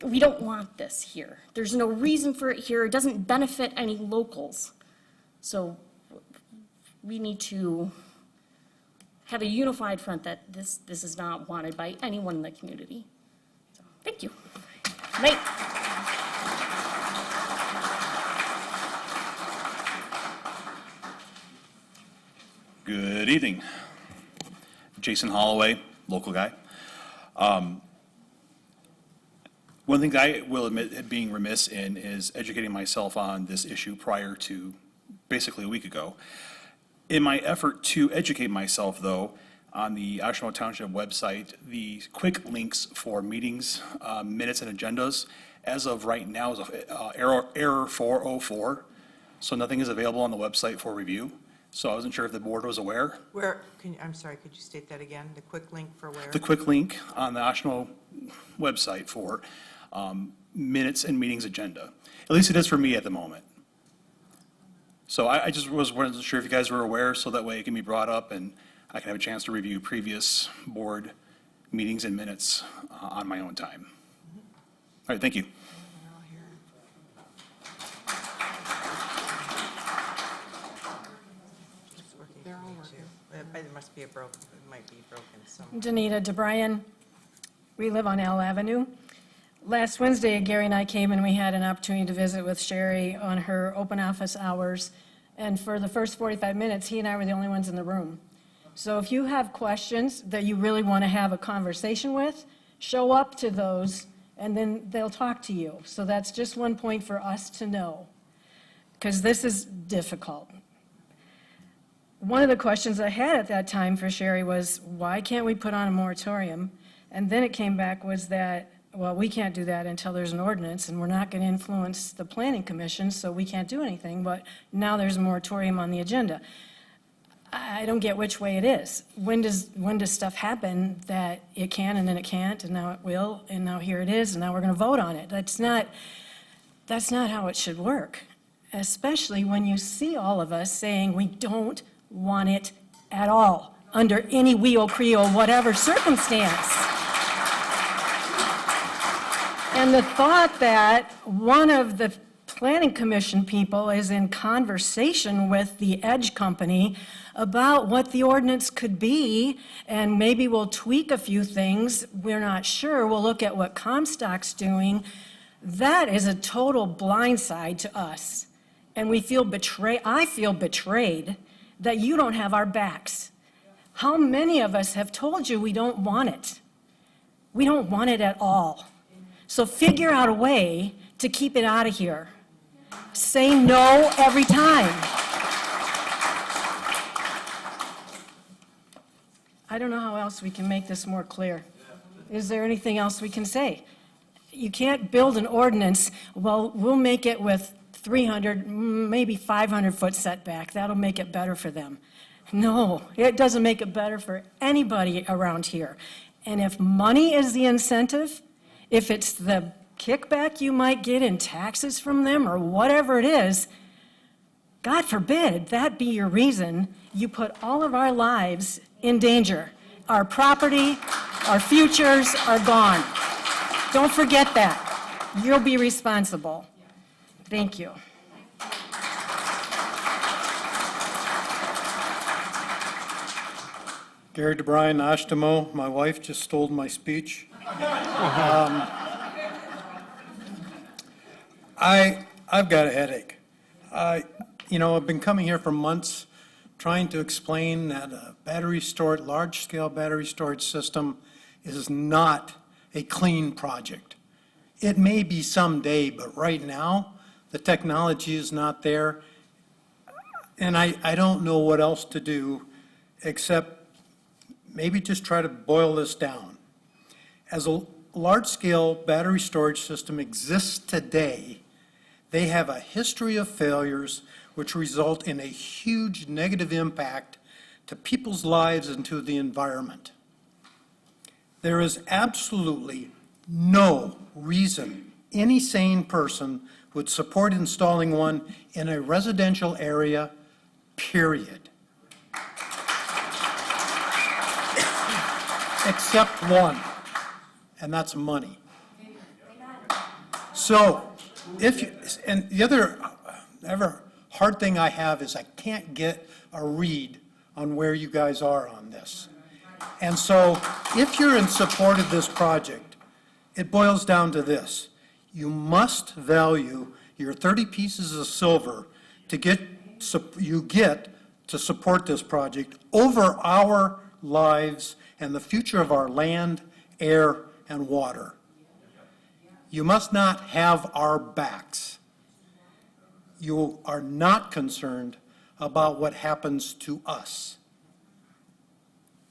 we don't want this here? There's no reason for it here. It doesn't benefit any locals. So we need to have a unified front that this is not wanted by anyone in the community. So, thank you. Night. Good evening. Jason Holloway, local guy. One thing I will admit being remiss in is educating myself on this issue prior to basically a week ago. In my effort to educate myself, though, on the Oshtemo Township website, the quick links for meetings, minutes, and agendas, as of right now, is error 404. So nothing is available on the website for review. So I wasn't sure if the board was aware. I'm sorry, could you state that again? The quick link for where? The quick link on the Oshtemo website for minutes and meetings agenda. At least it is for me at the moment. So I just wasn't sure if you guys were aware, so that way it can be brought up and I can have a chance to review previous board meetings and minutes on my own time. All right, thank you. must be it might be broken somewhere. Danita DeBryan. We live on L Avenue. Last Wednesday, Gary and I came and we had an opportunity to visit with Sherry on her open office hours. And for the first 45 minutes, he and I were the only ones in the room. So if you have questions that you really want to have a conversation with, show up to those and then they'll talk to you. So that's just one point for us to know, because this is difficult. One of the questions I had at that time for Sherry was, why can't we put on a moratorium? And then it came back was that, well, we can't do that until there's an ordinance, and we're not going to influence the planning commission, so we can't do anything, but now there's a moratorium on the agenda. I don't get which way it is. When does stuff happen that it can and then it can't, and now it will, and now here it is, and now we're going to vote on it? That's not how it should work, especially when you see all of us saying we don't want it at all, under any wheel, creo, whatever circumstance. And the thought that one of the planning commission people is in conversation with the Edge company about what the ordinance could be, and maybe we'll tweak a few things, we're not sure, we'll look at what Comstock's doing, that is a total blindside to us. And we feel betrayed, I feel betrayed that you don't have our backs. How many of us have told you we don't want it? We don't want it at all. So figure out a way to keep it out of here. Say no every time. I don't know how else we can make this more clear. Is there anything else we can say? You can't build an ordinance, well, we'll make it with 300, maybe 500-foot setback. That'll make it better for them. No, it doesn't make it better for anybody around here. And if money is the incentive, if it's the kickback you might get in taxes from them or whatever it is, God forbid that be your reason. You put all of our lives in danger. Our property, our futures are gone. Don't forget that. You'll be responsible. Thank you. Gary DeBryan, Oshtemo. My wife just stole my speech. I've got a headache. I've been coming here for months trying to explain that a large-scale battery storage system is not a clean project. It may be someday, but right now, the technology is not there. And I don't know what else to do except maybe just try to boil this down. As a large-scale battery storage system exists today, they have a history of failures which result in a huge negative impact to people's lives and to the environment. There is absolutely no reason any sane person would support installing one in a residential area, period. Except one, and that's money. So, and the other hard thing I have is I can't get a read on where you guys are on this. And so, if you're in support of this project, it boils down to this. You must value your 30 pieces of silver you get to support this project over our lives and the future of our land, air, and water. You must not have our backs. You are not concerned about what happens to us.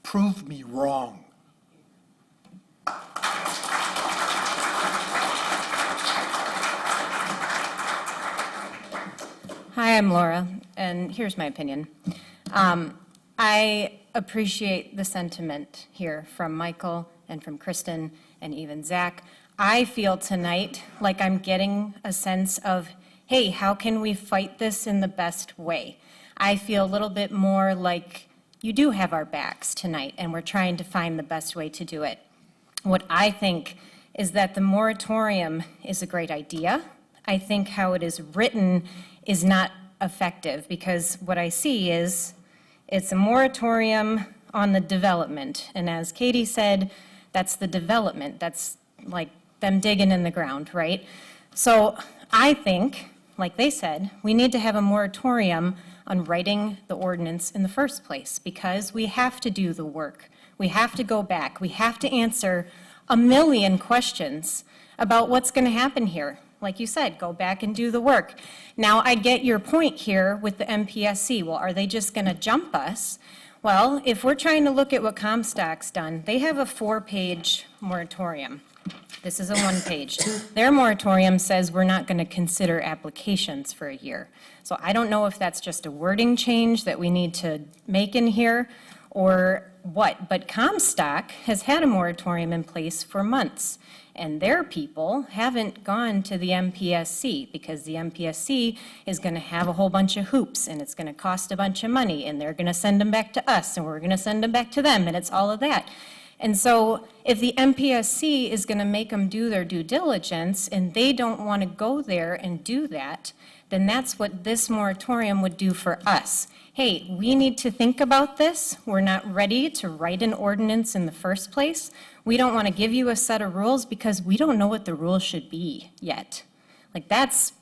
Prove me wrong. Hi, I'm Laura, and here's my opinion. I appreciate the sentiment here from Michael and from Kristen and even Zach. I feel tonight like I'm getting a sense of, hey, how can we fight this in the best way? I feel a little bit more like you do have our backs tonight, and we're trying to find the best way to do it. What I think is that the moratorium is a great idea. I think how it is written is not effective, because what I see is it's a moratorium on the development. And as Katie said, that's the development. That's like them digging in the ground, right? So I think, like they said, we need to have a moratorium on writing the ordinance in the first place, because we have to do the work. We have to go back. We have to answer a million questions about what's going to happen here. Like you said, go back and do the work. Now, I get your point here with the MPSC. Well, are they just going to jump us? Well, if we're trying to look at what Comstock's done, they have a 4-page moratorium. This is a 1-page. Their moratorium says we're not going to consider applications for a year. So I don't know if that's just a wording change that we need to make in here or what, but Comstock has had a moratorium in place for months, and their people haven't gone to the MPSC because the MPSC is going to have a whole bunch of hoops, and it's going to cost a bunch of money, and they're going to send them back to us, and we're going to send them back to them, and it's all of that. And so if the MPSC is going to make them do their due diligence, and they don't want to go there and do that, then that's what this moratorium would do for us. Hey, we need to think about this. We're not ready to write an ordinance in the first place. We don't want to give you a set of rules because we don't know what the rules should be yet. Like, that's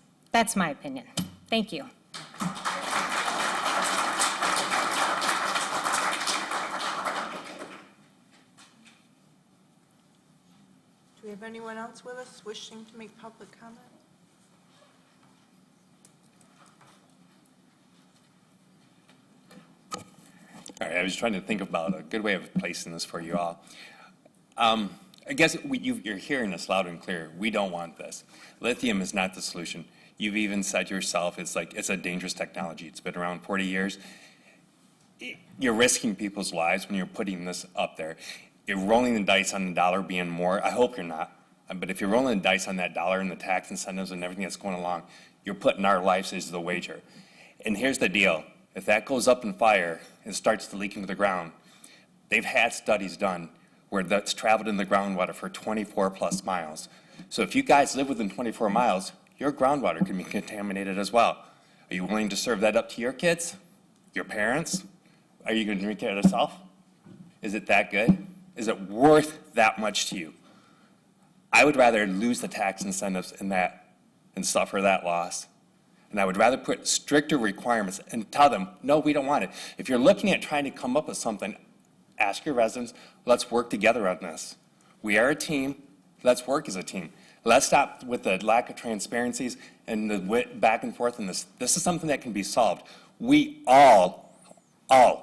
my opinion. Thank you. Do we have anyone else with us wishing to make public comment? All right, I was trying to think about a good way of placing this for you all. I guess you're hearing us loud and clear. We don't want this. Lithium is not the solution. You've even said yourself, it's a dangerous technology. It's been around 40 years. You're risking people's lives when you're putting this up there. You're rolling the dice on the dollar being more. I hope you're not. But if you're rolling the dice on that dollar and the tax incentives and everything that's going along, you're putting our lives as the wager. And here's the deal. If that goes up in fire and starts to leak into the ground, they've had studies done where that's traveled in the groundwater for 24 plus miles. So if you guys live within 24 miles, your groundwater can be contaminated as well. Are you willing to serve that up to your kids, your parents? Are you going to drink it yourself? Is it that good? Is it worth that much to you? I would rather lose the tax incentives in that and suffer that loss. And I would rather put stricter requirements and tell them, no, we don't want it. If you're looking at trying to come up with something, ask your residents, let's work together on this. We are a team, let's work as a team. Let's stop with the lack of transparencies and the back and forth in this. This is something that can be solved. We all,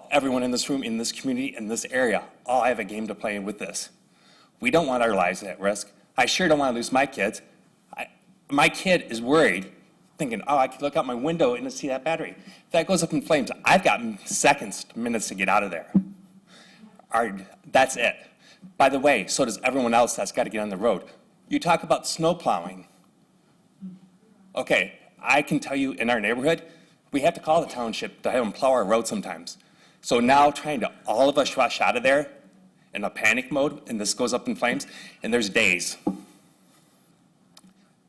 everyone in this room, in this community, in this area, all have a game to play with this. We don't want our lives at risk. I sure don't want to lose my kids. My kid is worried, thinking, oh, I could look out my window and see that battery. If that goes up in flames, I've got seconds, minutes to get out of there. That's it. By the way, so does everyone else that's got to get on the road. You talk about snow plowing. Okay, I can tell you in our neighborhood, we have to call the township to have them plow our road sometimes. So now trying to all of us rush out of there in a panic mode, and this goes up in flames, and there's days.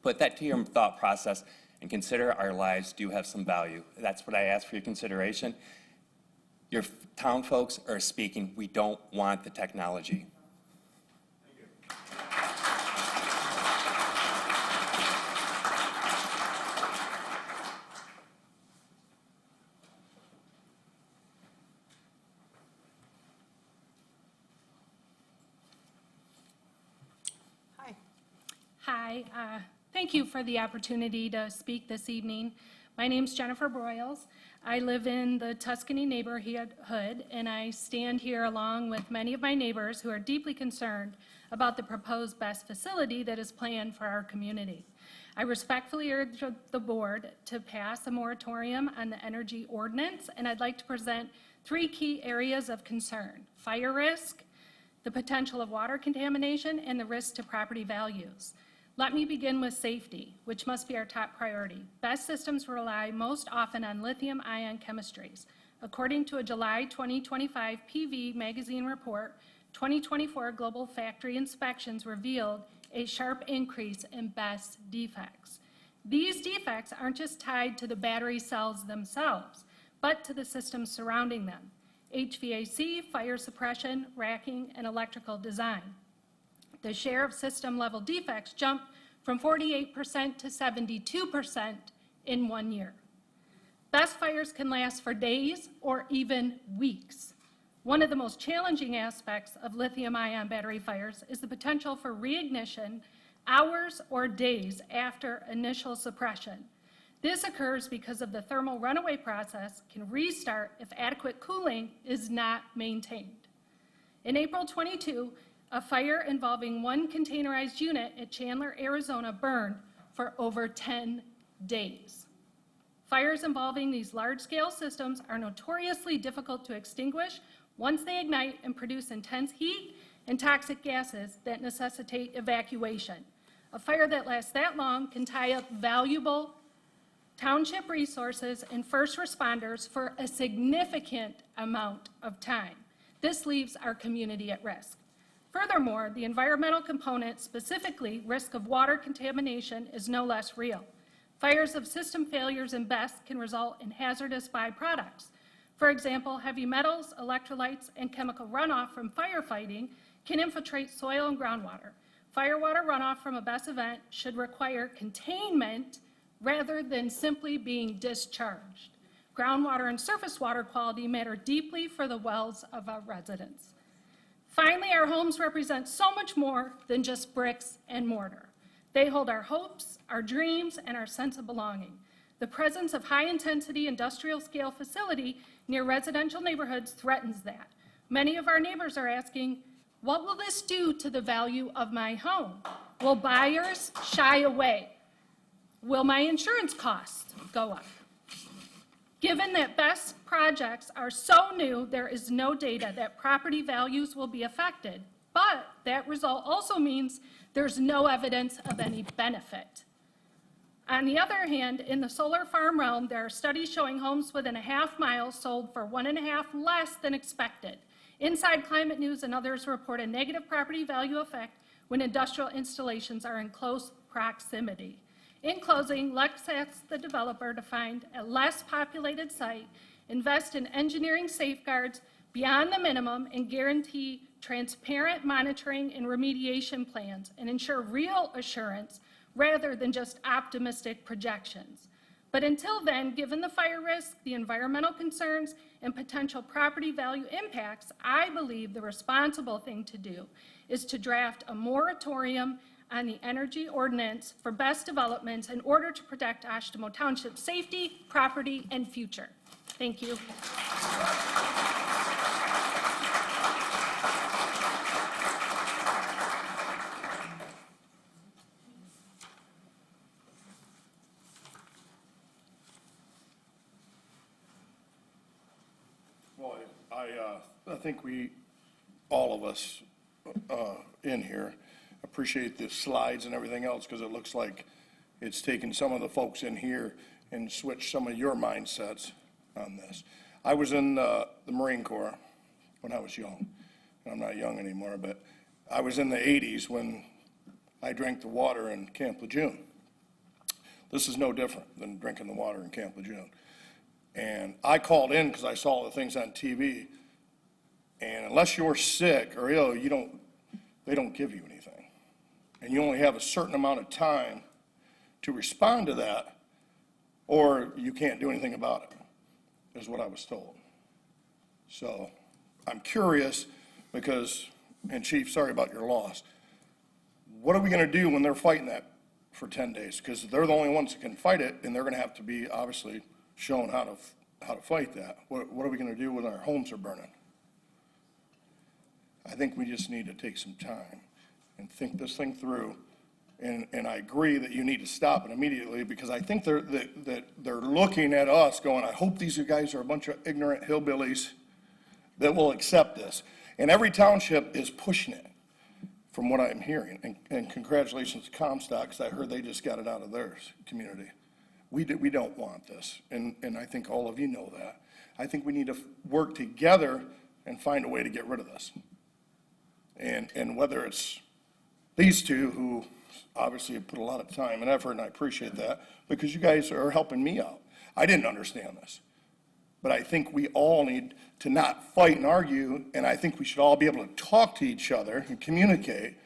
Put that to your thought process and consider our lives do have some value. That's what I ask for your consideration. Your town folks are speaking. We don't want the technology. Hi, thank you for the opportunity to speak this evening. My name's Jennifer Broyles. I live in the Tuscany neighborhood, and I stand here along with many of my neighbors who are deeply concerned about the proposed BESS facility that is planned for our community. I respectfully urge the board to pass a moratorium on the energy ordinance, and I'd like to present 3 key areas of concern: fire risk, the potential of water contamination, and the risk to property values. Let me begin with safety, which must be our top priority. BESS systems rely most often on lithium-ion chemistries. According to a July 2025 PV magazine report, 2024 global factory inspections revealed a sharp increase in BESS defects. These defects aren't just tied to the battery cells themselves, but to the systems surrounding them. HVAC, fire suppression, racking, and electrical design. The share of system-level defects jumped from 48% to 72% in 1 year. BESS fires can last for days or even weeks. One of the most challenging aspects of lithium-ion battery fires is the potential for reignition hours or days after initial suppression. This occurs because of the thermal runaway process can restart if adequate cooling is not maintained. In April 22, a fire involving one containerized unit at Chandler, Arizona burned for over 10 days. Fires involving these large-scale systems are notoriously difficult to extinguish once they ignite and produce intense heat and toxic gases that necessitate evacuation. A fire that lasts that long can tie up valuable township resources and first responders for a significant amount of time. This leaves our community at risk. Furthermore, the environmental component, specifically risk of water contamination, is no less real. Fires of system failures in BESS can result in hazardous byproducts. For example, heavy metals, electrolytes, and chemical runoff from firefighting can infiltrate soil and groundwater. Firewater runoff from a BESS event should require containment rather than simply being discharged. Groundwater and surface water quality matter deeply for the wells of our residents. Finally, our homes represent so much more than just bricks and mortar. They hold our hopes, our dreams, and our sense of belonging. The presence of high-intensity industrial-scale facility near residential neighborhoods threatens that. Many of our neighbors are asking, what will this do to the value of my home? Will buyers shy away? Will my insurance costs go up? Given that BESS projects are so new, there is no data that property values will be affected, but that result also means there's no evidence of any benefit. On the other hand, in the solar farm realm, there are studies showing homes within a half mile sold for 1.5 less than expected. Inside Climate News and others report a negative property value effect when industrial installations are in close proximity. In closing, let's ask the developer to find a less populated site, invest in engineering safeguards beyond the minimum, and guarantee transparent monitoring and remediation plans, and ensure real assurance rather than just optimistic projections. But until then, given the fire risk, the environmental concerns, and potential property value impacts, I believe the responsible thing to do is to draft a moratorium on the energy ordinance for BESS developments in order to protect Oshtemo Township's safety, property, and future. Thank you. Well, I think we, all of us in here, appreciate the slides and everything else, because it looks like it's taken some of the folks in here and switched some of your mindsets on this. I was in the Marine Corps when I was young, and I'm not young anymore, but I was in the 80s when I drank the water in Camp Lejeune. This is no different than drinking the water in Camp Lejeune. And I called in because I saw the things on TV, and unless you're sick or ill, they don't give you anything. And you only have a certain amount of time to respond to that, or you can't do anything about it, is what I was told. So I'm curious because, and Chief, sorry about your loss, what are we going to do when they're fighting that for 10 days? Because they're the only ones that can fight it, and they're going to have to be obviously shown how to fight that. What are we going to do when our homes are burning? I think we just need to take some time and think this thing through. And I agree that you need to stop it immediately, because I think they're looking at us going, I hope these guys are a bunch of ignorant hillbillies that will accept this. And every township is pushing it, from what I'm hearing. And congratulations to Comstock, because I heard they just got it out of their community. We don't want this, and I think all of you know that. I think we need to work together and find a way to get rid of this. And whether it's these two, who obviously have put a lot of time and effort, and I appreciate that, because you guys are helping me out. I didn't understand this. but I think we all need to not fight and argue, and I think we should all be able to talk to each other and communicate,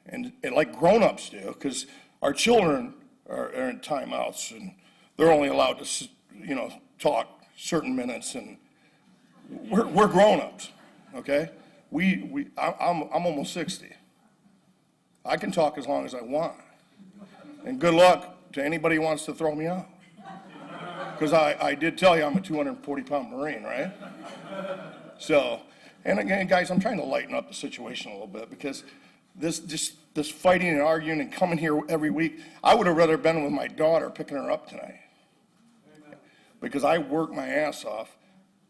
and like grown-ups do, because our children are in timeouts, and they're only allowed to, talk certain minutes, and we're grown-ups, okay? I'm almost 60. I can talk as long as I want, and good luck to anybody who wants to throw me out. Because I did tell you I'm a 240-pound Marine, right? So, and again, guys, I'm trying to lighten up the situation a little bit, because this fighting and arguing and coming here every week, I would have rather been with my daughter picking her up tonight. Because I work my ass off,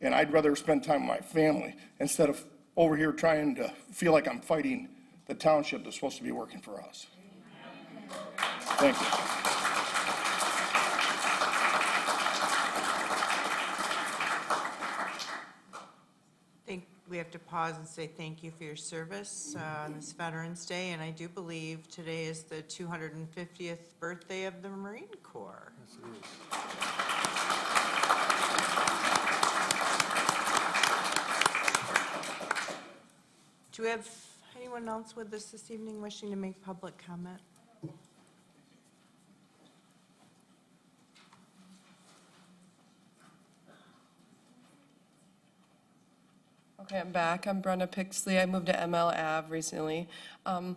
and I'd rather spend time with my family instead of over here trying to feel like I'm fighting the township that's supposed to be working for us. Thank you. We have to pause and say thank you for your service on this Veterans Day, and I do believe today is the 250th birthday of the Marine Corps. Do we have anyone else with us this evening wishing to make public comment? Okay, I'm back. I'm Brenna Pixley. I moved to ML Ave recently. I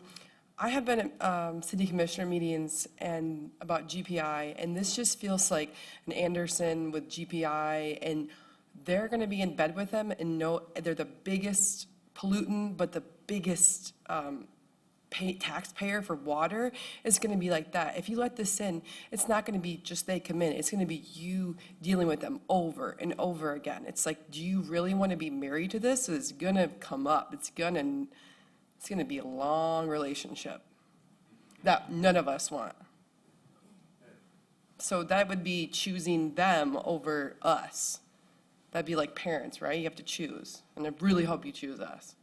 have been at city commissioner meetings and about GPI, and this just feels like an Anderson with GPI, and they're going to be in bed with them and know they're the biggest pollutant, but the biggest taxpayer for water is going to be like that. If you let this in, it's not going to be just they come in. It's going to be you dealing with them over and over again. It's like, do you really want to be married to this? It's going to come up. It's going to be a long relationship that none of us want. So that would be choosing them over us. That'd be like parents, right? You have to choose. And I really hope you choose us.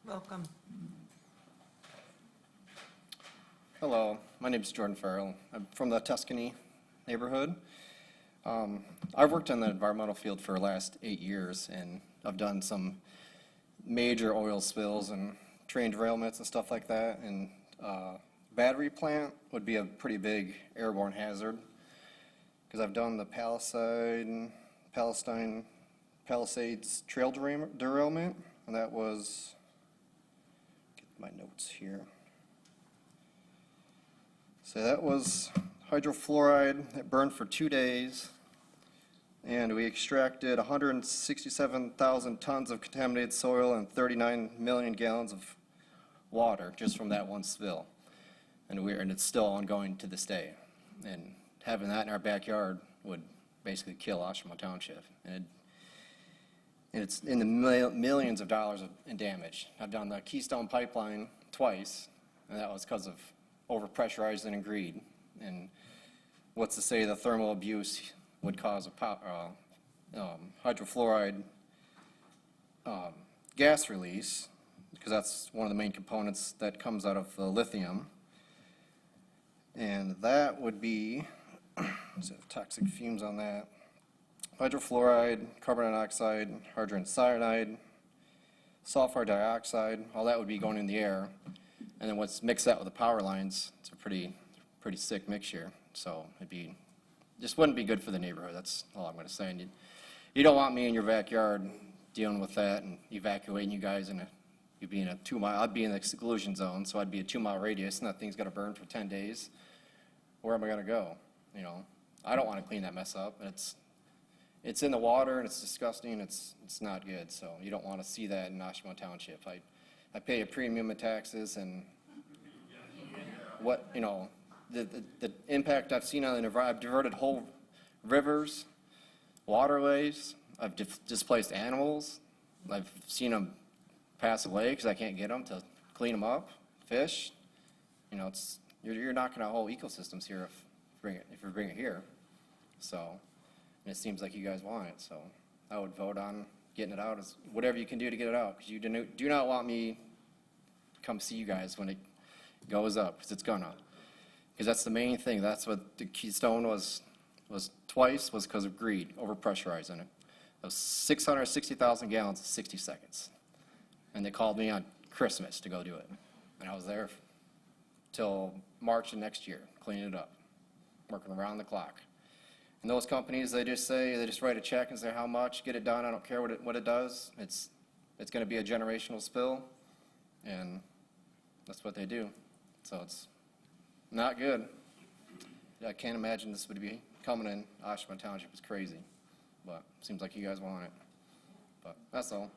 Welcome. Hello, my name is Jordan Farrell. I'm from the Tuscany neighborhood. I've worked in the environmental field for the last 8 years, and I've done some major oil spills and train derailments and stuff like that. And battery plant would be a pretty big airborne hazard, because I've done the Palisades trail derailment, and that was, get my notes here. So that was hydrofluoride that burned for 2 days, and we extracted 167,000 tons of contaminated soil and 39 million gallons of water just from that one spill. And it's still ongoing to this day. And having that in our backyard would basically kill Oshtemo Township. And it's in the millions of dollars in damage. I've done the Keystone Pipeline twice, and that was because of overpressurizing and greed. And what's to say the thermal abuse would cause a hydrofluoride gas release, because that's one of the main components that comes out of the lithium. And that would be, so toxic fumes on that, hydrofluoride, carbon dioxide, hydrogen cyanide, sulfur dioxide, all that would be going in the air. And then what's mixed that with the power lines, it's a pretty sick mixture. So just wouldn't be good for the neighborhood. That's all I'm going to say. And you don't want me in your backyard dealing with that and evacuating you guys you'd be in a 2 mile, I'd be in the exclusion zone, so I'd be a 2 mile radius, and that thing's gonna burn for 10 days. Where am I gonna go? I don't wanna clean that mess up. It's in the water and it's disgusting. It's not good. So you don't wanna see that in Oshtemo Township. I pay a premium of taxes, and the impact I've seen on the environment, I've diverted whole rivers, waterways, I've displaced animals, I've seen them pass away because I can't get them to clean them up, fish. You're knocking out whole ecosystems here if you bring it here. So, and it seems like you guys want it, so I would vote on getting it out, is whatever you can do to get it out, because you do not want me to come see you guys when it goes up, because it's gonna. Because that's the main thing, that's what the Keystone was twice, was because of greed, overpressurizing it. It was 660,000 gallons in 60 seconds. And they called me on Christmas to go do it. And I was there till March of next year, cleaning it up, working around the clock. And those companies, they just write a check and say how much, get it done, I don't care what it does. It's gonna be a generational spill, and that's what they do. So it's not good. I can't imagine this would be coming in Oshtemo Township. It's crazy, but it seems like you guys want it. But that's all.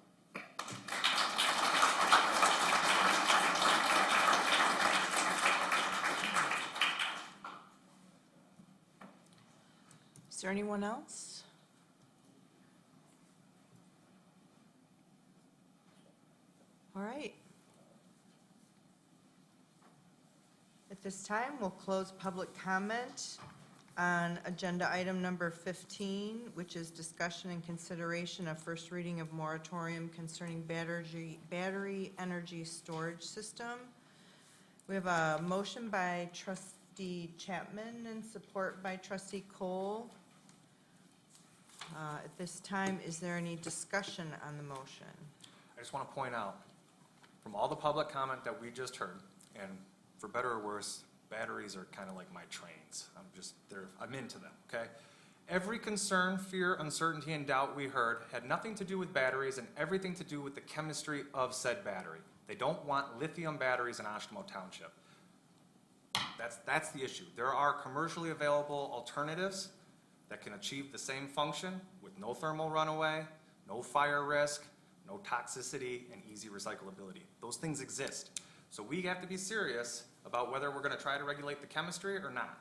Is there anyone else? All right. At this time, we'll close public comment on agenda item number 15, which is discussion and consideration of first reading of moratorium concerning battery energy storage system. We have a motion by trustee Chapman and support by trustee Cole. At this time, is there any discussion on the motion? I just want to point out, from all the public comment that we just heard, and for better or worse, batteries are kind of like my trains. I'm into them, okay? Every concern, fear, uncertainty, and doubt we heard had nothing to do with batteries and everything to do with the chemistry of said battery. They don't want lithium batteries in Oshtemo Township. That's the issue. There are commercially available alternatives that can achieve the same function with no thermal runaway, no fire risk, no toxicity, and easy recyclability. Those things exist. So we have to be serious about whether we're going to try to regulate the chemistry or not.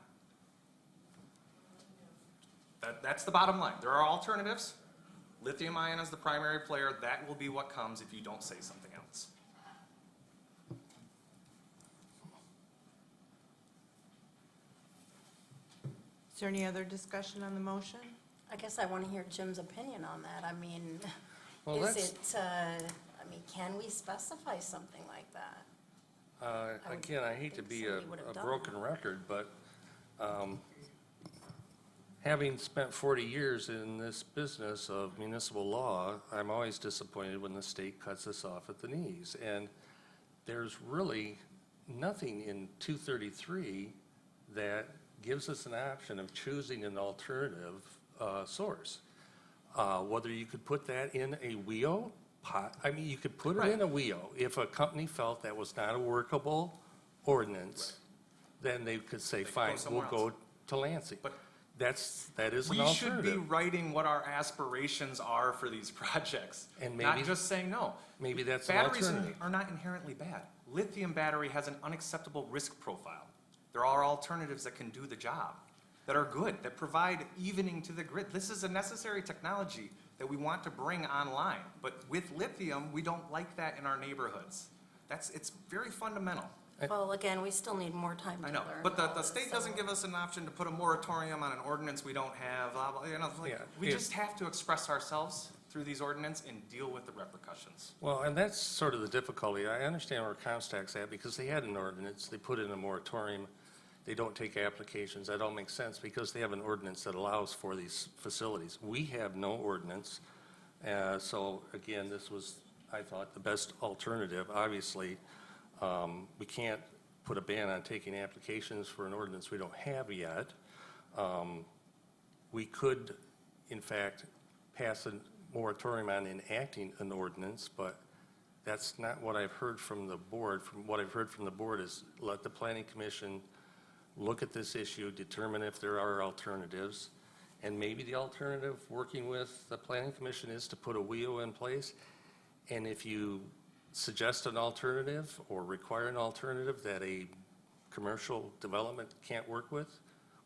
That's the bottom line. There are alternatives. Lithium ion is the primary player. That will be what comes if you don't say something else. Is there any other discussion on the motion? I guess I want to hear Jim's opinion on that. I mean, Well, can we specify something like that? Again, I hate to be think a somebody would have done broken record, but having spent 40 years in this business of municipal law, I'm always disappointed when the state cuts us off at the knees. And there's really nothing in 233 that gives us an option of choosing an alternative source. Whether you could put that in a WIO pot, I mean, you could put it in a WIO. If a company felt that was not a workable ordinance, then they could say, fine, we'll go to Lansing. But that is an we should be alternative. writing what our aspirations are for these projects, And not maybe- just saying no. Maybe that's an Batteries alternative. are not inherently bad. Lithium battery has an unacceptable risk profile. There are alternatives that can do the job, that are good, that provide evening to the grid. This is a necessary technology that we want to bring online. But with lithium, we don't like that in our neighborhoods. It's very fundamental. Well, again, we still need more time to I learn. know, but the all this, state so- doesn't give us an option to put a moratorium on an ordinance we don't have, blah, blah, we just have to express ourselves through these ordinance and deal with the repercussions. Well, and that's sort of the difficulty. I understand where Comstock's at, because they had an ordinance, they put in a moratorium, they don't take applications. That all makes sense, because they have an ordinance that allows for these facilities. We have no ordinance, so again, this was, I thought, the best alternative. Obviously, we can't put a ban on taking applications for an ordinance we don't have yet. We could, in fact, pass a moratorium on enacting an ordinance, but that's not what I've heard from the board. From what I've heard from the board is let the planning commission look at this issue, determine if there are alternatives, and maybe the alternative, working with the planning commission, is to put a WIO in place. And if you suggest an alternative or require an alternative that a commercial development can't work with,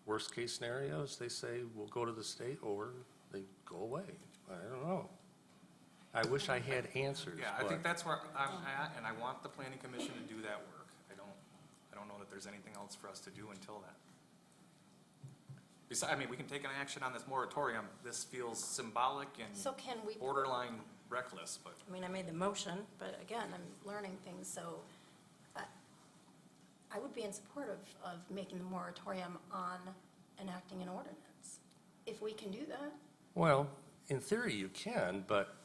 worst case scenarios, they say, we'll go to the state, or they go away. I don't know. I wish I had answers. Yeah, I think that's where I'm at, and I want the planning commission to do that work. I don't know that there's anything else for us to do until that. Besides, I mean, we can take an action on this moratorium. This feels symbolic So and can we, borderline reckless, but. I mean, I made the motion, but again, I'm learning things, so I would be in support of making the moratorium on enacting an ordinance, if we can do that. Well, in theory you can, but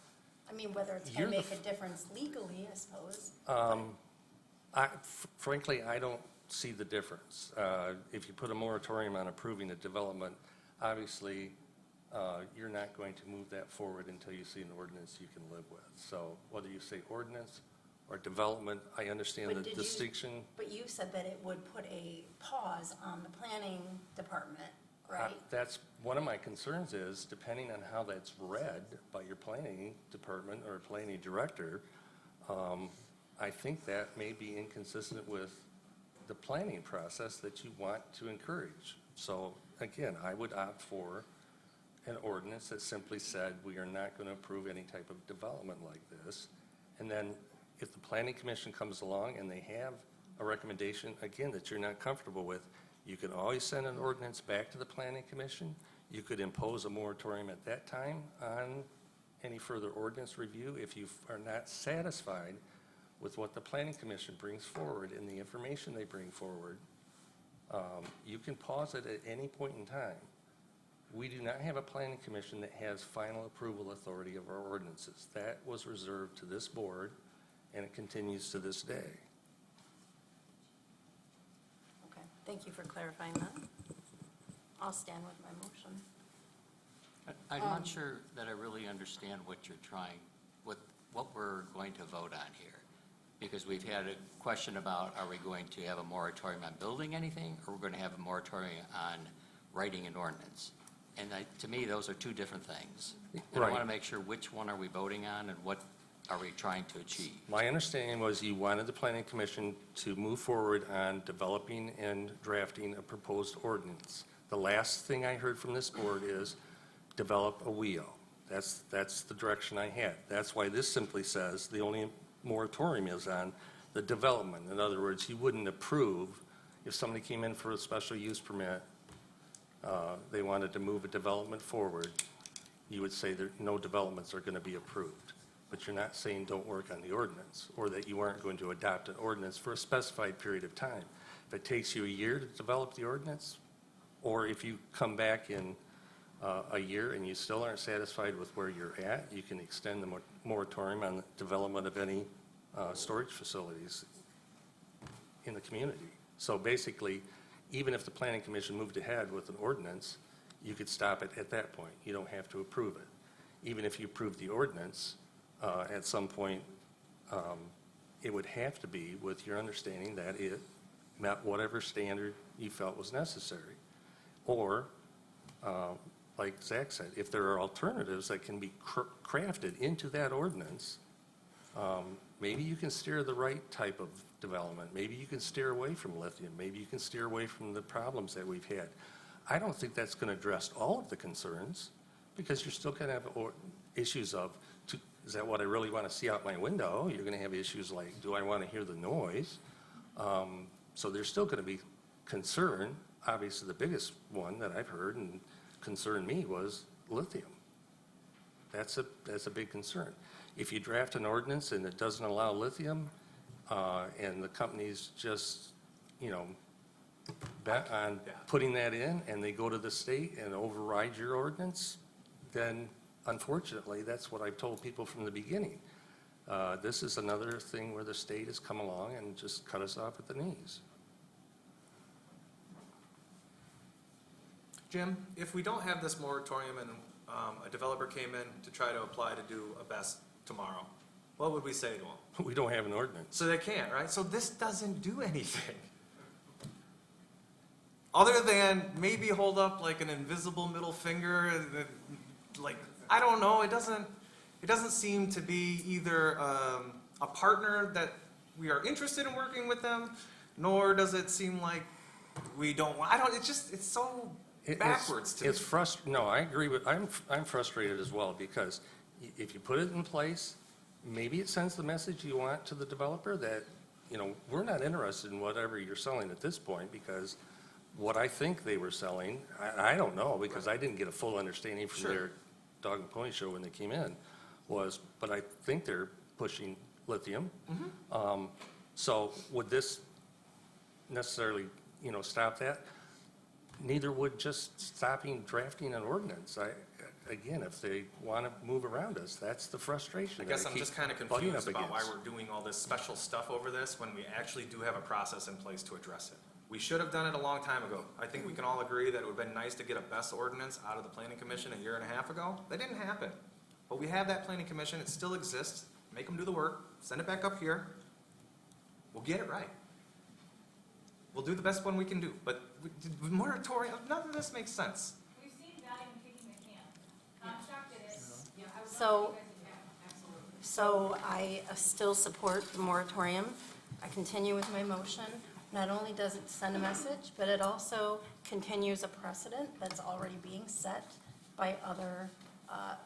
I mean, whether it's You're going the to make a difference legally, I suppose. frankly, I don't see the difference. If you put a moratorium on approving a development, obviously, you're not going to move that forward until you see an ordinance you can live with. So whether you say ordinance or development, I understand the But did you- distinction. But you said that it would put a pause on the planning department, right? That's one of my concerns is, depending on how that's read by your planning department or planning director, I think that may be inconsistent with the planning process that you want to encourage. So again, I would opt for an ordinance that simply said, we are not going to approve any type of development like this. And then if the planning commission comes along and they have a recommendation, again, that you're not comfortable with, you can always send an ordinance back to the planning commission. You could impose a moratorium at that time on any further ordinance review. If you are not satisfied with what the planning commission brings forward and the information they bring forward, you can pause it at any point in time. We do not have a planning commission that has final approval authority of our ordinances. That was reserved to this board, and it continues to this day. Okay, thank you for clarifying that. I'll stand with my motion. I'm not sure that I really understand what you're trying, what we're going to vote on here. Because we've had a question about, are we going to have a moratorium on building anything, or we're going to have a moratorium on writing an ordinance? And to me, those are two different things. And I Right. want to make sure which one are we voting on and what are we trying to achieve? My understanding was you wanted the planning commission to move forward on developing and drafting a proposed ordinance. The last thing I heard from this board is develop a wheel. That's the direction I had. That's why this simply says the only moratorium is on the development. In other words, you wouldn't approve, if somebody came in for a special use permit, they wanted to move a development forward, you would say that no developments are going to be approved. But you're not saying don't work on the ordinance, or that you aren't going to adopt an ordinance for a specified period of time. If it takes you a year to develop the ordinance, or if you come back in a year and you still aren't satisfied with where you're at, you can extend the moratorium on the development of any storage facilities in the community. So basically, even if the planning commission moved ahead with an ordinance, you could stop it at that point. You don't have to approve it. Even if you approve the ordinance, at some point, it would have to be with your understanding that it met whatever standard you felt was necessary. Or, like Zach said, if there are alternatives that can be crafted into that ordinance, maybe you can steer the right type of development. Maybe you can steer away from lithium. Maybe you can steer away from the problems that we've had. I don't think that's going to address all of the concerns, because you're still going to have issues of, is that what I really want to see out my window? You're going to have issues like, do I want to hear the noise? So there's still going to be concern. Obviously, the biggest one that I've heard and concerned me was lithium. That's a big concern. If you draft an ordinance and it doesn't allow lithium, and the companies just, bet on putting that in, and they go to the state and override your ordinance, then unfortunately, that's what I've told people from the beginning. This is another thing where the state has come along and just cut us off at the knees. Jim, if we don't have this moratorium and a developer came in to try to apply to do a BESS tomorrow, what would we say to them? We don't have an ordinance. So they can't, right? So this doesn't do anything. Other than maybe hold up like an invisible middle finger, like, I don't know, it doesn't seem to be either a partner that we are interested in working with them, nor does it seem like we don't want, it's so backwards to me. No, I agree with, I'm frustrated as well, because if you put it in place, maybe it sends the message you want to the developer that, we're not interested in whatever you're selling at this point, because what I think they were selling, I don't know, because I didn't get a full understanding from their dog and pony show when they came in, was, but I think they're pushing lithium. So would this necessarily, stop that? Neither would just stopping drafting an ordinance. Again, if they want to move around us, that's the frustration. I guess that I'm keep just kind of butting confused up about why against. we're doing all this special stuff over this when we actually do have a process in place to address it. We should have done it a long time ago. I think we can all agree that it would have been nice to get a BESS ordinance out of the planning commission a year and a half ago. That didn't happen. But we have that planning commission, it still exists. Make them do the work, send it back up here. We'll get it right. We'll do the best one we can do. But with moratorium, none of this makes sense. We've seen value in kicking the can. I'm shocked at it. So I still support the moratorium. I continue with my motion. Not only does it send a message, but it also continues a precedent that's already being set by other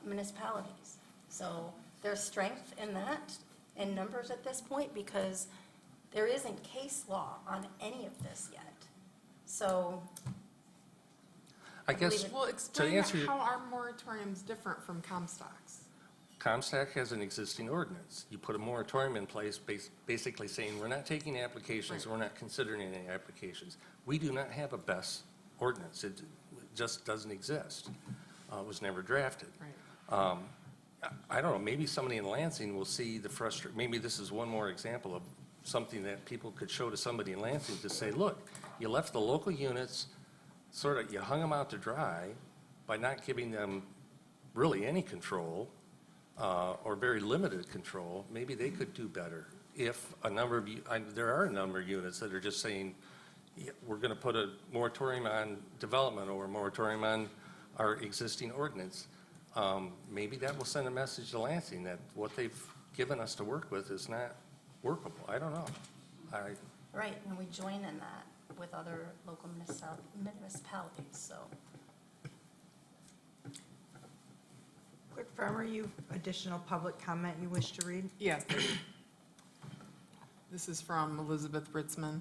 municipalities. So there's strength in that, in numbers at this point, because there isn't case law on any of this yet. So I guess, Well, to explain answer your, how our moratorium's different from Comstock's. Comstock has an existing ordinance. You put a moratorium in place, basically saying, we're not taking applications, we're not considering any applications. We do not have a BESS ordinance. It just doesn't exist. It was never drafted. Right. I don't know, maybe somebody in Lansing will see the maybe this is one more example of something that people could show to somebody in Lansing to say, look, you left the local units, you hung them out to dry by not giving them really any control, or very limited control. Maybe they could do better if a number of, there are a number of units that are just saying, yeah, we're going to put a moratorium on development or a moratorium on our existing ordinance. Maybe that will send a message to Lansing that what they've given us to work with is not workable. I don't know. right, and we join in that with other local municipalities, so. Clerk Farmer, you have additional public comment you wish to read? Yes. This is from Elizabeth Ritzman.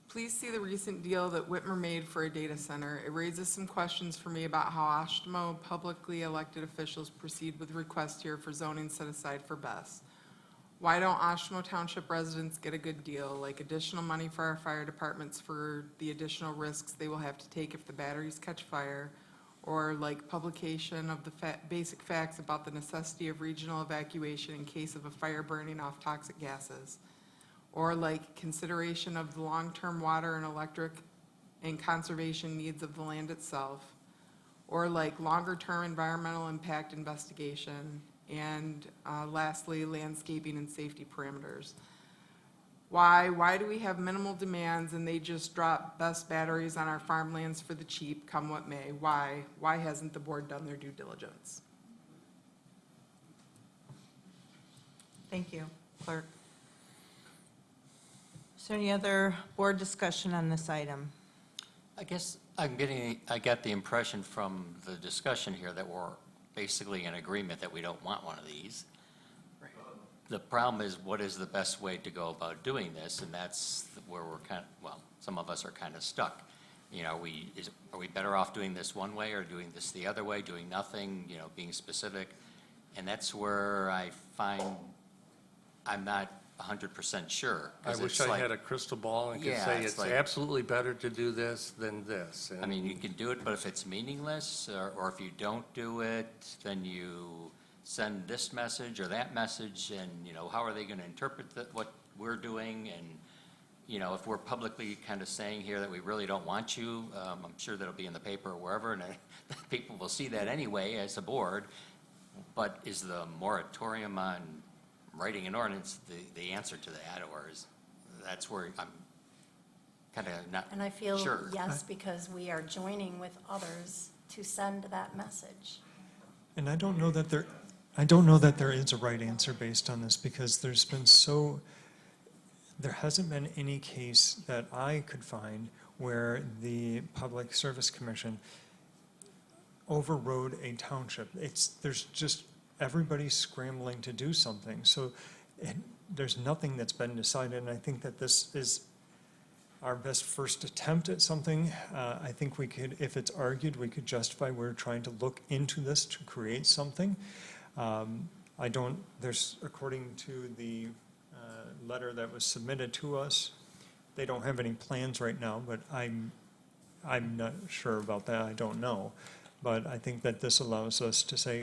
Please see the recent deal that Whitmer made for a data center. It raises some questions for me about how Oshtemo publicly elected officials proceed with requests here for zoning set aside for BESS. Why don't Oshtemo Township residents get a good deal, like additional money for our fire departments for the additional risks they will have to take if the batteries catch fire, or like publication of the basic facts about the necessity of regional evacuation in case of a fire burning off toxic gases, or like consideration of the long-term water and electric and conservation needs of the land itself, or like longer-term environmental impact investigation, and lastly, landscaping and safety parameters. Why do we have minimal demands and they just drop BESS batteries on our farmlands for the cheap, come what may? Why hasn't the board done their due diligence? Thank you, Clerk. Is there any other board discussion on this item? I guess I got the impression from the discussion here that we're basically in agreement that we don't want one of these. Right. The problem is, what is the best way to go about doing this? And that's where we're some of us are kind of stuck. Are we better off doing this one way or doing this the other way, doing nothing, being specific? And that's where I find I'm not 100% sure. I wish I had a crystal ball and could say it's absolutely better to do this than this. I mean, you can do it, but if it's meaningless, or if you don't do it, then you send this message or that message, and, how are they going to interpret what we're doing? And, if we're publicly kind of saying here that we really don't want you, I'm sure that'll be in the paper or wherever, and people will see that anyway as a board. But is the moratorium on writing an ordinance the answer to that, or that's where I'm kind of not sure. And I feel yes, because we are joining with others to send that message. And I don't know that there is a right answer based on this, because there hasn't been any case that I could find where the Public Service Commission overrode a township. There's just everybody's scrambling to do something. So there's nothing that's been decided, and I think that this is our best first attempt at something. I think we could, if it's argued, we could justify we're trying to look into this to create something. I don't, there's, according to the letter that was submitted to us, they don't have any plans right now, but I'm not sure about that, I don't know. But I think that this allows us to say,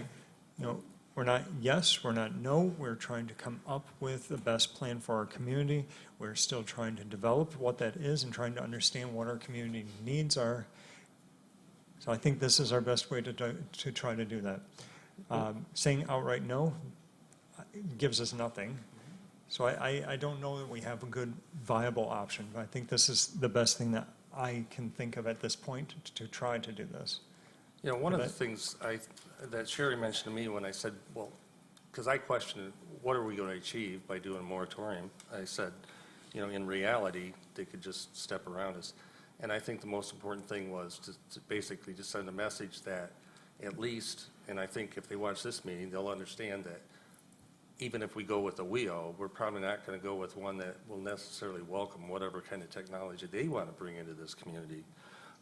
you know, we're not yes, we're not no, we're trying to come up with the best plan for our community. We're still trying to develop what that is and trying to understand what our community needs are. So I think this is our best way to try to do that. Saying outright no gives us nothing. So I don't know that we have a good viable option. I think this is the best thing that I can think of at this point to try to do this. You know, one of the things that Sherry mentioned to me when I said, well, because I questioned, what are we going to achieve by doing a moratorium? I said, you know, in reality, they could just step around us. And I think the most important thing was to basically just send a message that at least, and I think if they watch this meeting, they'll understand that even if we go with a WEO, we're probably not going to go with one that will necessarily welcome whatever kind of technology they want to bring into this community.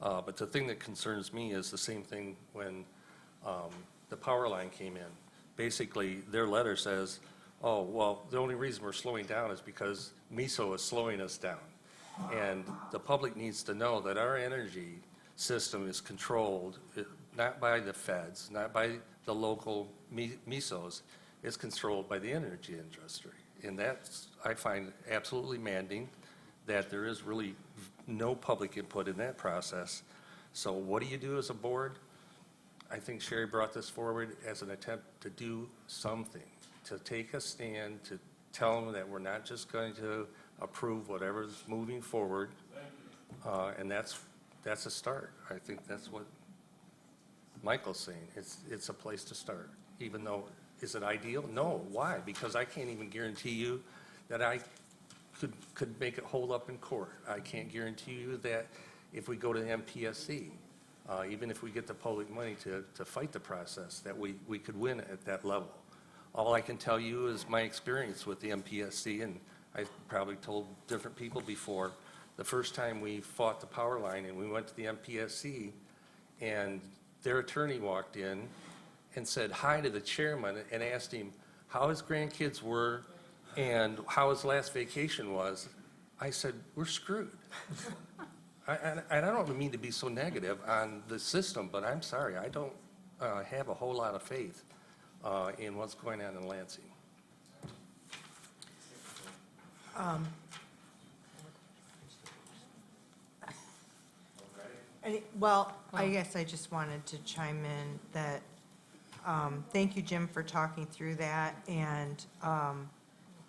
But the thing that concerns me is the same thing when the power line came in. Basically, their letter says, oh, well, the only reason we're slowing down is because MISO is slowing us down. And the public needs to know that our energy system is controlled not by the feds, not by the local MISOs, it's controlled by the energy industry. And that's, I find, absolutely manding that there is really no public input in that process. So what do you do as a board? I think Sherry brought this forward as an attempt to do something, to take a stand, to tell them that we're not just going to approve whatever's moving forward. And that's a start. I think that's what Michael's saying. It's a place to start, even though, is it ideal? No. Why? Because I can't even guarantee you that I could make it hold up in court. I can't guarantee you that if we go to the MPSC, even if we get the public money to fight the process, that we could win at that level. All I can tell you is my experience with the MPSC, and I've probably told different people before, the first time we fought the power line and we went to the MPSC, and their attorney walked in and said hi to the chairman and asked him how his grandkids were and how his last vacation was. I said, we're screwed. And I don't mean to be so negative on the system, but I'm sorry, I don't have a whole lot of faith in what's going on in Lansing. Well, I guess I just wanted to chime in that, thank you, Jim, for talking through that, and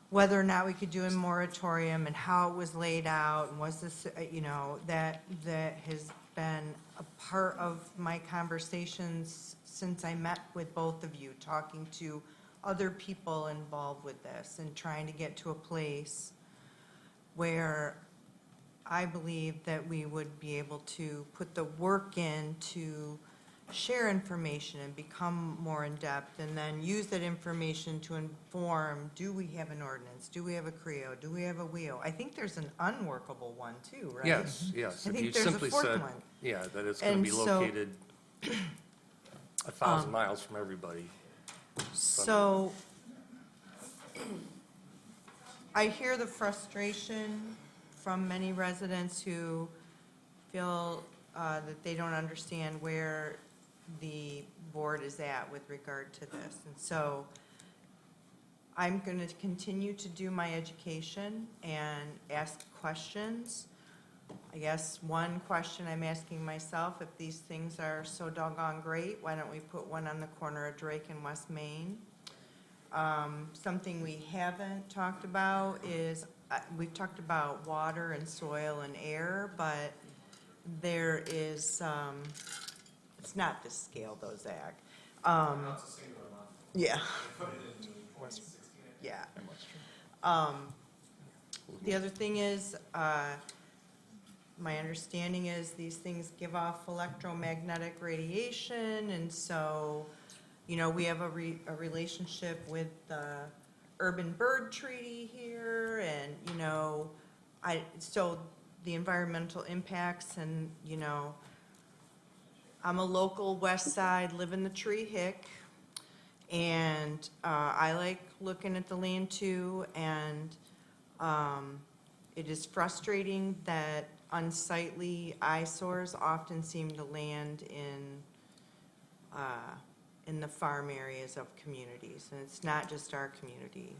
whether or not we could do a moratorium and how it was laid out, and was this, you know, that has been a part of my conversations since I met with both of you, talking to other people involved with this and trying to get to a place where I believe that we would be able to put the work in to share information and become more in-depth, and then use that information to inform, do we have an ordinance? Do we have a CREO? Do we have a WEO? I think there's an unworkable one too, right? Yes, yes. I If think you there's a simply fourth said, one. yeah, that it's going to be And so- located 1,000 miles from everybody. So, I hear the frustration from many residents who feel that they don't understand where the board is at with regard to this. And so, I'm going to continue to do my education and ask questions. I guess one question I'm asking myself, if these things are so doggone great, why don't we put one on the corner of Drake and West Main? Something we haven't talked about is, we've talked about water and soil and air, but there is, it's not this scale though, Zach. Yeah. Yeah. The other thing is, my understanding is these things give off electromagnetic radiation, and so, you know, we have a relationship with the urban bird treaty here, and, you know, so the environmental impacts, and, you know, I'm a local west side, live in the Tree Hick, And I like looking at the land too, and it is frustrating that unsightly eyesores often seem to land in the farm areas of communities, and it's not just our community.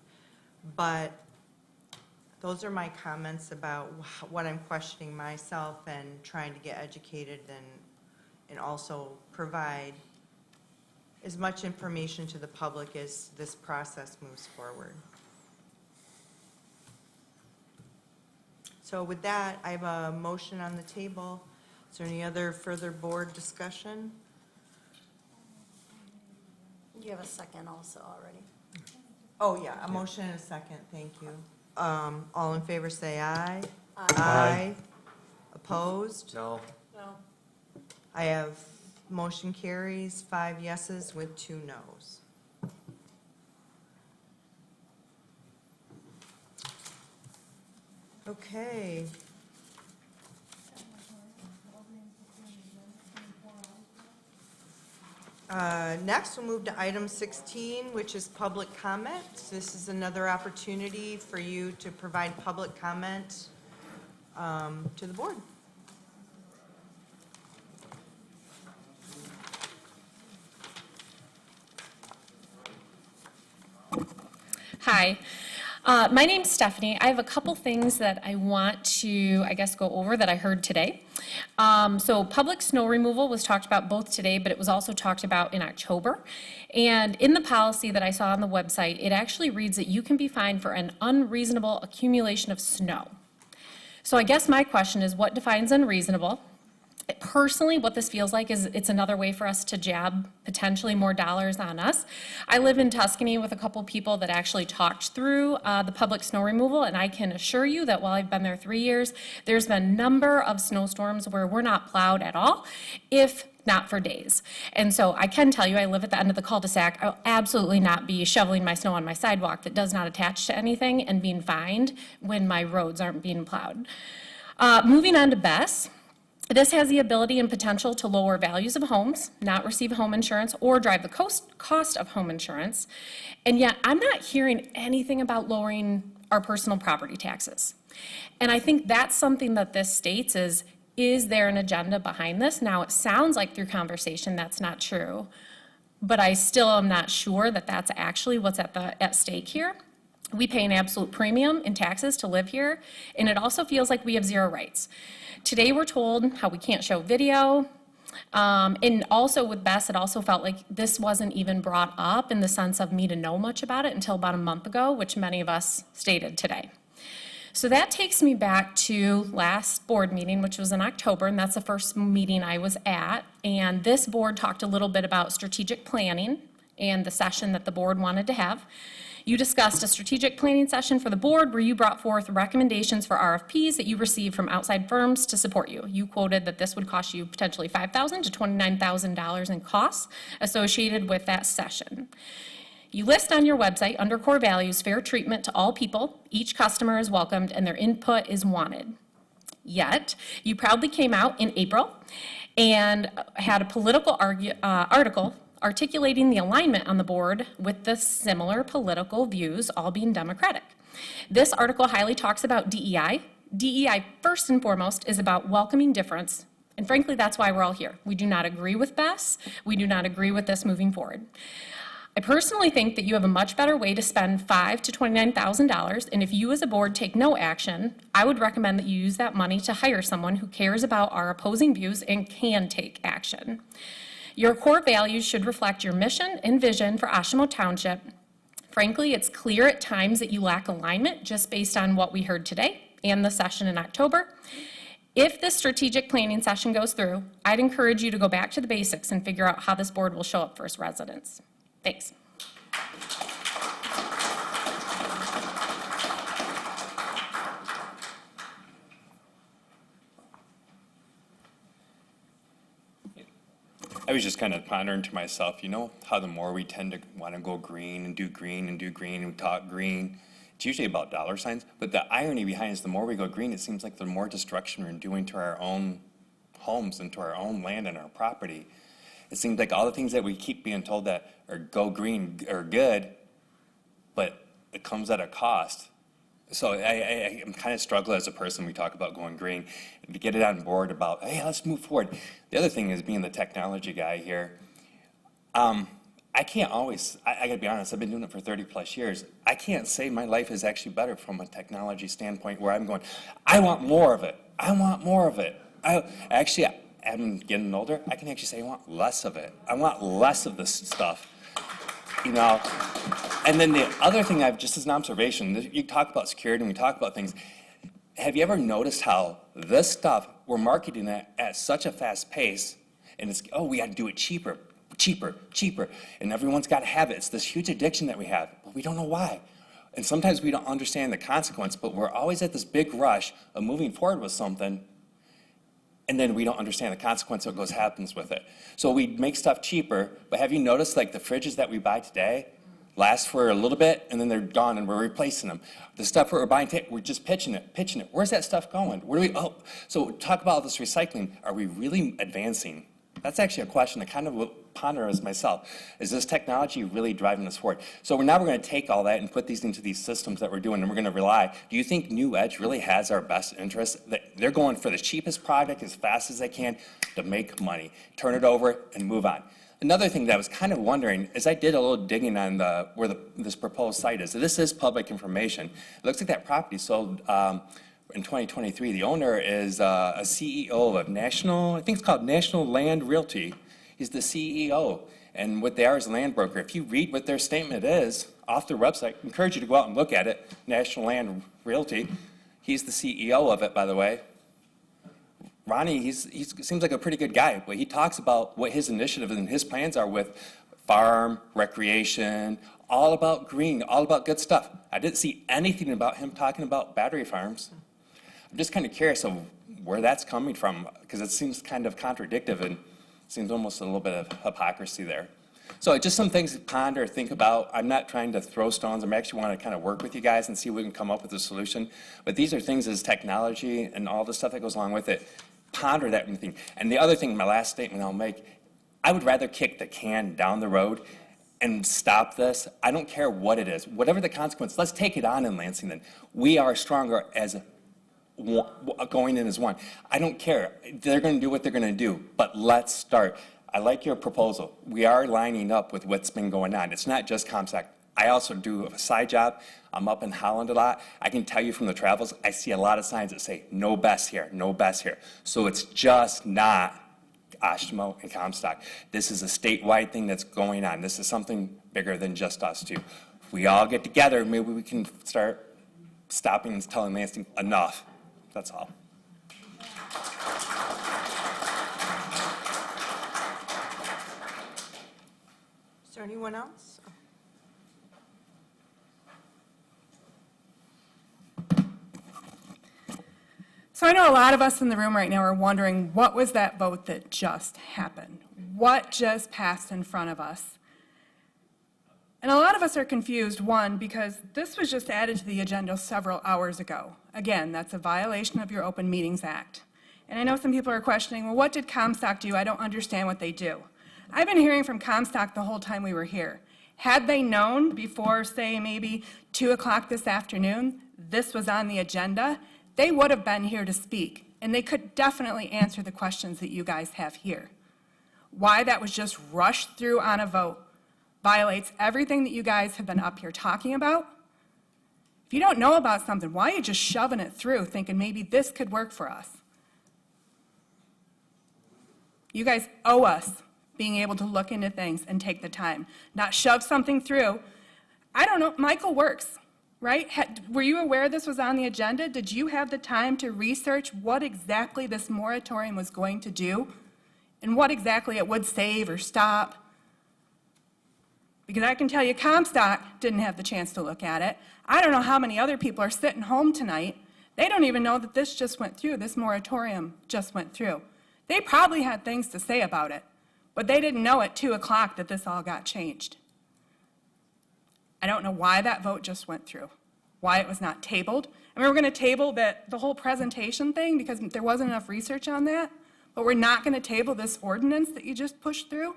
But those are my comments about what I'm questioning myself and trying to get educated and also provide as much information to the public as this process moves forward. So with that, I have a motion on the table. Is there any other further board discussion? You have a second also already. Oh, yeah, a motion and a second, thank you. All in favor say aye. Aye. Opposed? No. No. I have motion carries, 5 yeses with 2 noes. Okay. Next, we'll move to item 16, which is public comment. This is another opportunity for you to provide public comment to the board. Hi, my name's Stephanie. I have a couple things that I want to, I guess, go over that I heard today. So public snow removal was talked about both today, but it was also talked about in October. And in the policy that I saw on the website, it actually reads that you can be fined for an unreasonable accumulation of snow. So I guess my question is, what defines unreasonable? Personally, what this feels like is it's another way for us to jab potentially more dollars on us. I live in Tuscany with a couple people that actually talked through the public snow removal, and I can assure you that while I've been there 3 years, there's been a number of snowstorms where we're not plowed at all, if not for days. And so I can tell you, I live at the end of the cul-de-sac. I'll absolutely not be shoveling my snow on my sidewalk that does not attach to anything and being fined when my roads aren't being plowed. Moving on to BESS. This has the ability and potential to lower values of homes, not receive home insurance, or drive the cost of home insurance. And yet, I'm not hearing anything about lowering our personal property taxes. And I think that's something that this states is there an agenda behind this? Now, it sounds like through conversation that's not true, but I still am not sure that that's actually what's at stake here. We pay an absolute premium in taxes to live here, and it also feels like we have zero rights. Today, we're told how we can't show video, and also with BESS, it also felt like this wasn't even brought up in the sense of me to know much about it until about a month ago, which many of us stated today. So that takes me back to last board meeting, which was in October, and that's the first meeting I was at. And this board talked a little bit about strategic planning and the session that the board wanted to have. You discussed a strategic planning session for the board where you brought forth recommendations for RFPs that you received from outside firms to support you. You quoted that this would cost you potentially $5,000 to $29,000 in costs associated with that session. You list on your website, under core values, fair treatment to all people. Each customer is welcomed and their input is wanted. Yet, you proudly came out in April and had a political article articulating the alignment on the board with the similar political views, all being Democratic. This article highly talks about DEI. DEI, first and foremost, is about welcoming difference, and frankly, that's why we're all here. We do not agree with BESS. We do not agree with this moving forward. I personally think that you have a much better way to spend $5,000 to $29,000, and if you as a board take no action, I would recommend that you use that money to hire someone who cares about our opposing views and can take action. Your core values should reflect your mission and vision for Oshtemo Township. Frankly, it's clear at times that you lack alignment just based on what we heard today and the session in October. If this strategic planning session goes through, I'd encourage you to go back to the basics and figure out how this board will show up for its residents. Thanks. I was just kind of pondering to myself, you know, how the more we tend to want to go green and do green and do green and talk green, it's usually about dollar signs. But the irony behind it is the more we go green, it seems like the more destruction we're doing to our own homes and to our own land and our property. It seems like all the things that we keep being told that are go green are good, but it comes at a cost. So I'm kind of struggling as a person. We talk about going green, to get it on board about, hey, let's move forward. The other thing is being the technology guy here. I can't always, I gotta be honest, I've been doing it for 30 plus years. I can't say my life is actually better from a technology standpoint where I'm going, I want more of it. I want more of it. Actually, I'm getting older. I can actually say I want less of it. I want less of this stuff, you know? And then the other thing just as an observation, you talk about security and we talk about things. Have you ever noticed how this stuff, we're marketing it at such a fast pace, and it's, oh, we gotta do it cheaper, and everyone's gotta have it. It's this huge addiction that we have, but we don't know why. And sometimes we don't understand the consequence, but we're always at this big rush of moving forward with something, and then we don't understand the consequence of what happens with it. So we make stuff cheaper, but have you noticed like the fridges that we buy today last for a little bit, and then they're gone, and we're replacing them. The stuff we're buying today, we're just pitching it. Where's that stuff going? Where do we, so talk about this recycling. Are we really advancing? That's actually a question I kind of ponder as myself. Is this technology really driving us forward? So now we're going to take all that and put these into these systems that we're doing, and we're going to rely. Do you think New Edge really has our best interest? That they're going for the cheapest product as fast as they can to make money, turn it over, and move on. Another thing that I was kind of wondering is I did a little digging on where this proposed site is. This is public information. It looks like that property sold in 2023. The owner is a CEO of National, I think it's called National Land Realty. He's the CEO, and what they are is a land broker. If you read what their statement is off their website, I encourage you to go out and look at it, National Land Realty. He's the CEO of it, by the way. Ronnie, he seems like a pretty good guy, but he talks about what his initiative and his plans are with farm, recreation, all about green, all about good stuff. I didn't see anything about him talking about battery farms. I'm just kind of curious of where that's coming from, because it seems kind of contradictory and seems almost a little bit of hypocrisy there. So just some things to ponder, think about. I'm not trying to throw stones. I actually want to kind of work with you guys and see if we can come up with a solution. But these are things as technology and all the stuff that goes along with it. Ponder that and think. And the other thing, my last statement I'll make, I would rather kick the can down the road and stop this. I don't care what it is. Whatever the consequence, let's take it on in Lansing then. We are stronger as one, going in as one. I don't care. They're going to do what they're going to do, but let's start. I like your proposal. We are lining up with what's been going on. It's not just ComStack. I also do a side job. I'm up in Holland a lot. I can tell you from the travels, I see a lot of signs that say, no BESS here, no BESS here. So it's just not Oshtemo and Comstock. This is a statewide thing that's going on. This is something bigger than just us two. If we all get together, maybe we can start stopping and telling Lansing enough. That's all. Is there anyone else? So I know a lot of us in the room right now are wondering, what was that vote that just happened? What just passed in front of us? And a lot of us are confused, one, because this was just added to the agenda several hours ago. Again, that's a violation of your Open Meetings Act. And I know some people are questioning, well, what did Comstock do? I don't understand what they do. I've been hearing from Comstock the whole time we were here. Had they known before, say, maybe 2 o'clock this afternoon, this was on the agenda, they would have been here to speak, and they could definitely answer the questions that you guys have here. Why that was just rushed through on a vote violates everything that you guys have been up here talking about. If you don't know about something, why are you just shoving it through thinking maybe this could work for us? You guys owe us being able to look into things and take the time, not shove something through. I don't know, Michael works, right? Were you aware this was on the agenda? Did you have the time to research what exactly this moratorium was going to do and what exactly it would save or stop? Because I can tell you Comstock didn't have the chance to look at it. I don't know how many other people are sitting home tonight. They don't even know that this just went through, this moratorium just went through. They probably had things to say about it, but they didn't know at 2 o'clock that this all got changed. I don't know why that vote just went through, why it was not tabled. And we were going to table the whole presentation thing because there wasn't enough research on that, but we're not going to table this ordinance that you just pushed through?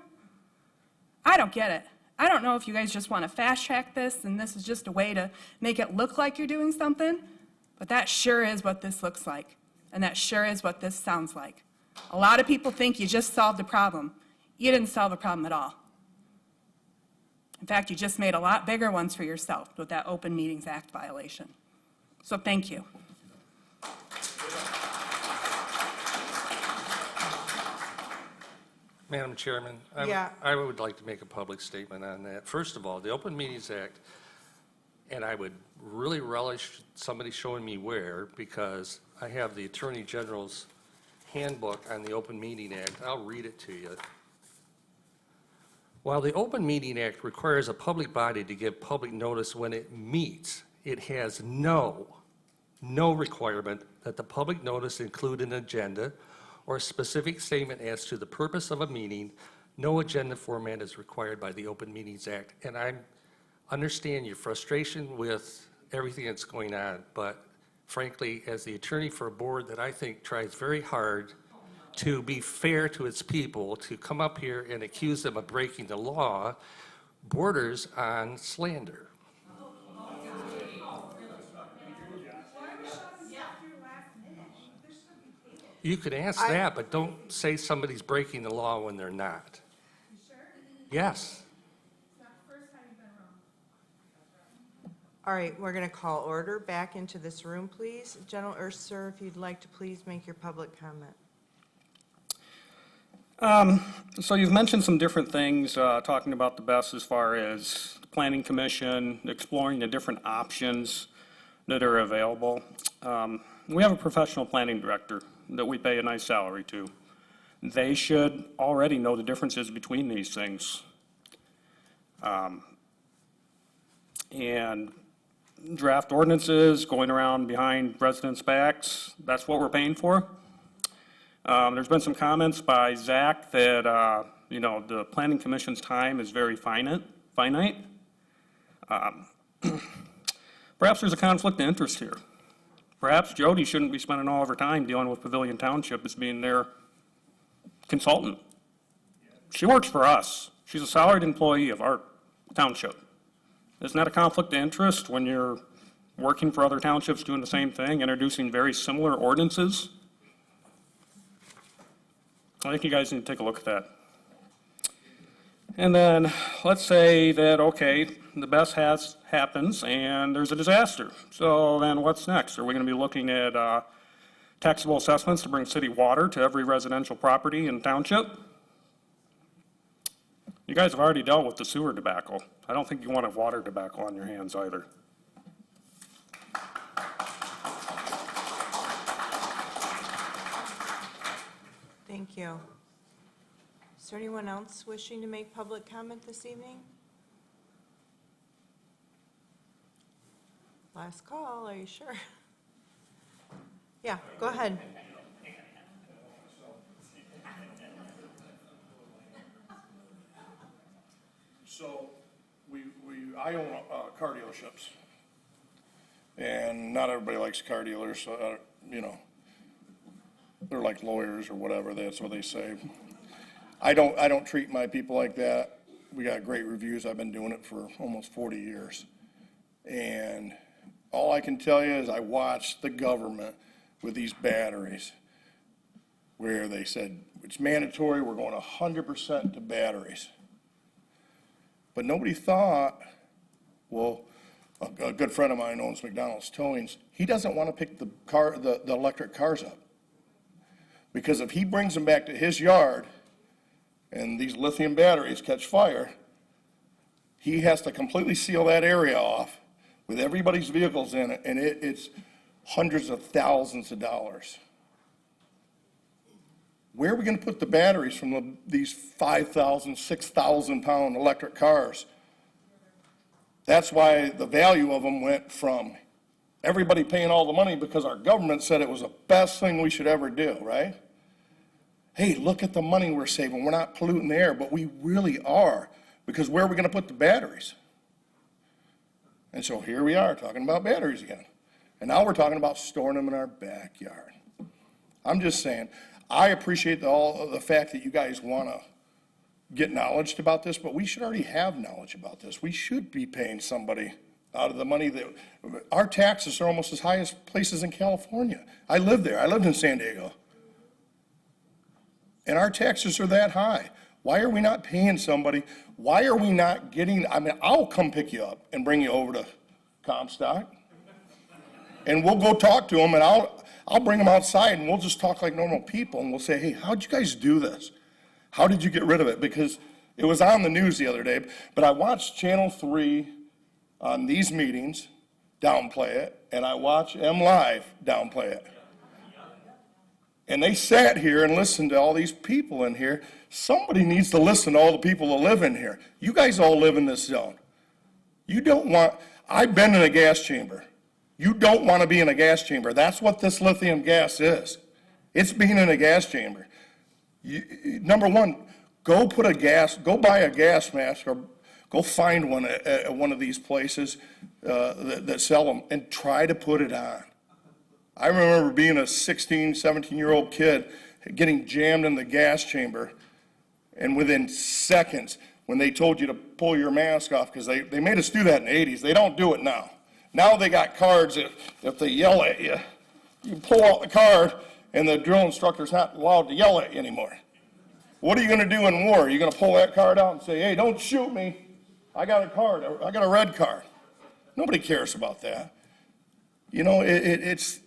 I don't get it. I don't know if you guys just want to fast track this and this is just a way to make it look like you're doing something, but that sure is what this looks like, and that sure is what this sounds like. A lot of people think you just solved the problem. You didn't solve the problem at all. In fact, you just made a lot bigger ones for yourself with that Open Meetings Act violation. So thank you. Madam Chairman, Yeah. I would like to make a public statement on that. First of all, the Open Meetings Act, and I would really relish somebody showing me where, because I have the Attorney General's handbook on the Open Meeting Act. I'll read it to you. While the Open Meeting Act requires a public body to give public notice when it meets, it has no requirement that the public notice include an agenda or a specific statement as to the purpose of a meeting. No agenda format is required by the Open Meetings Act. And I understand your frustration with everything that's going on, but frankly, as the attorney for a board that I think tries very hard to be fair to its people, to come up here and accuse them of breaking the law borders on slander. You could ask that, but don't say somebody's breaking the law when they're not. Yes. All right, we're going to call order back into this room, please. Or sir, if you'd like to please make your public comment. So you've mentioned some different things, talking about the BESS as far as the Planning Commission, exploring the different options that are available. We have a professional planning director that we pay a nice salary to. They should already know the differences between these things. And draft ordinances, going around behind residents' backs, that's what we're paying for. There's been some comments by Zach that, the Planning Commission's time is very finite. Perhaps there's a conflict of interest here. Perhaps Jody shouldn't be spending all of her time dealing with Pavilion Township as being their consultant. She works for us. She's a salaried employee of our township. Isn't that a conflict of interest when you're working for other townships doing the same thing, introducing very similar ordinances? I think you guys need to take a look at that. And then let's say that, okay, the BESS happens and there's a disaster. So then what's next? Are we going to be looking at taxable assessments to bring city water to every residential property in township? You guys have already dealt with the sewer debacle. I don't think you want a water debacle on your hands either. Thank you. Is there anyone else wishing to make public comment this evening? Last call, are you sure? Yeah, go ahead. So, I own car dealerships, and not everybody likes car dealers, so, they're like lawyers or whatever, that's what they say. I don't treat my people like that. We got great reviews, I've been doing it for almost 40 years. And all I can tell you is I watched the government with these batteries, where they said, it's mandatory, we're going 100% to batteries. But nobody thought, well, a good friend of mine owns McDonald's Towings. He doesn't want to pick the electric cars up. Because if he brings them back to his yard and these lithium batteries catch fire, he has to completely seal that area off with everybody's vehicles in it, and it's hundreds of thousands of dollars. Where are we going to put the batteries from these 5,000, 6,000 pound electric cars? That's why the value of them went from everybody paying all the money because our government said it was the best thing we should ever do, right? Hey, look at the money we're saving. We're not polluting the air, but we really are, because where are we going to put the batteries? And so here we are talking about batteries again. And now we're talking about storing them in our backyard. I'm just saying, I appreciate the fact that you guys want to get knowledge about this, but we should already have knowledge about this. We should be paying somebody out of the money that, our taxes are almost as high as places in California. I lived there. I lived in San Diego. And our taxes are that high. Why are we not paying somebody? Why are we not getting, I mean, I'll come pick you up and bring you over to Comstock. And we'll go talk to them, and I'll bring them outside, and we'll just talk like normal people, and we'll say, hey, how'd you guys do this? How did you get rid of it? Because it was on the news the other day, but I watched Channel 3 on these meetings downplay it, and I watch M Live downplay it. And they sat here and listened to all these people in here. Somebody needs to listen to all the people that live in here. You guys all live in this zone. You don't want, I've been in a gas chamber. You don't want to be in a gas chamber. That's what this lithium gas is. It's being in a gas chamber. Number one, go buy a gas mask, or go find one at one of these places that sell them, and try to put it on. I remember being a 16, 17-year-old kid getting jammed in the gas chamber, and within seconds, when they told you to pull your mask off, because they made us do that in the 80s. They don't do it now. Now they got cards that if they yell at you, you pull out the card, and the drill instructor's not allowed to yell at you anymore. What are you going to do in war? Are you going to pull that card out and say, hey, don't shoot me. I got a card. I got a red card. Nobody cares about that. You know, it's,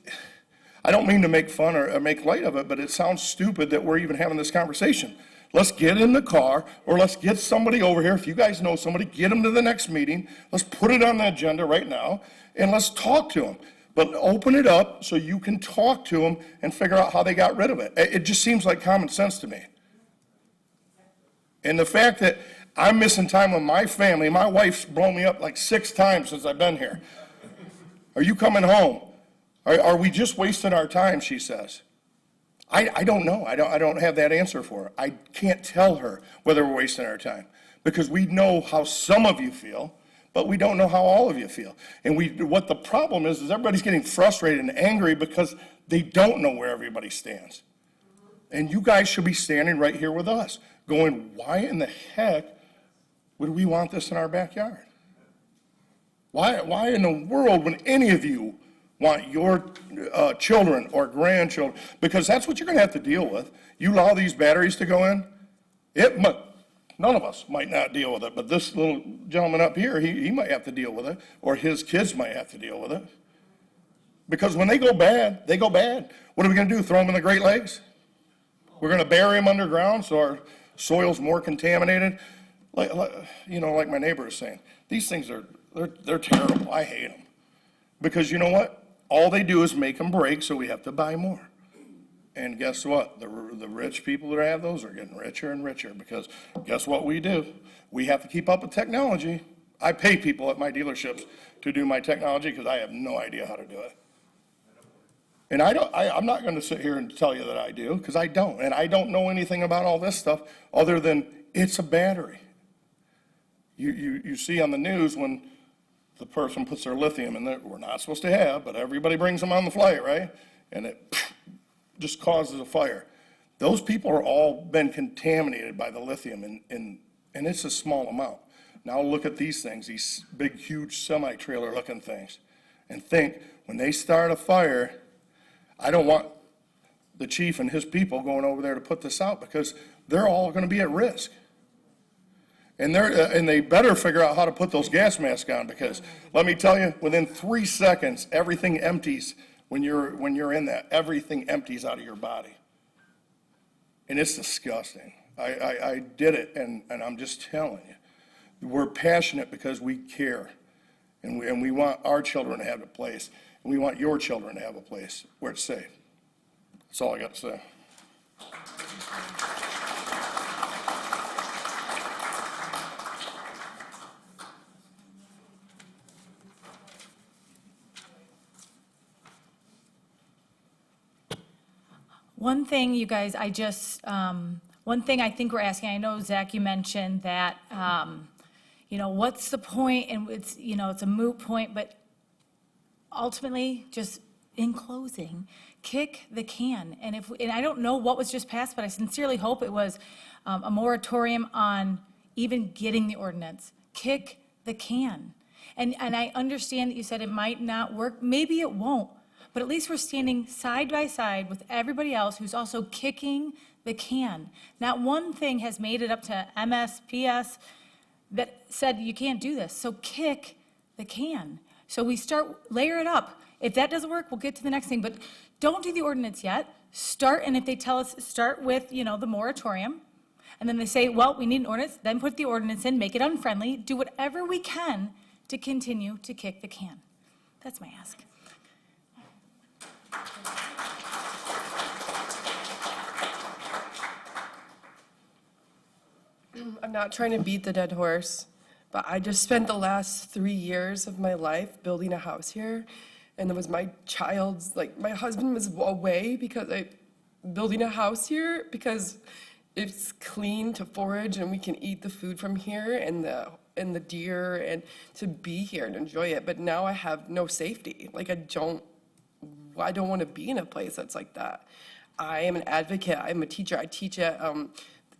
I don't mean to make fun or make light of it, but it sounds stupid that we're even having this conversation. Let's get in the car, or let's get somebody over here. If you guys know somebody, get them to the next meeting. Let's put it on the agenda right now, and let's talk to them. But open it up so you can talk to them and figure out how they got rid of it. It just seems like common sense to me. And the fact that I'm missing time with my family, my wife's blown me up like 6 times since I've been here. Are you coming home? Are we just wasting our time, she says. I don't know. I don't have that answer for her. I can't tell her whether we're wasting our time, because we know how some of you feel, but we don't know how all of you feel. And what the problem is everybody's getting frustrated and angry because they don't know where everybody stands. And you guys should be standing right here with us, going, why in the heck would we want this in our backyard? Why in the world would any of you want your children or grandchildren, because that's what you're going to have to deal with. You allow these batteries to go in, none of us might not deal with it, but this little gentleman up here, he might have to deal with it, or his kids might have to deal with it. Because when they go bad, they go bad. What are we going to do, throw them in the Great Lakes? We're going to bury them underground so our soil's more contaminated? Like my neighbor is saying, these things they're terrible. I hate them. Because you know what? All they do is make them break, so we have to buy more. And guess what? The rich people that have those are getting richer and richer, because guess what we do? We have to keep up with technology. I pay people at my dealerships to do my technology because I have no idea how to do it. And I'm not going to sit here and tell you that I do, because I don't. And I don't know anything about all this stuff other than it's a battery. You see on the news when the person puts their lithium in there, we're not supposed to have, but everybody brings them on the flight, right? And it just causes a fire. Those people are all been contaminated by the lithium, and it's a small amount. Now look at these things, these big, huge semi-trailer looking things, and think, when they start a fire, I don't want the chief and his people going over there to put this out, because they're all going to be at risk. And they better figure out how to put those gas masks on, because let me tell you, within 3 seconds, everything empties. When you're in that, everything empties out of your body. And it's disgusting. I did it, and I'm just telling you. We're passionate because we care. And we want our children to have a place. And we want your children to have a place where it's safe. That's all I got to say. One thing, you guys, one thing I think we're asking, I know, Zach, you mentioned that, what's the point, and it's a moot point, but ultimately, just in closing, kick the can. And I don't know what was just passed, but I sincerely hope it was a moratorium on even getting the ordinance. Kick the can. And I understand that you said it might not work. Maybe it won't. But at least we're standing side by side with everybody else who's also kicking the can. Not one thing has made it up to MSPS that said you can't do this. So kick the can. So we layer it up. If that doesn't work, we'll get to the next thing. But don't do the ordinance yet. Start, and if they tell us, start with, the moratorium. And then they say, well, we need an ordinance, then put the ordinance in, make it unfriendly, do whatever we can to continue to kick the can. That's my ask. I'm not trying to beat the dead horse, but I just spent the last 3 years of my life building a house here. And it was my child's, my husband was away building a house here because it's clean to forage and we can eat the food from here and the deer and to be here and enjoy it. But now I have no safety. I don't want to be in a place that's like that. I am an advocate. I'm a teacher. I teach at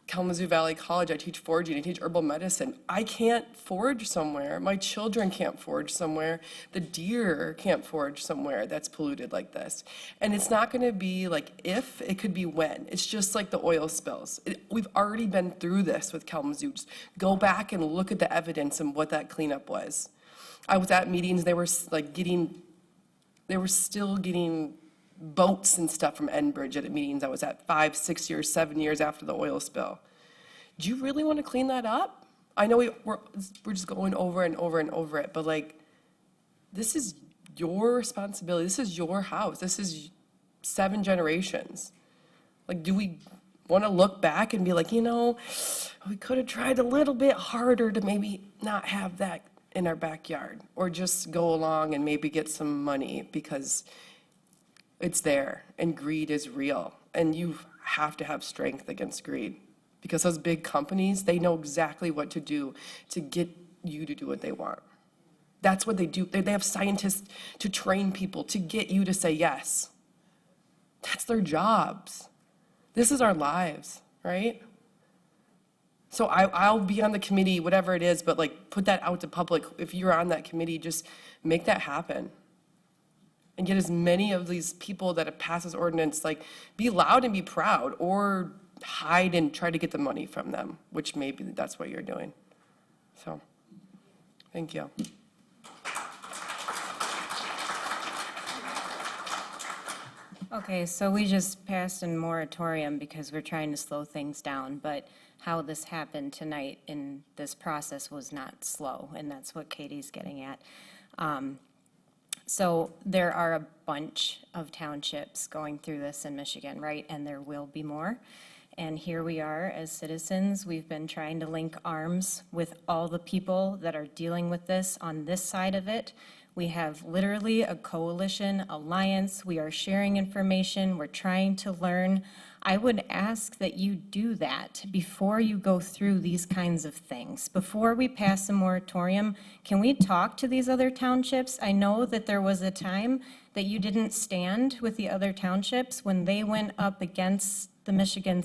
Kalamazoo Valley College. I teach foraging. I teach herbal medicine. I can't forage somewhere. My children can't forage somewhere. The deer can't forage somewhere that's polluted like this. And it's not going to be if, it could be when. It's just like the oil spills. We've already been through this with Kalamazoo. Just go back and look at the evidence and what that cleanup was. I was at meetings. They were still getting boats and stuff from Enbridge at meetings I was at 5, 6 years, 7 years after the oil spill. Do you really want to clean that up? I know we're just going over and over and over it, but this is your responsibility. This is your house. This is 7 generations. Do we want to look back and be we could have tried a little bit harder to maybe not have that in our backyard, or just go along and maybe get some money because it's there, and greed is real, and you have to have strength against greed, because those big companies, they know exactly what to do to get you to do what they want. That's what they do. They have scientists to train people to get you to say yes. That's their jobs. This is our lives, right? So I'll be on the committee, whatever it is, but put that out to public. If you're on that committee, just make that happen. And get as many of these people that have passed this ordinance, be loud and be proud, or hide and try to get the money from them, which maybe that's what you're doing. So, thank you. Okay, so we just passed a moratorium because we're trying to slow things down, but how this happened tonight in this process was not slow, and that's what Katie's getting at. So there are a bunch of townships going through this in Michigan, right? And there will be more. And here we are as citizens. We've been trying to link arms with all the people that are dealing with this on this side of it. We have literally a coalition alliance. We are sharing information. We're trying to learn. I would ask that you do that before you go through these kinds of things. Before we pass a moratorium, can we talk to these other townships? I know that there was a time that you didn't stand with the other townships when they went up against the Michigan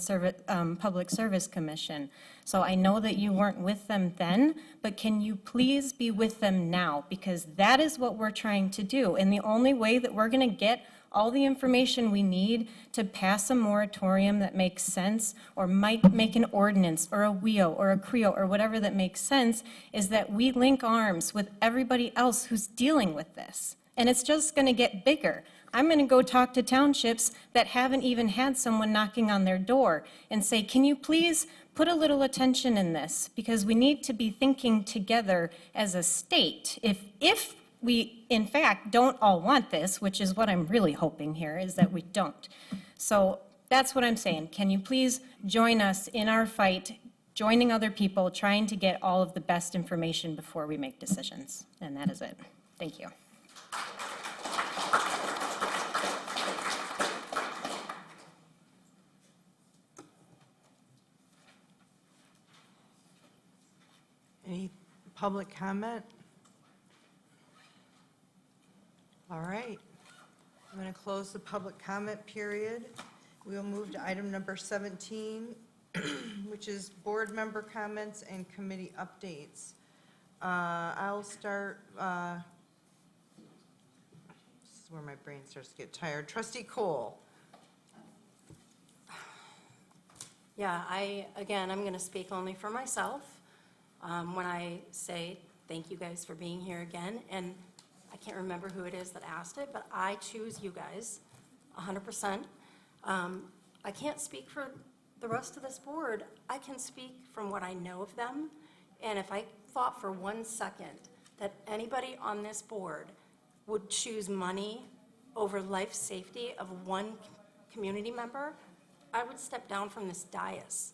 Public Service Commission. So I know that you weren't with them then, but can you please be with them now? Because that is what we're trying to do. And the only way that we're going to get all the information we need to pass a moratorium that makes sense, or might make an ordinance or a WIO or a CREO or whatever that makes sense, is that we link arms with everybody else who's dealing with this. And it's just going to get bigger. I'm going to go talk to townships that haven't even had someone knocking on their door and say, can you please put a little attention in this? Because we need to be thinking together as a state. If we, in fact, don't all want this, which is what I'm really hoping here, is that we don't. So that's what I'm saying. Can you please join us in our fight, joining other people, trying to get all of the best information before we make decisions? And that is it. Thank you. Any public comment? All right. I'm going to close the public comment period. We will move to item number 17, which is board member comments and committee updates. I'll start, this is where my brain starts to get tired. Trustee Cole. Yeah, I'm going to speak only for myself when I say thank you guys for being here again. And I can't remember who it is that asked it, but I choose you guys 100%. I can't speak for the rest of this board. I can speak from what I know of them. And if I thought for 1 second that anybody on this board would choose money over life safety of one community member, I would step down from this dais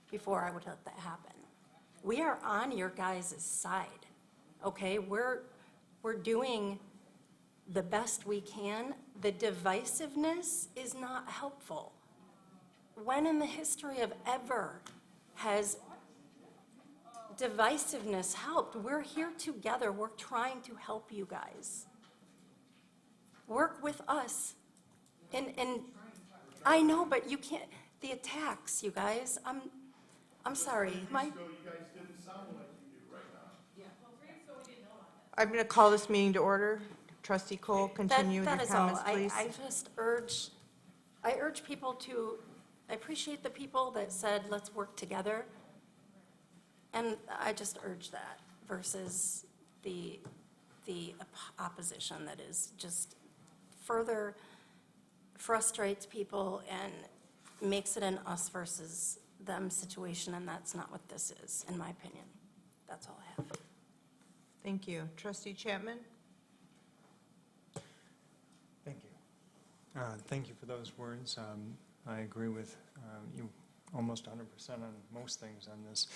before I would let that happen. We are on your guys' side, okay? We're doing the best we can. The divisiveness is not helpful. When in the history of ever has divisiveness helped? We're here together. We're trying to help you guys. Work with us. And I know, but you can't, the attacks, you guys, I'm sorry. I'm going to call this meeting to order. Trustee Cole, continue with That your is all. comments, please. I just I urge people to, I appreciate the people that said, let's work together. And I just urge that versus the opposition that is just further frustrates people and makes it an us versus them situation, and that's not what this is, in my opinion. That's all I have. Thank you. Trustee Chapman? Thank you. Thank you for those words. I agree with you almost 100% on most things on this.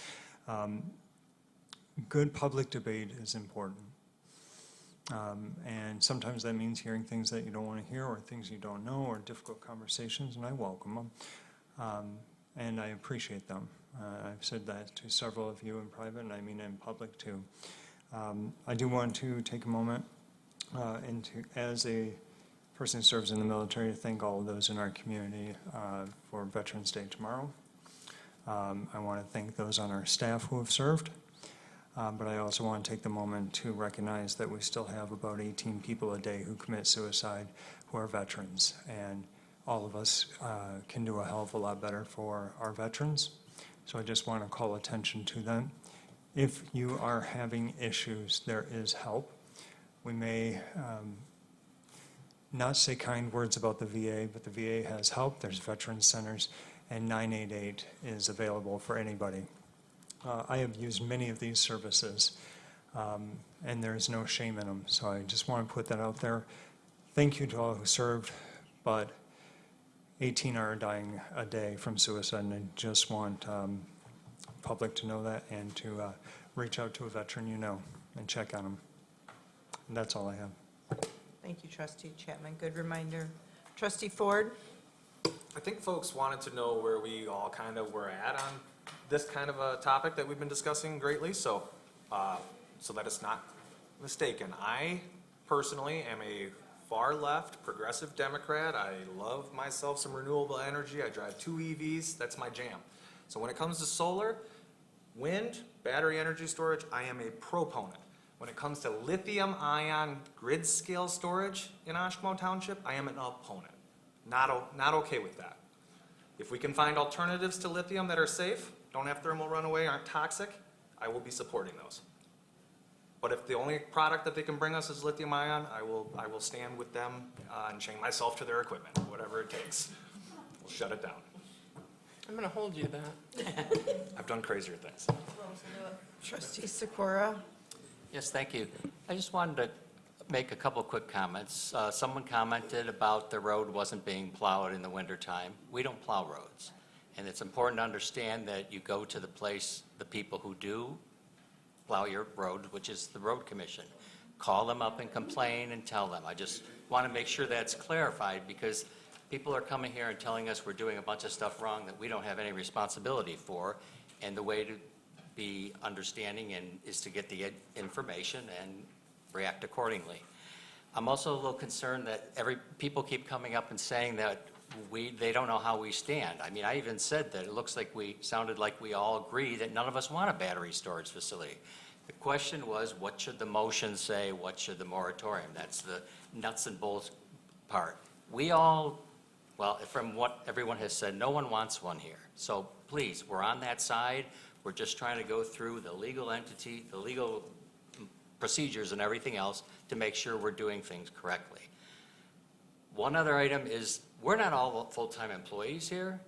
Good public debate is important. And sometimes that means hearing things that you don't want to hear or things you don't know or difficult conversations, and I welcome them. And I appreciate them. I've said that to several of you in private, and I mean in public too. I do want to take a moment as a person who serves in the military, to thank all of those in our community for Veterans Day tomorrow. I want to thank those on our staff who have served, but I also want to take the moment to recognize that we still have about 18 people a day who commit suicide who are veterans, and all of us can do a hell of a lot better for our veterans. So I just want to call attention to them. If you are having issues, there is help. We may not say kind words about the VA, but the VA has help. There's veteran centers, and 988 is available for anybody. I have used many of these services, and there is no shame in them. So I just want to put that out there. Thank you to all who served, but 18 are dying a day from suicide, and I just want public to know that and to reach out to a veteran you know and check on them. And that's all I have. Thank you, Trustee Chapman. Good reminder. Trustee Ford? I think folks wanted to know where we all kind of were at on this kind of a topic that we've been discussing greatly, so that it's not mistaken. I personally am a far-left progressive Democrat. I love myself some renewable energy. I drive 2 EVs. That's my jam. So when it comes to solar, wind, battery energy storage, I am a proponent. When it comes to lithium-ion grid-scale storage in Oshtemo Township, I am an opponent. Not okay with that. If we can find alternatives to lithium that are safe, don't have thermal runaway, aren't toxic, I will be supporting those. But if the only product that they can bring us is lithium-ion, I will stand with them and chain myself to their equipment, whatever it takes. We'll shut it down. I'm going to hold you to that. I've done crazier things. Trustee Sikora? Yes, thank you. I just wanted to make a couple quick comments. Someone commented about the road wasn't being plowed in the wintertime. We don't plow roads. And it's important to understand that you go to the place, the people who do plow your road, which is the road commission. Call them up and complain and tell them. I just want to make sure that's clarified, because people are coming here and telling us we're doing a bunch of stuff wrong that we don't have any responsibility for. And the way to be understanding is to get the information and react accordingly. I'm also a little concerned that people keep coming up and saying that they don't know how we stand. I mean, I even said that it looks like sounded like we all agree that none of us want a battery storage facility. The question was, what should the motion say? What should the moratorium? That's the nuts and bolts part. Well, from what everyone has said, no one wants one here. So please, we're on that side. We're just trying to go through the legal entity, the legal procedures and everything else to make sure we're doing things correctly. One other item is, we're not all full-time employees here.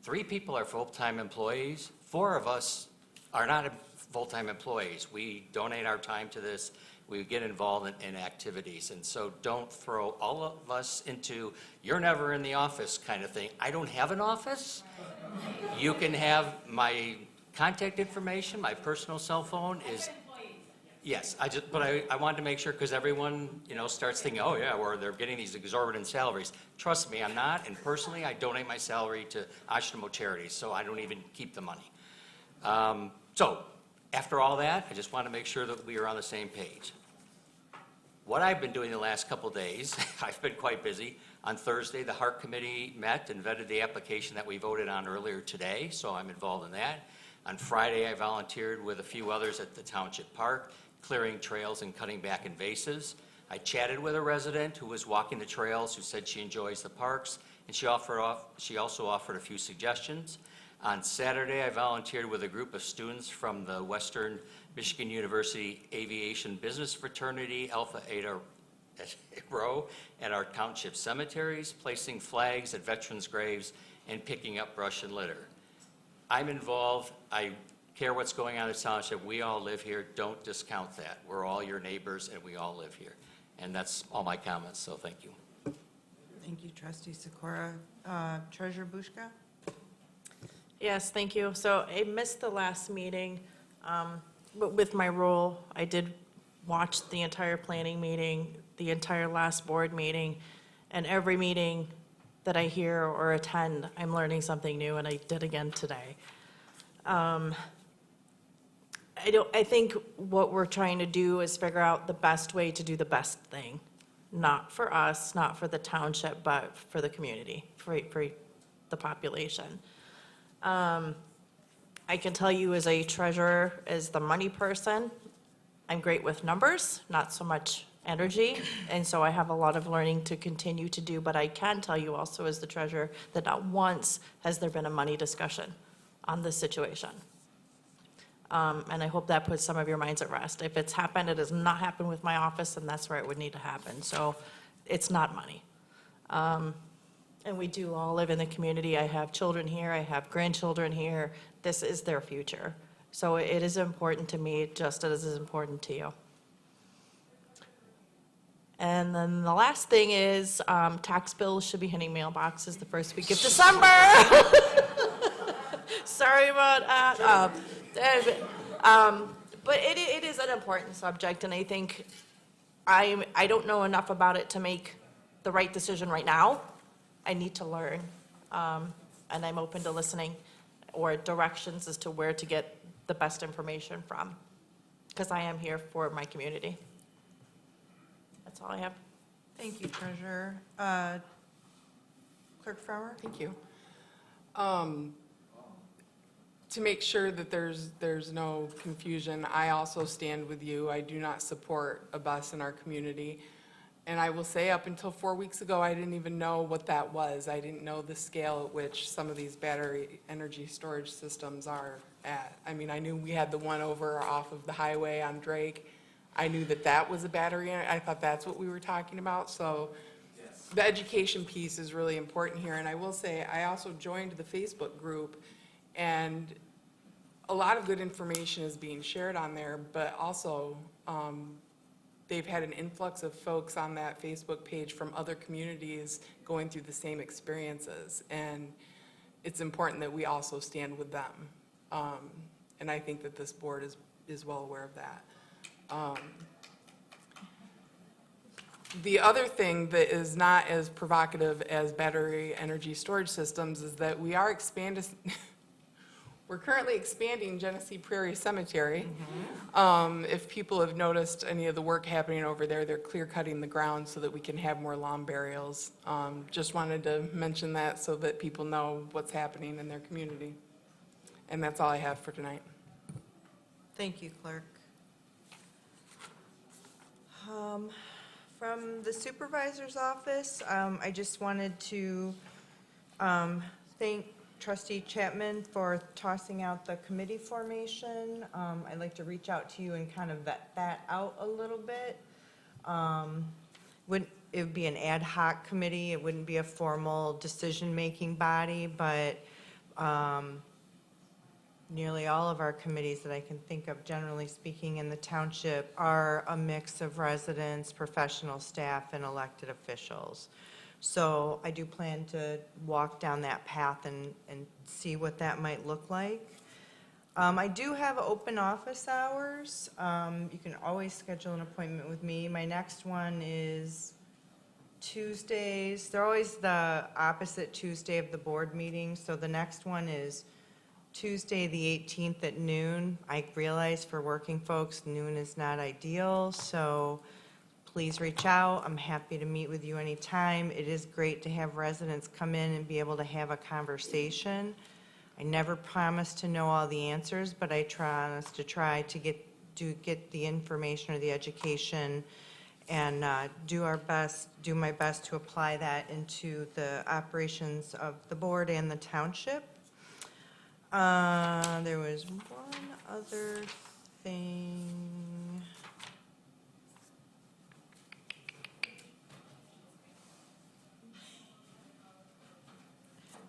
3 people are full-time employees. 4 of us are not full-time employees. We donate our time to this. We get involved in activities. And so don't throw all of us into, you're never in the office kind of thing. I don't have an office. You can have my contact information. My personal cell phone is, yes, but I wanted to make sure, because everyone, starts thinking, oh yeah, well, they're getting these exorbitant salaries. Trust me, I'm not, and personally, I donate my salary to Oshtemo charities, so I don't even keep the money. So, after all that, I just want to make sure that we are on the same page. What I've been doing the last couple days, I've been quite busy. On Thursday, the HART committee met and vetted the application that we voted on earlier today, so I'm involved in that. On Friday, I volunteered with a few others at the Township Park, clearing trails and cutting back invasives. I chatted with a resident who was walking the trails, who said she enjoys the parks, and she also offered a few suggestions. On Saturday, I volunteered with a group of students from the Western Michigan University Aviation Business Fraternity, Alpha Eta Rho, at our township cemeteries, placing flags at veterans' graves and picking up brush and litter. I'm involved. I care what's going on in the township. We all live here. Don't discount that. We're all your neighbors, and we all live here. And that's all my comments, so thank you. Thank you, Trustee Sikora. Treasurer Bushka? Yes, thank you. So I missed the last meeting, but with my role, I did watch the entire planning meeting, the entire last board meeting, and every meeting that I hear or attend, I'm learning something new, and I did again today. I think what we're trying to do is figure out the best way to do the best thing, not for us, not for the township, but for the community, for the population. I can tell you as a treasurer, as the money person, I'm great with numbers, not so much energy, and so I have a lot of learning to continue to do, but I can tell you also as the treasurer that not once has there been a money discussion on this situation. And I hope that puts some of your minds at rest. If it's happened, it has not happened with my office, and that's where it would need to happen. So it's not money. And we do all live in the community. I have children here. I have grandchildren here. This is their future. So it is important to me, just as it is important to you. And then the last thing is tax bills should be hitting mailboxes the first week of December. Sorry about that. But it is an important subject, and I think I don't know enough about it to make the right decision right now. I need to learn, and I'm open to listening or directions as to where to get the best information from, because I am here for my community. That's all I have. Thank you, Treasurer. Clerk Farmer? Thank you. To make sure that there's no confusion, I also stand with you. I do not support a BESS in our community. And I will say, up until 4 weeks ago, I didn't even know what that was. I didn't know the scale at which some of these battery energy storage systems are at. I mean, I knew we had the one over off of the highway on Drake. I knew that that was a battery. I thought that's what we were talking about. So the education piece is really important here. And I will say, I also joined the Facebook group, and a lot of good information is being shared on there, but also they've had an influx of folks on that Facebook page from other communities going through the same experiences. And it's important that we also stand with them. And I think that this board is well aware of that. The other thing that is not as provocative as battery energy storage systems is that we're we're currently expanding Genesee Prairie Cemetery. Mm-hmm. If people have noticed any of the work happening over there, they're clear cutting the ground so that we can have more lawn burials. Just wanted to mention that so that people know what's happening in their community. And that's all I have for tonight. Thank you, Clerk. From the supervisor's office, I just wanted to thank Trustee Chapman for tossing out the committee formation. I'd like to reach out to you and kind of vet that out a little bit. It would be an ad hoc committee. It wouldn't be a formal decision-making body, but nearly all of our committees that I can think of, generally speaking, in the township are a mix of residents, professional staff, and elected officials. So I do plan to walk down that path and see what that might look like. I do have open office hours. You can always schedule an appointment with me. My next one is Tuesdays. They're always the opposite Tuesday of the board meeting, so the next one is Tuesday, the 18th at noon. I realize for working folks, noon is not ideal, so please reach out. I'm happy to meet with you anytime. It is great to have residents come in and be able to have a conversation. I never promise to know all the answers, but I promise to try to get the information or the education and do my best to apply that into the operations of the board and the township. There was one other thing.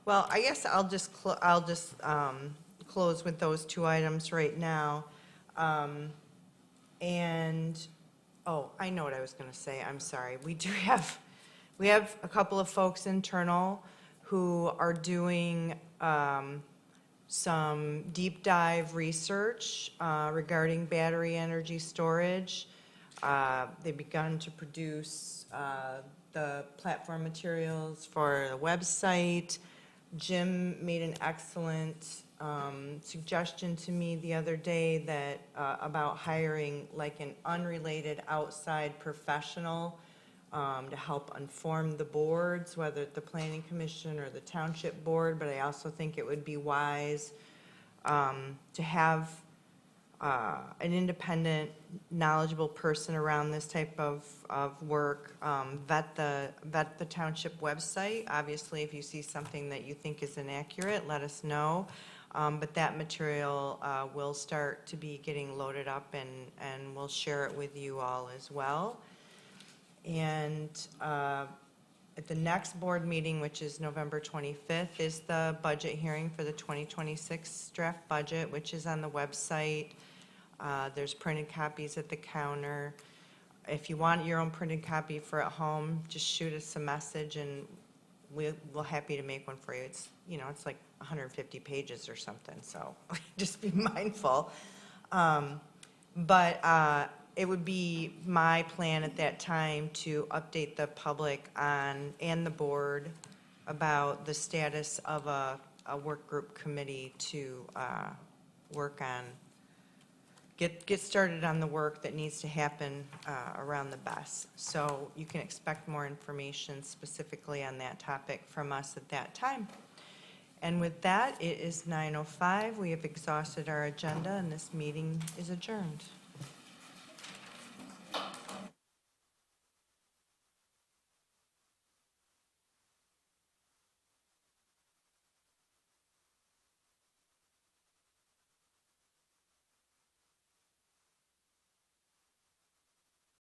Well, I guess I'll just close with those two items right now. And, oh, I know what I was going to say. I'm sorry. We have a couple of folks internal who are doing some deep dive research regarding battery energy storage. They've begun to produce the platform materials for the website. Jim made an excellent suggestion to me the other day that about hiring like an unrelated outside professional to help inform the boards, whether it's the planning commission or the township board, but I also think it would be wise to have an independent, knowledgeable person around this type of work, vet the township website. Obviously, if you see something that you think is inaccurate, let us know. But that material will start to be getting loaded up, and we'll share it with you all as well. And at the next board meeting, which is November 25th, is the budget hearing for the 2026 draft budget, which is on the website. There's printed copies at the counter. If you want your own printed copy for at home, just shoot us a message and we're happy to make one for you. It's, it's like 150 pages or something, so just be mindful. But it would be my plan at that time to update the public and the board about the status of a work group committee to work on, get started on the work that needs to happen around the BESS. So you can expect more information specifically on that topic from us at that time. And with that, it is 9:05. We have exhausted our agenda, and this meeting is adjourned.